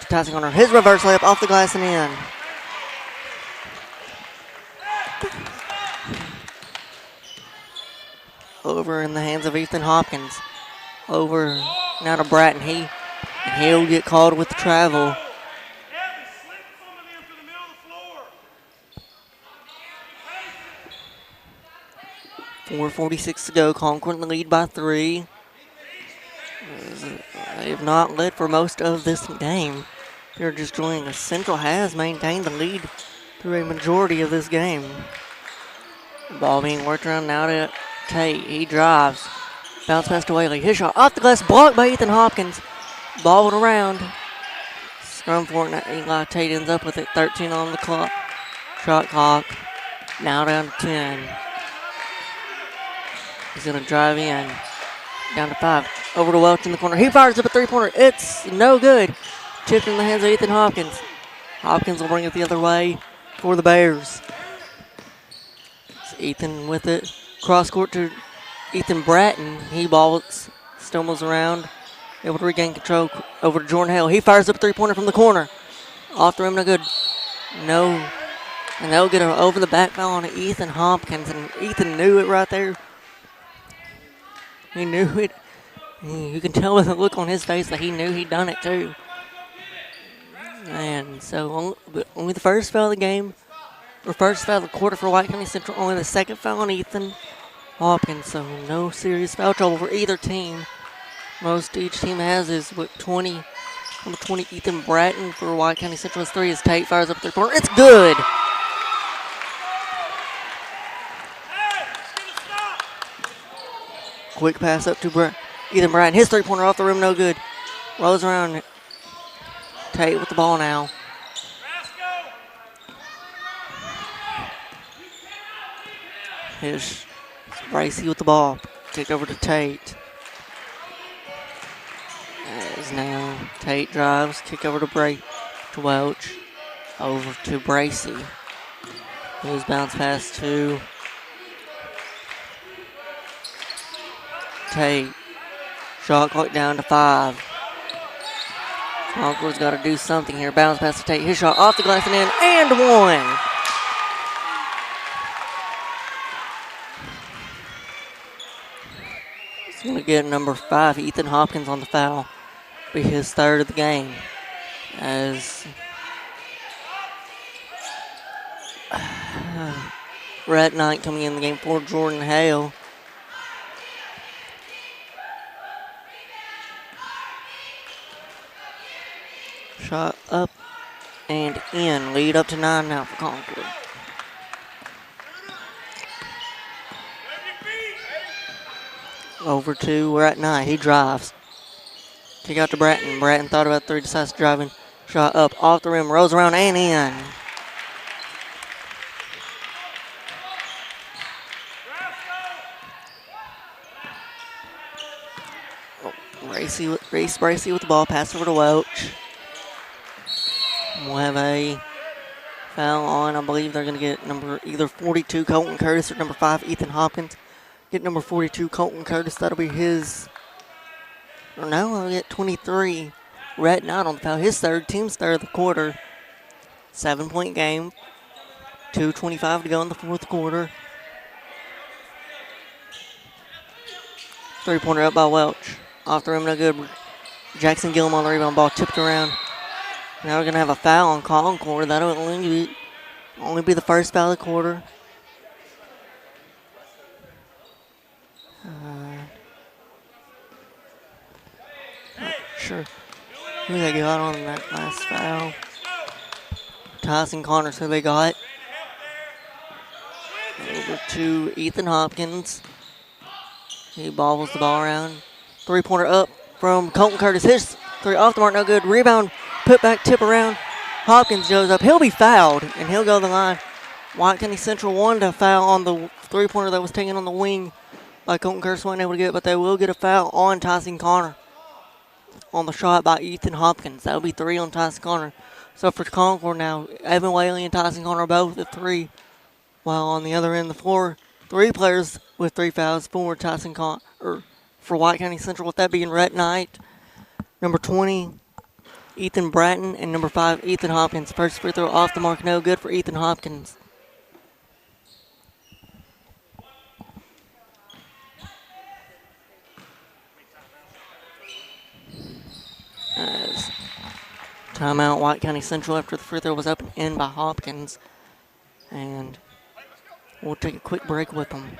Tyson Conner. His reverse layup off the glass and in. Over in the hands of Ethan Hopkins. Over now to Bratton. He'll get called with the travel. .446 to go. Concord in the lead by 3. They have not led for most of this game. They're just joining us. Central has maintained the lead through a majority of this game. Ball being worked around now to Tate. He drives. Bounce pass to Whaley. His shot off the glass. Blocked by Ethan Hopkins. Ball around. Scrum for it. Eli Tate ends up with it. 13 on the clock. Shot clock. Now down to 10. He's going to drive in. Down to 5. Over to Welch in the corner. He fires up a three-pointer. It's no good. Tipped in the hands of Ethan Hopkins. Hopkins will bring it the other way for the Bears. It's Ethan with it. Cross court to Ethan Bratton. He balls, stumbles around. Able to regain control over to Jordan Hale. He fires up a three-pointer from the corner. Off the rim, no good. No. And they'll get an over the back foul on Ethan Hopkins. And Ethan knew it right there. He knew it. You can tell with the look on his face that he knew he'd done it too. And so only the first foul of the game, or first foul of the quarter for White County Central, only the second foul on Ethan Hopkins. So no serious foul trouble for either team. Most each team has is with 20. Number 20, Ethan Bratton for White County Central has 3. As Tate fires up three-pointer. It's good. Quick pass up to Ethan Bratton. His three-pointer off the rim, no good. Rolls around. Tate with the ball now. Here's Bracey with the ball. Kick over to Tate. As now Tate drives. Kick over to Welch. Over to Bracey. His bounce pass to Tate. Shot clock down to 5. Concord's got to do something here. Bounce pass to Tate. His shot off the glass and in. And 1. He's going to get number 5, Ethan Hopkins, on the foul. Be his 3rd of the game. As Red Knight coming in the game for Jordan Hale. Shot up and in. Lead up to 9 now for Concord. Over to, we're at 9. He drives. Kick out to Bratton. Bratton thought about 3, decides to drive in. Shot up, off the rim, rolls around and in. Bracey with the ball, pass over to Welch. We'll have a foul on. I believe they're going to get number either 42, Colton Curtis, or number 5, Ethan Hopkins. Get number 42, Colton Curtis. That'll be his. Or no, I'll get 23, Red Knight on the foul. His 3rd, team's 3rd of the quarter. 7-point game. 2:25 to go in the 4th quarter. Three-pointer up by Welch. Off the rim, no good. Jackson Gillum on the rebound, ball tipped around. Now we're going to have a foul on Concord. That'll only be the first foul of the quarter. Sure. Who they got on that last foul? Tyson Connors, who they got. Over to Ethan Hopkins. He bobbles the ball around. Three-pointer up from Colton Curtis. His 3 off the mark, no good. Rebound, put back, tip around. Hopkins goes up. He'll be fouled, and he'll go to the line. White County Central wanted a foul on the three-pointer that was taken on the wing by Colton Curtis. Wasn't able to get it, but they will get a foul on Tyson Connor on the shot by Ethan Hopkins. That'll be 3 on Tyson Connor. So for Concord now, Evan Whaley and Tyson Connor are both at 3, while on the other end of the floor, 3 players with 3 fouls for Tyson Connor, or for White County Central, with that being Rhett Knight, number 20, Ethan Bratton, and number 5, Ethan Hopkins. First free throw off the mark, no good for Ethan Hopkins. As timeout, White County Central after the free throw was up and in by Hopkins. And we'll take a quick break with them.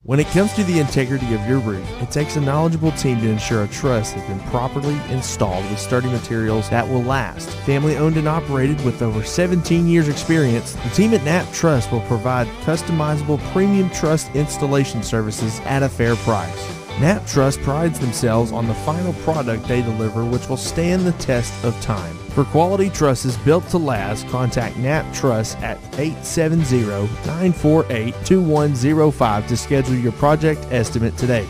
When it comes to the integrity of your roof, it takes a knowledgeable team to ensure a truss has been properly installed with sturdy materials that will last. Family owned and operated with over 17 years experience, the team at Knapp Truss will provide customizable premium truss installation services at a fair price. Knapp Truss prides themselves on the final product they deliver, which will stand the test of time. For quality trusses built to last, contact Knapp Truss at 870-948-2105 to schedule your project estimate today.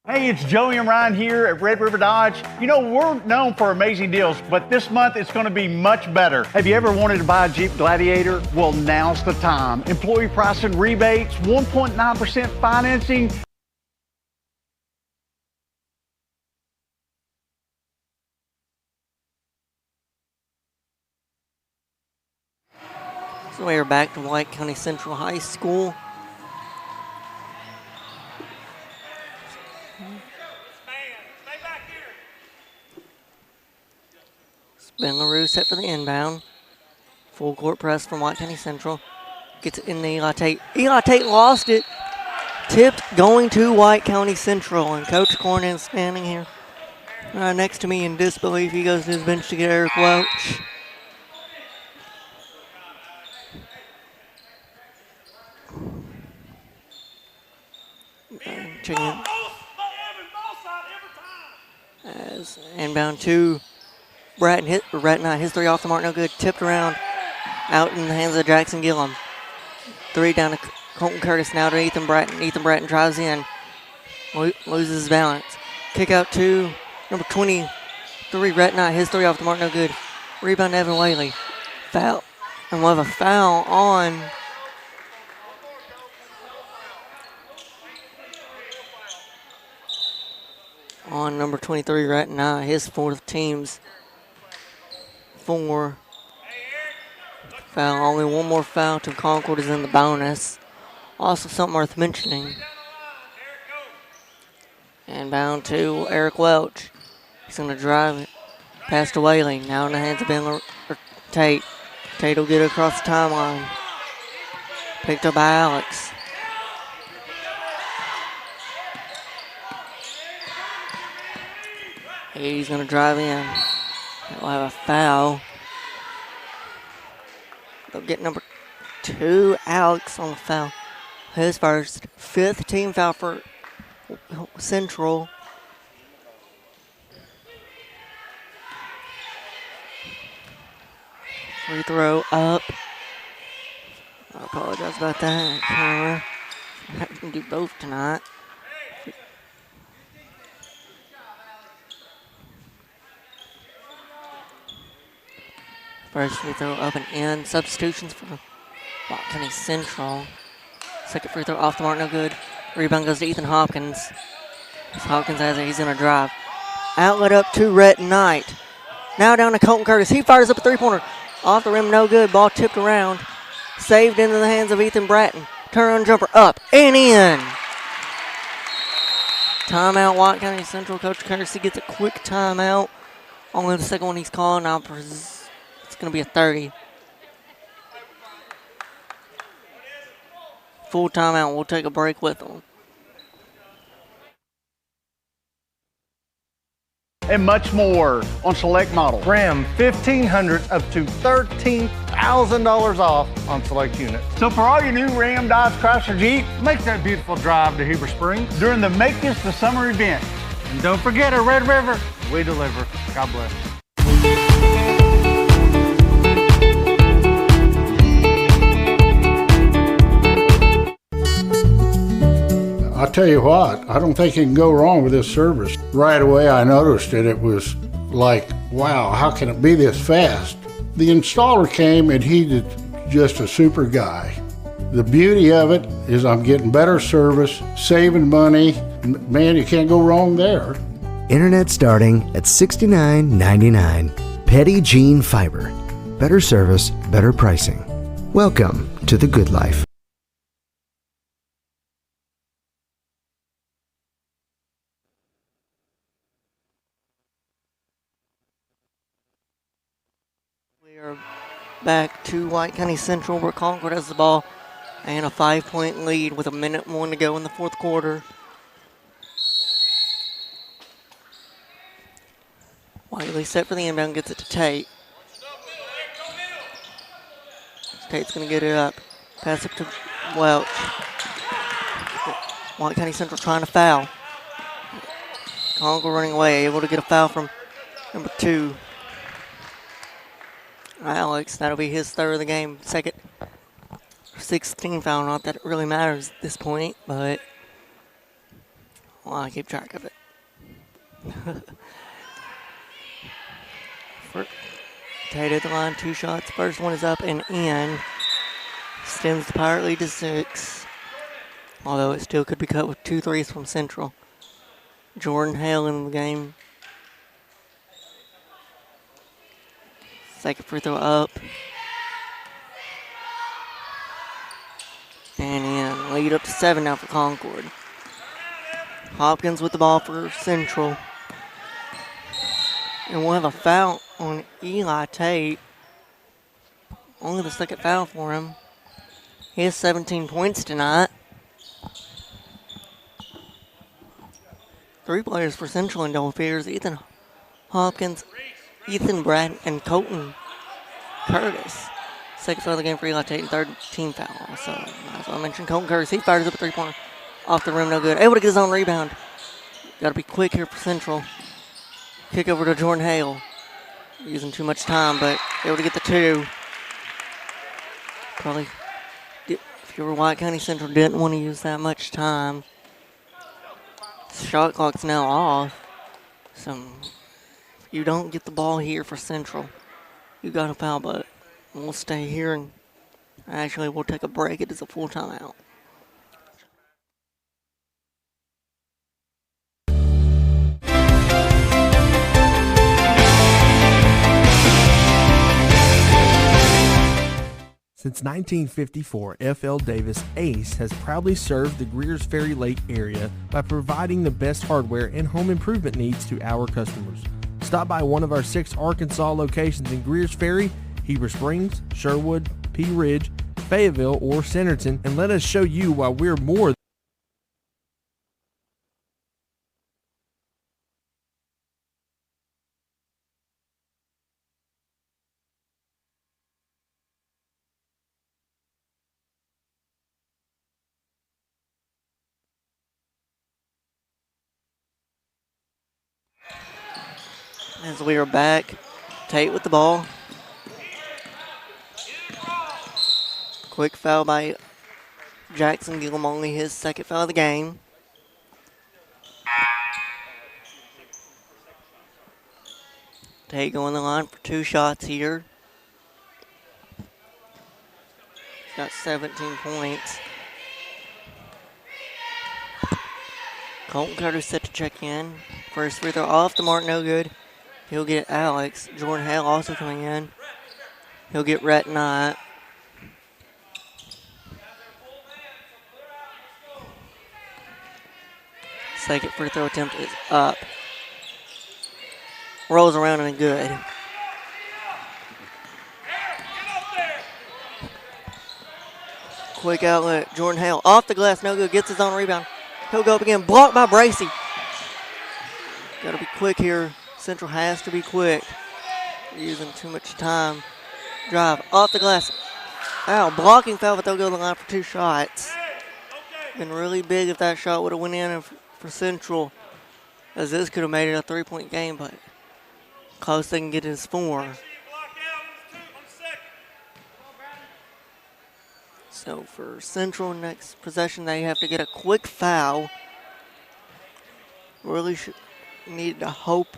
Hey, it's Joey and Ryan here at Red River Dodge. You know, we're known for amazing deals, but this month it's going to be much better. Have you ever wanted to buy a Jeep Gladiator? Well, now's the time. Employee pricing rebates, 1.9% financing. So we are back to White County Central High School. Ben LaRue set for the inbound. Full court press from White County Central. Gets it in to Eli Tate. Eli Tate lost it. Tipped going to White County Central. And Coach Corn is standing here next to me in disbelief. He goes to his bench to get Eric Welch. Checking as inbound to Bratton Knight, his 3 off the mark, no good. Tipped around, out in the hands of Jackson Gillum. 3 down to Colton Curtis, now to Ethan Bratton. Ethan Bratton drives in, loses his balance. Kick out to number 23, Rhett Knight, his 3 off the mark, no good. Rebound Evan Whaley. Foul, and we'll have a foul on number 23, Rhett Knight, his 4th team's 4 foul. Only one more foul to Concord is in the bonus. Also something worth mentioning. And bound to Eric Welch. He's going to drive it past to Whaley. Now in the hands of Tate. Tate will get it across the timeline. Picked up by Alex. He's going to drive in. We'll have a foul. They'll get number 2, Alex, on the foul. His first, 5th team foul for Central. Free throw up. I apologize about that. I can do both tonight. First free throw up and in. Substitutions for White County Central. Second free throw off the mark, no good. Rebound goes to Ethan Hopkins. As Hopkins has it, he's going to drive. Outlet up to Rhett Knight. Now down to Colton Curtis. He fires up a 3-pointer. Off the rim, no good. Ball tipped around. Saved into the hands of Ethan Bratton. Turn on jumper up and in. Timeout, White County Central. Coach Curtis gets a quick timeout. Only the second one he's calling. Now it's going to be a 30. Full timeout. We'll take a break with them. and much more on select models. Ram 1500 up to $13,000 off on select units. So for all your new Ram, Dodge, Chrysler, Jeep, Make that beautiful drive to Heber Springs. during the Make This the Summer event. And don't forget at Red River, we deliver. God bless. I'll tell you what, I don't think you can go wrong with this service. Right away I noticed it. It was like, wow, how can it be this fast? The installer came and he's just a super guy. The beauty of it is I'm getting better service, saving money. Man, you can't go wrong there. Internet starting at $69.99. Petty Gene Fiber. Better service, better pricing. Welcome to the good life. We are back to White County Central where Concord has the ball and a 5-point lead with 1:01 to go in the fourth quarter. Wiley set for the inbound, gets it to Tate. Tate's going to get it up. Pass it to Welch. White County Central trying to foul. Concord running away, able to get a foul from number 2. Alex, that'll be his third of the game. Second 16 foul, not that it really matters at this point, but well, I keep track of it. Tate at the line, 2 shots. First one is up and in. Extends the Pirate lead to 6. Although it still could be cut with 2 threes from Central. Jordan Hale in the game. Second free throw up. And in. Lead up to 7 now for Concord. Hopkins with the ball for Central. And we'll have a foul on Eli Tate. Only the second foul for him. He has 17 points tonight. 3 players for Central in double figures. Ethan Hopkins, Ethan Brad, and Colton Curtis. Second foul of the game for Eli Tate and third team foul. Also, as I mentioned, Colton Curtis, he fires up a 3-pointer off the rim, no good. Able to get his own rebound. Got to be quick here for Central. Kick over to Jordan Hale. Using too much time, but able to get the 2. Probably, if you were White County Central, didn't want to use that much time. Shot clock's now off. So, if you don't get the ball here for Central, you got a foul, but we'll stay here and actually we'll take a break. It is a full timeout. Since 1954, F.L. Davis Ace has proudly served the Greers Ferry Lake area by providing the best hardware and home improvement needs to our customers. Stop by one of our 6 Arkansas locations in Greers Ferry, Heber Springs, Sherwood, Pea Ridge, Fayetteville, or Centerton, and let us show you why we're more. As we are back, Tate with the ball. Quick foul by Jackson Gillum, only his second foul of the game. Tate going the line for 2 shots here. Got 17 points. Colton Carter set to check in. First free throw off the mark, no good. He'll get Alex. Jordan Hale also coming in. He'll get Rhett Knight. Second free throw attempt is up. Rolls around and good. Quick outlet. Jordan Hale off the glass, no good. Gets his own rebound. He'll go up again. Blocked by Bracey. Got to be quick here. Central has to be quick. They're using too much time. Drive off the glass. Ow, blocking foul, but they'll go to the line for 2 shots. Been really big if that shot would have went in for Central, as this could have made it a 3-point game, but close they can get is 4. So for Central, next possession, they have to get a quick foul. Really need to hope.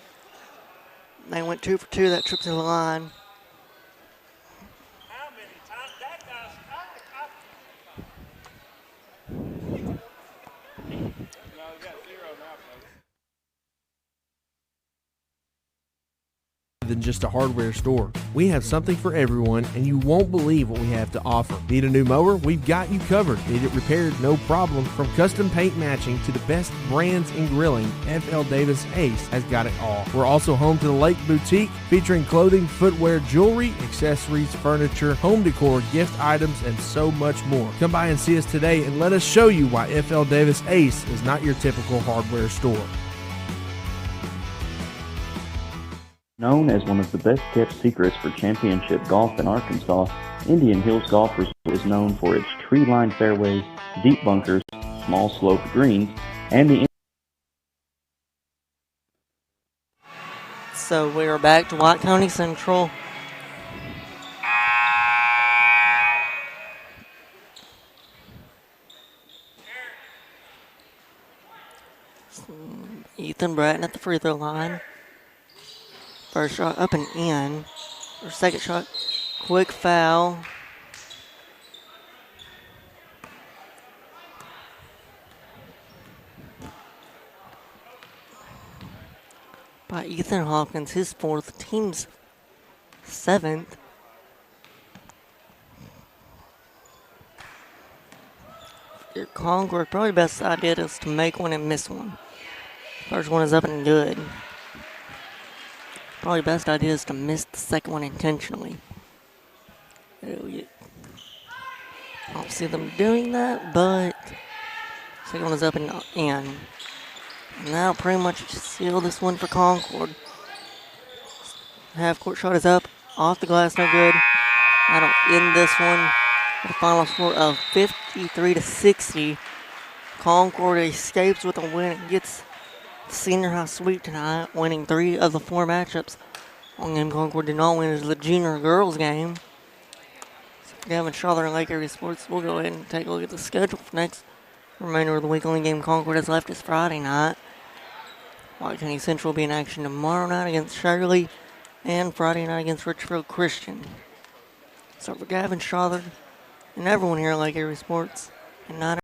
They went 2 for 2, that trip to the line. Than just a hardware store. We have something for everyone, and you won't believe what we have to offer. Need a new mower? We've got you covered. Need it repaired? No problem. From custom paint matching to the best brands in grilling, FL Davis Ace has got it all. We're also home to the Lake Boutique, featuring clothing, footwear, jewelry, accessories, furniture, home decor, gift items, and so much more. Come by and see us today and let us show you why FL Davis Ace is not your typical hardware store. Known as one of the best-kept secrets for championship golf in Arkansas, Indian Hills Golf Resort is known for its tree-lined fairways, deep bunkers, small sloped greens, and the... So we are back to White County Central. Ethan Bratton at the free throw line. First shot up and in. Or second shot, quick foul. By Ethan Hawkins, his 4th, team's 7th. Your Concord, probably best idea is to make one and miss one. First one is up and good. Probably best idea is to miss the second one intentionally. I don't see them doing that, but second one is up and in. And that'll pretty much seal this one for Concord. Half court shot is up, off the glass, no good. That'll end this one with a final score of 53-60. Concord escapes with a win and gets senior high sweep tonight, winning 3 of the 4 matchups. One game Concord did not win is the junior girls game. So for Gavin Charlotte and Lake Area Sports, we'll go ahead and take a look at the schedule for next remainder of the week. Only game Concord has left is Friday night. White County Central will be in action tomorrow night against Shirley and Friday night against Richfield Christian. So for Gavin Charlotte and everyone here at Lake Area Sports, and night.